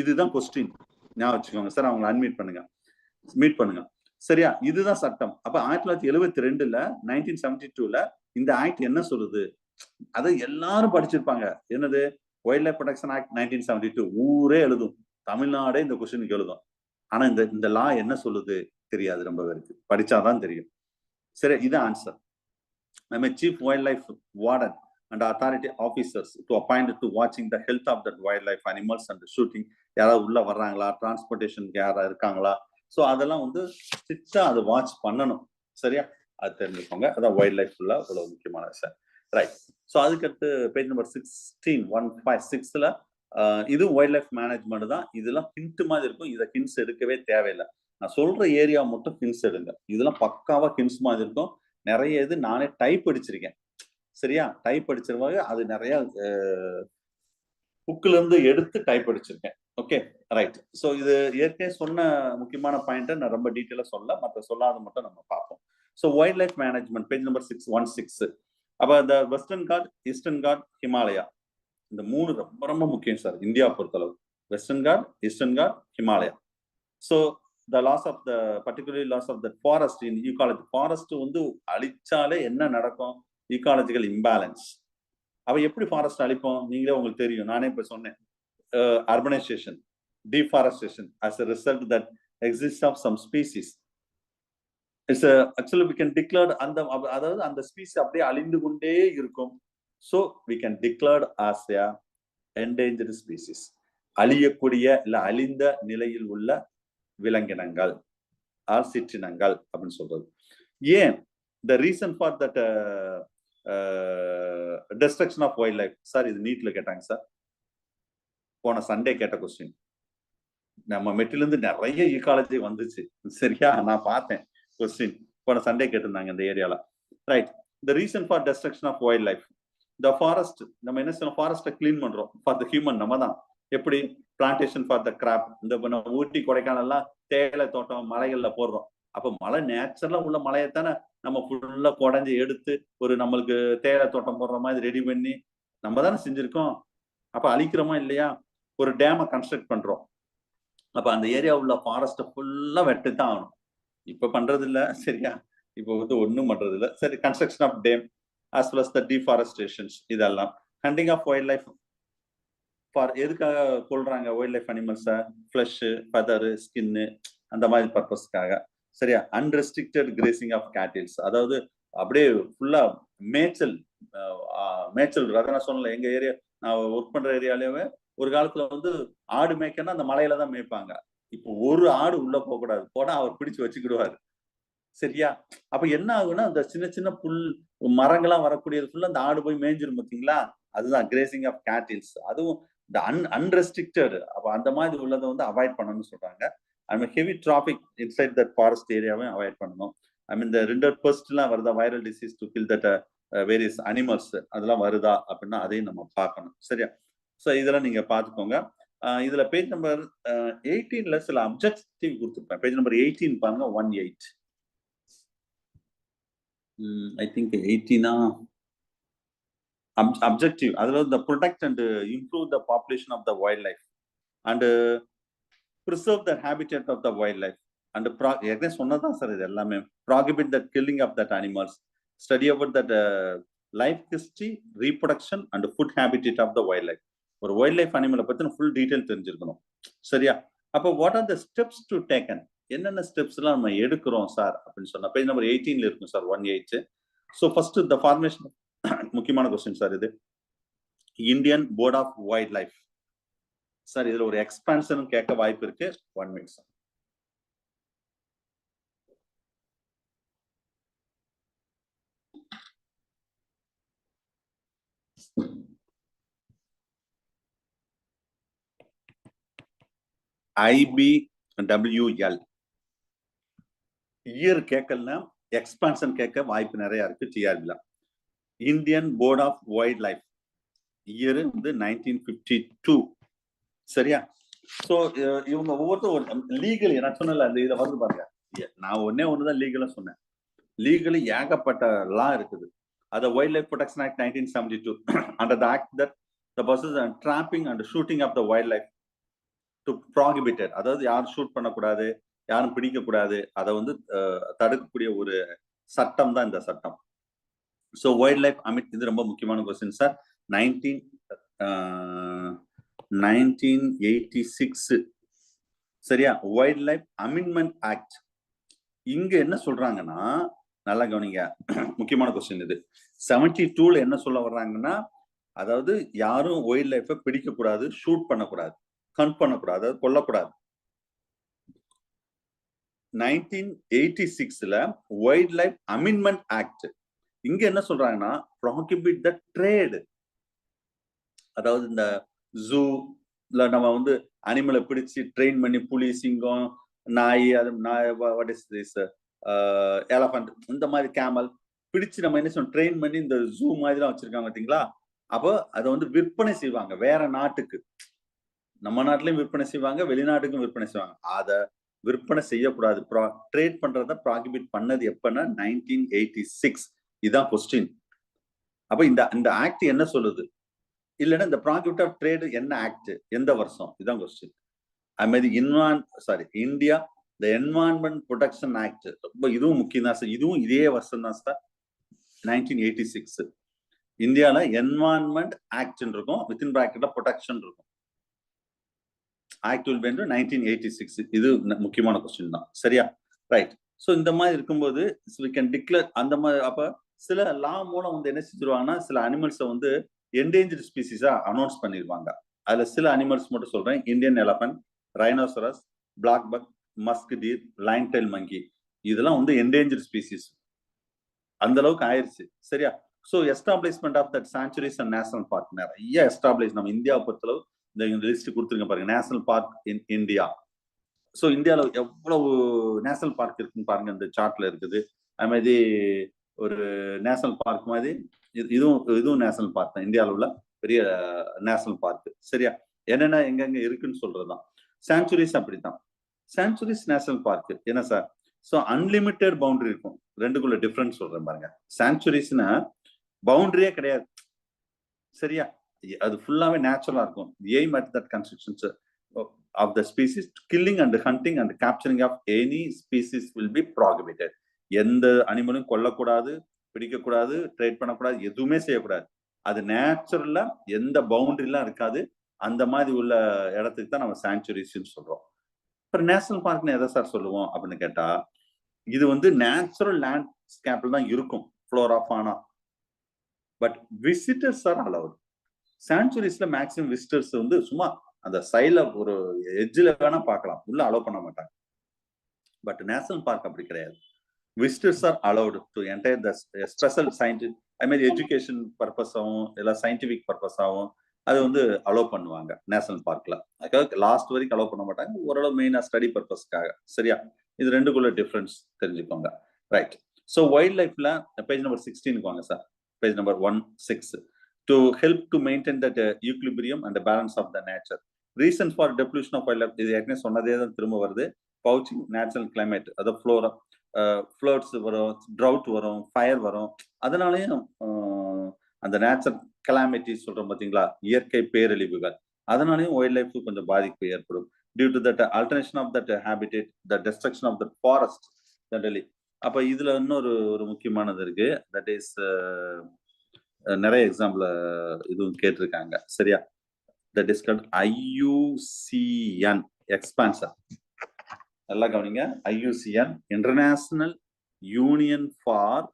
இதுதான் கொஸ்டின். ஞாபகம் வச்சுக்கோங்க சார். அவங்களை அன்மீட் பண்ணுங்க, மீட் பண்ணுங்க. சரியா? இதுதான் சட்டம். அப்ப 1972ல 1972ல இந்த ஆக்ட் என்ன சொல்லுது? அதை எல்லாரும் படிச்சிருப்பாங்க. என்னது? Wild life protection act 1972. ஊரே எழுதும், தமிழ்நாடே இந்த கொஸ்டினுக்கு எழுதும். ஆனா இந்த லா என்ன சொல்லுது தெரியாது ரொம்ப பேருக்கு. படிச்சாதான் தெரியும். சரி, இது ஆன்சர். நம்ம chief wild life warden and authority officers to appoint to watching the health of that wildlife animals and shooting. யாராவது உள்ள வர்றாங்களா, டிரான்ஸ்போர்டேஷனுக்கு யாராவது இருக்காங்களா, ஸோ அதெல்லாம் வந்து ஸ்ட்ரிக்டா அதை வாட்ச் பண்ணணும். சரியா? அது தெரிஞ்சுக்கோங்க. அதான் வைல்ட் லைஃப்ல இவ்வளவு முக்கியமான விஷயம். ரைட். ஸோ அதுக்கடுத்து பேஜ் நம்பர் 16 இது வைல்ட் லைஃப் மேனேஜ்மெண்ட் தான். இதெல்லாம் ஹிண்ட் மாதிரி இருக்கும். இதை ஹிண்ட்ஸ் எடுக்கவே தேவையில்லை. நான் சொல்ற ஏரியா மட்டும் ஹிண்ட்ஸ் எடுங்க. இதெல்லாம் பக்காவா ஹிண்ட்ஸ் மாதிரி இருக்கும். நிறைய இது நானே டைப் அடிச்சிருக்கேன். சரியா? டைப் அடிச்சிருவாங்க. அது நிறைய புக்ல இருந்து எடுத்து டைப் அடிச்சிருக்கேன். Okay, right. ஸோ இது ஏற்கனவே சொன்ன முக்கியமான பாயிண்ட்டை நான் ரொம்ப டீட்டெயிலா சொல்ல, மற்ற சொல்லாத மட்டும் நம்ம பார்ப்போம். So wildlife management page number 616. அப்ப இந்த வெஸ்டர்ன் காட், ஈஸ்டர்ன் காட், ஹிமாலயா, இந்த 3 ரொம்ப ரொம்ப முக்கியம் சார் இந்தியா பொறுத்தளவு. Western Ghat, Eastern Ghat, Himalaya. So the loss of the particularly loss of the forest in ecology. Forest வந்து அழிச்சாலே என்ன நடக்கும்? ecological imbalance. அவ எப்படி ஃபாரஸ்ட் அழிப்போம்? நீங்களே உங்களுக்கு தெரியும். நானே இப்ப சொன்னேன். Urbanisation, deforestation as a result that exists of some species. It's actually we can declare அதாவது அந்த ஸ்பீசிஸ் அப்படியே அழிந்து கொண்டே இருக்கும். So we can declare as a endangered species. அழியக்கூடிய இல்ல அழிந்த நிலையில் உள்ள விலங்கினங்கள் ஆர் சிற்றினங்கள் அப்படின்னு சொல்றது. ஏன்? the reason for that destruction of wildlife. Sir இது நீட்ல கேட்டாங்க சார். போன சண்டே கேட்ட கொஸ்டின். நம்ம மெட்டில இருந்து நிறைய ஈகாலஜி வந்துச்சு. சரியா? நான் பார்த்தேன் கொஸ்டின். போன சண்டே கேட்டிருந்தாங்க இந்த ஏரியால. Right. the reason for destruction of wildlife. the forest, நம்ம என்ன சொல்றோம்? ஃபாரஸ்ட்டை கிளீன் பண்றோம் for the human. நம்ம தான். எப்படி? Plantation for the crop. இந்த ஊட்டி கொடைக்கானல்லாம் தேயிலை தோட்டம் மலைகள்ல போடுறோம். அப்ப மழை நேச்சுரலா உள்ள மலையைத்தானே நம்ம ஃபுல்லா குடஞ்சி எடுத்து ஒரு நம்மளுக்கு தேயிலை தோட்டம் போடுற மாதிரி ரெடி பண்ணி நம்ம தானே செஞ்சிருக்கோம். அப்ப அழிக்கிறோமா இல்லையா? ஒரு டேமை கன்ஸ்ட்ரக்ட் பண்றோம். அப்ப அந்த ஏரியா உள்ள ஃபாரஸ்ட்டை ஃபுல்லா வெட்டுத்தான் ஆகணும். இப்ப பண்றது இல்ல. சரியா? இப்ப வந்து ஒண்ணும் பண்றது இல்ல. சரி, construction of dam as well as the deforestation. இதெல்லாம் ஹண்டிங் ஆஃப் வைல்ட் லைஃப். எதுக்காக கொள்றாங்க வைல்ட் லைஃப் அனிமல்ஸை? ஃபிளஷ், ஃபெதர், ஸ்கின்னு, அந்த மாதிரி பர்பஸ்க்காக. சரியா? அன்ரெஸ்ட்ரிக்டட் கிரேசிங் ஆஃப் கேட்டில்ஸ், அதாவது அப்படியே ஃபுல்லா மேய்ச்சல். அதான் சொன்னல, எங்க ஏரியா நான் ஒர்க் பண்ற ஏரியாலேயே ஒரு காலத்துல வந்து ஆடு மேய்க்கன்னா அந்த மலையில தான் மேய்ப்பாங்க. இப்போ ஒரு ஆடு உள்ள போக கூடாது. போனா அவர் பிடிச்சு வச்சுக்கிடுவாரு. சரியா? அப்ப என்ன ஆகுன்னா, அந்த சின்ன சின்ன புல் மரங்கள்லாம் வரக்கூடியது ஃபுல்லா அந்த ஆடு போய் மேய்ஞ்சிரும். பார்த்தீங்களா? அதுதான் கிரேசிங் ஆஃப் கேட்டில்ஸ். அதுவும் இந்த அன்ரெஸ்ட்ரிக்டட். அப்ப அந்த மாதிரி உள்ளதை வந்து அவாய்ட் பண்ணணும்னு சொல்றாங்க. Heavy traffic inside that forest ஏரியாவை அவாய்ட் பண்ணணும். இந்த 2 பெஸ்ட்லாம் வருதா, viral disease to kill that various animals, அதெல்லாம் வருதா அப்படின்னா அதையும் நம்ம பார்க்கணும். சரியா? ஸோ இதெல்லாம் நீங்க பார்த்துக்கோங்க. இதுல பேஜ் நம்பர் 18ல சில அப்ஜெக்டிவ் கொடுத்துருப்பேன். பேஜ் நம்பர் 18 பாருங்க. 18 ஐ திங்க் 18 objective. அதுல the protect and improve the population of the wildlife and preserve the habitat of the wildlife and ஏற்கனவே சொன்னதான் சார் இது எல்லாமே. prohibit the killing of that animals, study about that life history, reproduction and food habitat of the wildlife. ஒரு wild life அனிமலை பத்தின full detail தெரிஞ்சிருக்கணும். சரியா? அப்போ what are the steps to taken? என்னென்ன ஸ்டெப்ஸ் எல்லாம் நம்ம எடுக்கிறோம் சார் அப்படின்னு சொன்னா பேஜ் நம்பர் 18ல இருக்கும் sir. 18. So first the formation. முக்கியமான கொஸ்டின் சார் இது. Indian board of wild life sir, இதுல ஒரு எக்ஸ்பான்ஷன் கேட்க வாய்ப்பு இருக்கு. 1 minute சார். IBWL இயர் கேட்கலாம், எக்ஸ்பான்ஷன் கேட்க வாய்ப்பு நிறைய இருக்கு. டிஆர்பில Indian board of wild life year வந்து 1952. சரியா? சோ இவங்க ஒவ்வொருத்தரும் லீகலி, நான் சொன்னல அந்த இதை வந்து பாருங்க, நான் ஒண்ணுதான் லீகலா சொன்னேன். லீகலி ஏகப்பட்ட லா இருக்குது. அது wild life protection act 1972 under the act that the process and trapping and shooting of the wildlife to prohibit it. அதாவது யாரும் ஷூட் பண்ணக்கூடாது, யாரும் பிடிக்கக்கூடாது, அதை வந்து தடுக்கக்கூடிய ஒரு சட்டம் தான் இந்த சட்டம். ஸோ வைல்ட் லைஃப் இது ரொம்ப முக்கியமான கொஸ்டின் சார். 1986 சரியா, வைல்ட் லைஃப் அமெண்ட்மெண்ட் ஆக்ட். இங்க என்ன சொல்றாங்கன்னா, நல்லா கவனிங்க, முக்கியமான கொஸ்டின் இது. 72ல என்ன சொல்ல வர்றாங்கன்னா, அதாவது யாரும் வைல்ட் லைஃபை பிடிக்கக்கூடாது, ஷூட் பண்ணக்கூடாது, ஹண்ட் பண்ணக்கூடாது, அதாவது கொல்லக்கூடாது. 1986ல வைல்ட் லைஃப் அமெண்ட்மெண்ட் ஆக்ட் இங்க என்ன சொல்றாங்கன்னா, ப்ராஹிபிட் த ட்ரேட். அதாவது இந்த ஜூல நம்ம வந்து அனிமலை பிடிச்சி ட்ரெயின் பண்ணி புலி, சிங்கம், நாய், அது வாட் இஸ் திஸ் எலஃபண்ட், இந்த மாதிரி கேமல் பிடிச்சு நம்ம என்ன சொல்றோம், ட்ரெயின் பண்ணி இந்த ஜூ மாதிரிலாம் வச்சிருக்காங்க பார்த்தீங்களா. அப்போ அதை வந்து விற்பனை செய்வாங்க வேற நாட்டுக்கு. நம்ம நாட்டிலையும் விற்பனை செய்வாங்க, வெளிநாட்டுக்கும் விற்பனை செய்வாங்க. அதை விற்பனை செய்யக்கூடாது, ட்ரேட் பண்றத ப்ராஹிபிட் பண்ணது எப்பன்னா 1986. இதுதான் கொஸ்டின். அப்ப இந்த ஆக்ட் என்ன சொல்லுது, இல்லைன்னா இந்த ப்ராஹிபிட் ஆஃப் ட்ரேட் என்ன ஆக்ட், எந்த வருஷம், இதுதான் கொஸ்டின். அது மாதிரி இந்தியா இந்த என்வாரன்மெண்ட் ப்ரொடெக்ஷன் ஆக்ட், ரொம்ப இதுவும் முக்கியம் தான் சார். இதுவும் இதே வருஷம் தான் சார், 1986. இந்தியால என்வாரன்மெண்ட் ஆக்ட் இருக்கும், வித்தின் பிராக்கெட்ல ப்ரொடெக்ஷன் இருக்கும். Act will be 1986. இது முக்கியமான கொஸ்டின் தான், சரியா, ரைட். ஸோ இந்த மாதிரி இருக்கும்போது we can declare அந்த மாதிரி. அப்ப சில லா மூலம் வந்து என்ன செஞ்சிருவாங்கன்னா, சில அனிமல்ஸை வந்து என்டேஞ்சர்ட் ஸ்பீசிஸா அனௌன்ஸ் பண்ணிருவாங்க. அதுல சில அனிமல்ஸ் மட்டும் சொல்றேன். Indian elephant, rhinoceros, black buck, musk deer, lion tail monkey, இதெல்லாம் வந்து என்டேஞ்சர்ட் ஸ்பீசிஸ். அந்த அளவுக்கு ஆயிடுச்சு, சரியா. So establishment of that sanctuaries and national park நிறைய எஸ்டாப்ளிஷ் நம்ம இந்தியாவை பொறுத்தளவு இந்த லிஸ்ட் கொடுத்துருங்க பாருங்க. National park in India. So இந்தியாவில் எவ்வளவு நேஷனல் பார்க் இருக்குன்னு பாருங்க, இந்த சார்ட்ல இருக்குது. அது மாதிரி ஒரு நேஷனல் பார்க் மாதிரி இதுவும் நேஷனல் பார்க் தான், இந்தியாவில் உள்ள பெரிய நேஷனல் பார்க், சரியா. என்னென்ன எங்கெங்க இருக்குன்னு சொல்றதுதான். சாங்சுரிஸ் அப்படித்தான். சாங்சுரிஸ் நேஷனல் பார்க் என்ன சார், ஸோ அன்லிமிட்டெட் பவுண்டரி இருக்கும். ரெண்டுக்குள்ள டிஃபரன்ஸ் சொல்றேன் பாருங்க. சாங்சுரிஸ்னா பவுண்டரியே கிடையாது, சரியா, அது ஃபுல்லாவே நேச்சுரலா இருக்கும். Aim at that constructions of the species, killing and hunting and capturing of any species will be prohibited. எந்த அனிமலும் கொல்லக்கூடாது, பிடிக்கக்கூடாது, ட்ரேட் பண்ணக்கூடாது, எதுவுமே செய்யக்கூடாது. அது நேச்சுரலா எந்த பவுண்டரிலாம் இருக்காது. அந்த மாதிரி உள்ள இடத்துக்கு தான் நம்ம சாங்சுரிஸ்ன்னு சொல்றோம். அப்புறம் நேஷனல் பார்க்னு எதை சார் சொல்லுவோம் அப்படின்னு கேட்டா, இது வந்து நேச்சுரல் லேண்ட்ஸ்கேப்ல தான் இருக்கும், flora fauna. But visitors are allowed. சாங்சுரிஸ்ல மேக்ஸிமம் விசிட்டர்ஸ் வந்து சும்மா அந்த சைட்ல ஒரு எட்ஜில் வேணா பார்க்கலாம், உள்ள அலோவ் பண்ண மாட்டாங்க. பட் நேஷனல் பார்க் அப்படி கிடையாது. Visitors are allowed to entire the special scientific, அது மாதிரி எஜுகேஷன் பர்பஸாகவும் இல்லை சயின்டிஃபிக் பர்பஸாகவும் அது வந்து அலோவ் பண்ணுவாங்க நேஷனல் பார்க்ல. அதுக்காக லாஸ்ட் வரைக்கும் அலோவ் பண்ண மாட்டாங்க, ஓரளவு மெயினா ஸ்டடி பர்பஸ்க்காக, சரியா. இது ரெண்டுக்குள்ள டிஃபரன்ஸ் தெரிஞ்சுக்கோங்க, ரைட். ஸோ வைல்ட் லைஃப்ல பேஜ் நம்பர் 16 வாங்க sir, page number 16. To help to maintain that equilibrium and the balance of the nature. Reasons for depletion of wildlife, இது ஏற்கனவே சொன்னதே தான் திரும்ப வருது. பவுச்சிங், நேச்சுரல் கிளைமேட், அதாவது ஃப்ளோரா, ஃப்ளட்ஸ் வரும், ட்ரவுட் வரும், ஃபயர் வரும். அதனாலேயும் அந்த நேச்சுரல் கலாமிட்டி சொல்றோம் பார்த்தீங்களா, இயற்கை பேரழிவுகள், அதனாலேயும் வைல்ட் லைஃப் கொஞ்சம் பாதிப்பு ஏற்படும். Due to that alteration of that habitat, the destruction of the forest generally. அப்ப இதுல இன்னொரு முக்கியமானது இருக்கு, தட் இஸ் நிறைய எக்ஸாம்பிள் இதுவும் கேட்டிருக்காங்க, சரியா. That is called IUCN expansion. நல்லா கவனிங்க, IUCN international union for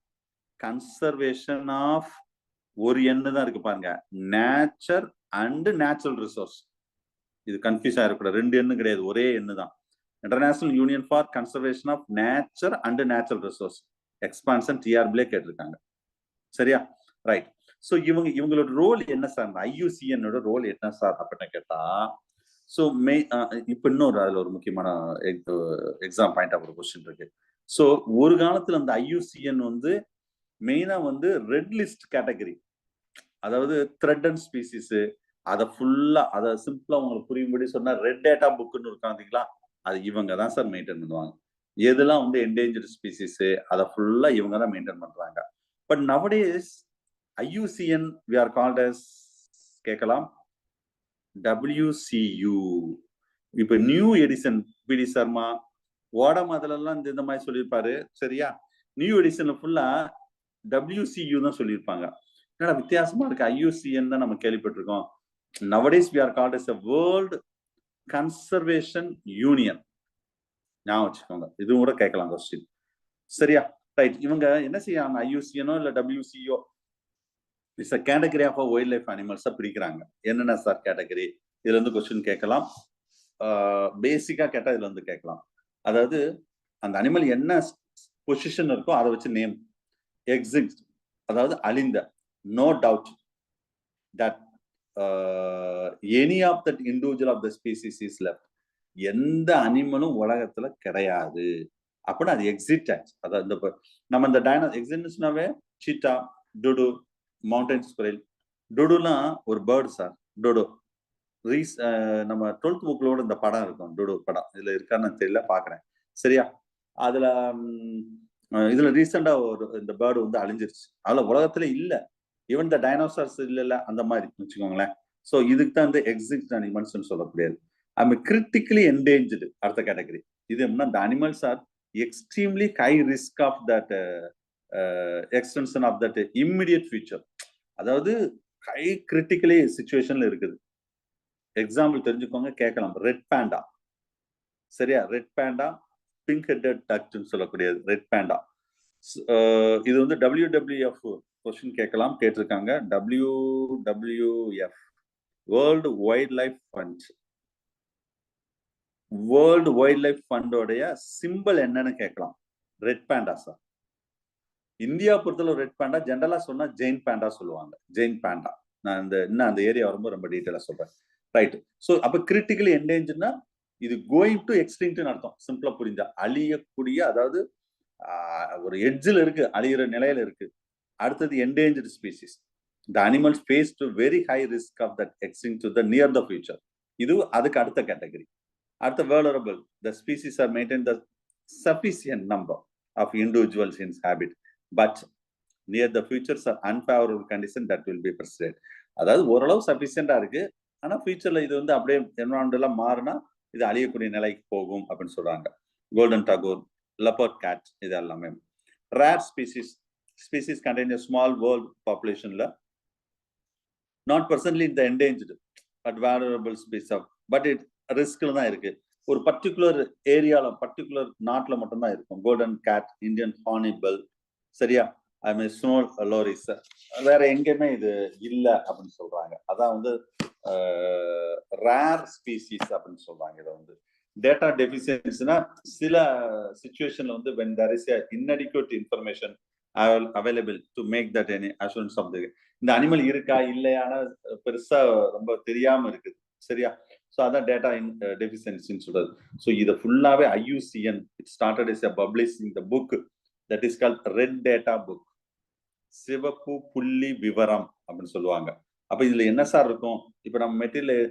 conservation of, ஒரு எண்ணு தான் இருக்கு பாருங்க, நேச்சர் அண்ட் நேச்சுரல் ரிசோர்ஸ். இது கன்ஃபியூஸ் ஆயிருக்கூடாது, ரெண்டு எண்ணு கிடையாது, ஒரே எண்ணு தான். International union for conservation of nature and natural resource expansion, TRBலே கேட்டிருக்காங்க, சரியா, ரைட். ஸோ இவங்களோட ரோல் என்ன சார், IUCN-ஓட ரோல் என்ன சார் அப்படின்னு கேட்டா, ஸோ இப்போ இன்னொரு அதுல ஒரு முக்கியமான எக்ஸாம் பாயிண்ட் ஆஃப் ஒரு கொஸ்டின் இருக்கு. ஸோ ஒரு காலத்துல அந்த IUCN வந்து மெயினா வந்து ரெட் லிஸ்ட் கேட்டகரி, அதாவது த்ரெட் அண்ட் ஸ்பீசிஸ், அதை ஃபுல்லா, அதை சிம்பிளா உங்களுக்கு புரியும்படி சொன்னா ரெட் டேட்டா புக்குன்னு இருக்காங்களா, அது இவங்க தான் சார் மெயின்டைன் பண்ணுவாங்க. எதெல்லாம் வந்து என்டேஞ்சர்ட் ஸ்பீசிஸ், அதை ஃபுல்லா இவங்க தான் மெயின்டைன் பண்றாங்க. But nowadays IUCN we are called as கேட்கலாம். WCU இப்ப நியூ எடிஷன் பிடி சர்மா ஓடம் அதுலலாம் இந்த மாதிரி சொல்லியிருப்பாரு. சரியா? நியூ எடிஷன்ல ஃபுல்லா WCU தான் சொல்லியிருப்பாங்க. என்னடா வித்தியாசமா இருக்கு, IUCN தான் நம்ம கேள்விப்பட்டிருக்கோம். Nowadays we are called as a World Conservation Union. ஞாபகம் வச்சுக்கோங்க. இதுவும் கூட கேட்கலாம் கொஸ்டின். சரியா? ரைட். இவங்க என்ன செய்யறாங்க, IUCNஓ இல்ல WCO it's a category of wild life அனிமல்ஸா பிரிக்கிறாங்க. என்னென்ன சார் கேட்டகரி? இதுல இருந்து கொஸ்டின் கேட்கலாம். பேசிக்கா கேட்டா இதுல இருந்து கேட்கலாம். அதாவது அந்த அனிமல் என்ன பொசிஷன் இருக்கோ அதை வச்சு நேம். எக்ஸிஸ்ட் அதாவது அழிந்த. No doubt that any of that individual of the species is left. எந்த அனிமலும் உலகத்துல கிடையாது அப்படின்னு அது எக்ஸிட் ஆச்சு. அதாவது நம்ம இந்த எக்ஸிட்னாவே சீட்டா, டுடு, மவுண்டைன் ஸ்குரல். டுடுலாம் ஒரு பேர்டு சார். டுடு நம்ம 12th புக்லோட இந்த படம் இருக்கும், டுடு படம். இதுல இருக்கான்னு தெரியல, பாக்குறேன். சரியா? அதுல இதுல ரீசெண்டா ஒரு இந்த பேர்டு வந்து அழிஞ்சிருச்சு. அதுல உலகத்துல இல்ல. ஈவன் த டைனோசர்ஸ் இல்ல, அந்த மாதிரி வச்சுக்கோங்களேன். சோ இதுக்கு தான் இந்த எக்ஸிட் அனிமல்ஸ் சொல்லக்கூடியது. கிரிட்டிக்கலி என்டேஞ்சர்டு அடுத்த கேட்டகரி. இது என்ன, the animals are extremely high risk of that extension of that immediate future. அதாவது ஹை கிரிட்டிக்கலி சிச்சுவேஷன்ல இருக்குது. எக்ஸாம்பிள் தெரிஞ்சுக்கோங்க, கேட்கலாம். ரெட் பேண்டா. சரியா? ரெட் பேண்டா, பிங்க் ஹெட்டட் டக்னு சொல்லக்கூடியது ரெட் பேண்டா. இது வந்து WWF கொஸ்டின் கேட்கலாம், கேட்டிருக்காங்க. WWF world wild life fund. World wild life ஃபண்டோடைய சிம்பிள் என்னன்னு கேட்கலாம். Red panda sir. இந்தியா பொறுத்தவரை ரெட் பேண்டா ஜென்ரலா சொன்னா ஜெயின் பேண்டா சொல்லுவாங்க. ஜெயின் பேண்டா. நான் இன்னும் அந்த ஏரியா வரும்போது ரொம்ப டீட்டெயிலா சொல்றேன். ரைட். ஸோ அப்ப கிரிட்டிக்கலி என்டேஞ்சர்னா இது கோயிங் டு எக்ஸ்டிங்க்ட்னு அர்த்தம். சிம்பிளா புரிஞ்சா, அழியக்கூடிய, அதாவது ஒரு எட்ஜில் இருக்கு, அழியிற நிலையில இருக்கு. அடுத்தது endangered species. The animals face to very high risk of that extinct to the near the future. இது அதுக்கு அடுத்த கேட்டகரி. அடுத்த vulnerable, the species are maintained the sufficient number of individuals in habit, but near the futures are unfavorable condition that will be preceded. அதாவது ஓரளவு சஃபிஷியண்டா இருக்கு, ஆனா ஃபியூச்சர்ல இது வந்து அப்படியே என்வரான்மெண்டலா மாறினா இது அழியக்கூடிய நிலைக்கு போகும் அப்படின்னு சொல்றாங்க. கோல்டன் டகோர், லெப்பர்ட் கேட், இது எல்லாமே. Rare species contain a small world populationல not presently in the endangered but vulnerable species of, but it ரிஸ்க்ல தான் இருக்கு. ஒரு பர்டிகுலர் ஏரியால, பர்டிகுலர் நாட்டுல மட்டும்தான் இருக்கும். Golden cat, Indian hornbill. சரியா? ஸ்னோ லோரிஸ், வேற எங்கேயுமே இது இல்ல அப்படின்னு சொல்றாங்க. அதான் வந்து ரேர் ஸ்பீசிஸ் அப்படின்னு சொல்றாங்க. இதை வந்து டேட்டா டெஃபிஷியன்சினா சில சிச்சுவேஷன்ல வந்து when there is a inadequate information available to make that any assurance of the, இந்த அனிமல் இருக்கா இல்லையான பெருசா ரொம்ப தெரியாம இருக்குது. சரியா? ஸோ அதான் டேட்டா டெஃபிஷியன்சின்னு சொல்றது. ஸோ இதை ஃபுல்லாவே IUCN it started as a publishing the book that is called red data book. சிவப்பு புள்ளி விவரம் அப்படின்னு சொல்லுவாங்க. அப்ப இதுல என்ன சார் இருக்கும்? இப்ப நம்ம மெட்டீரியல்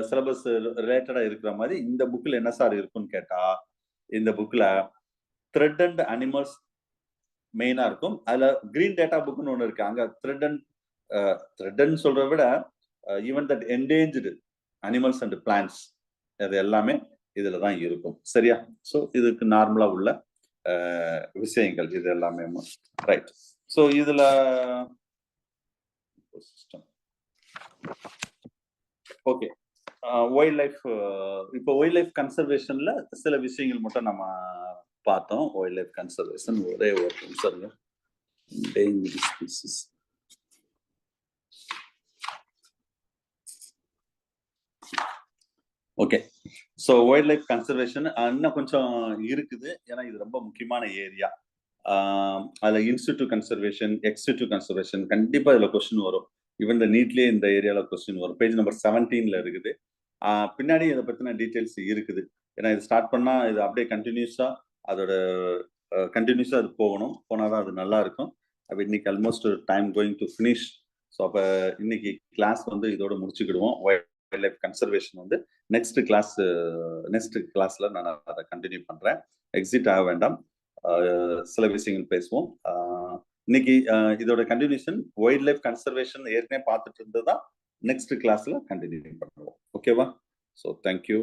சிலபஸ் ரிலேட்டடா இருக்கிற மாதிரி இந்த புக்ல என்ன சார் இருக்குன்னு கேட்டா, இந்த புக்ல த்ரெட் அண்ட் அனிமல்ஸ் மெயினா இருக்கும். அதுல கிரீன் டேட்டா புக்னு ஒண்ணு இருக்கு. அங்க த்ரெட்ன்னு சொல்றத விட even that endangered animals and plants, அது எல்லாமே இதுல தான் இருக்கும். சரியா? ஸோ இதுக்கு நார்மலா உள்ள விஷயங்கள் இது எல்லாமே. ரைட். ஸோ இதுல ஓகே, வைல்ட் லைஃப், இப்போ வைல்ட் லைஃப் கன்சர்வேஷன்ல சில விஷயங்கள் மட்டும் நம்ம பார்த்தோம். வைல்ட் லைஃப் கன்சர்வேஷன் ஒரே ஒரு நிமிஷம். endangered species. Okay, so wild life conservation இன்னும் கொஞ்சம் இருக்குது, ஏன்னா இது ரொம்ப முக்கியமான ஏரியா. அதில் இன்ஸ்டிடியூட் கன்சர்வேஷன், எக்ஸ்டிடியூட் கன்சர்வேஷன் கண்டிப்பாக இதில் கொஸ்டின் வரும். ஈவன் இந்த நீட்லேயே இந்த ஏரியாவில் கொஸ்டின் வரும். பேஜ் நம்பர் 17ல இருக்குது. பின்னாடி இதை பற்றின டீட்டெயில்ஸ் இருக்குது. ஏன்னா இது ஸ்டார்ட் பண்ணால் இது அப்படியே கண்டினியூஸாக அதோட கண்டினியூஸாக அது போகணும். போனால் தான் அது நல்லா இருக்கும். அப்போ இன்னைக்கு almost time going to finish. So அப்போ இன்னைக்கு கிளாஸ் வந்து இதோட முடிச்சுக்கிடுவோம். வைல்ட் லைஃப் கன்சர்வேஷன் வந்து நெக்ஸ்ட் கிளாஸ்ல நான் அதை கண்டினியூ பண்றேன். எக்ஸிட் ஆக வேண்டாம், சில விஷயங்கள் பேசுவோம். இன்னைக்கு இதோட கண்டினியூஷன் வைல்ட் லைஃப் கன்சர்வேஷன் ஏற்கனவே பார்த்துட்டு இருந்ததுதான் நெக்ஸ்ட் கிளாஸ்ல கண்டினியூ பண்ணுவோம். ஓகேவா? So thank you.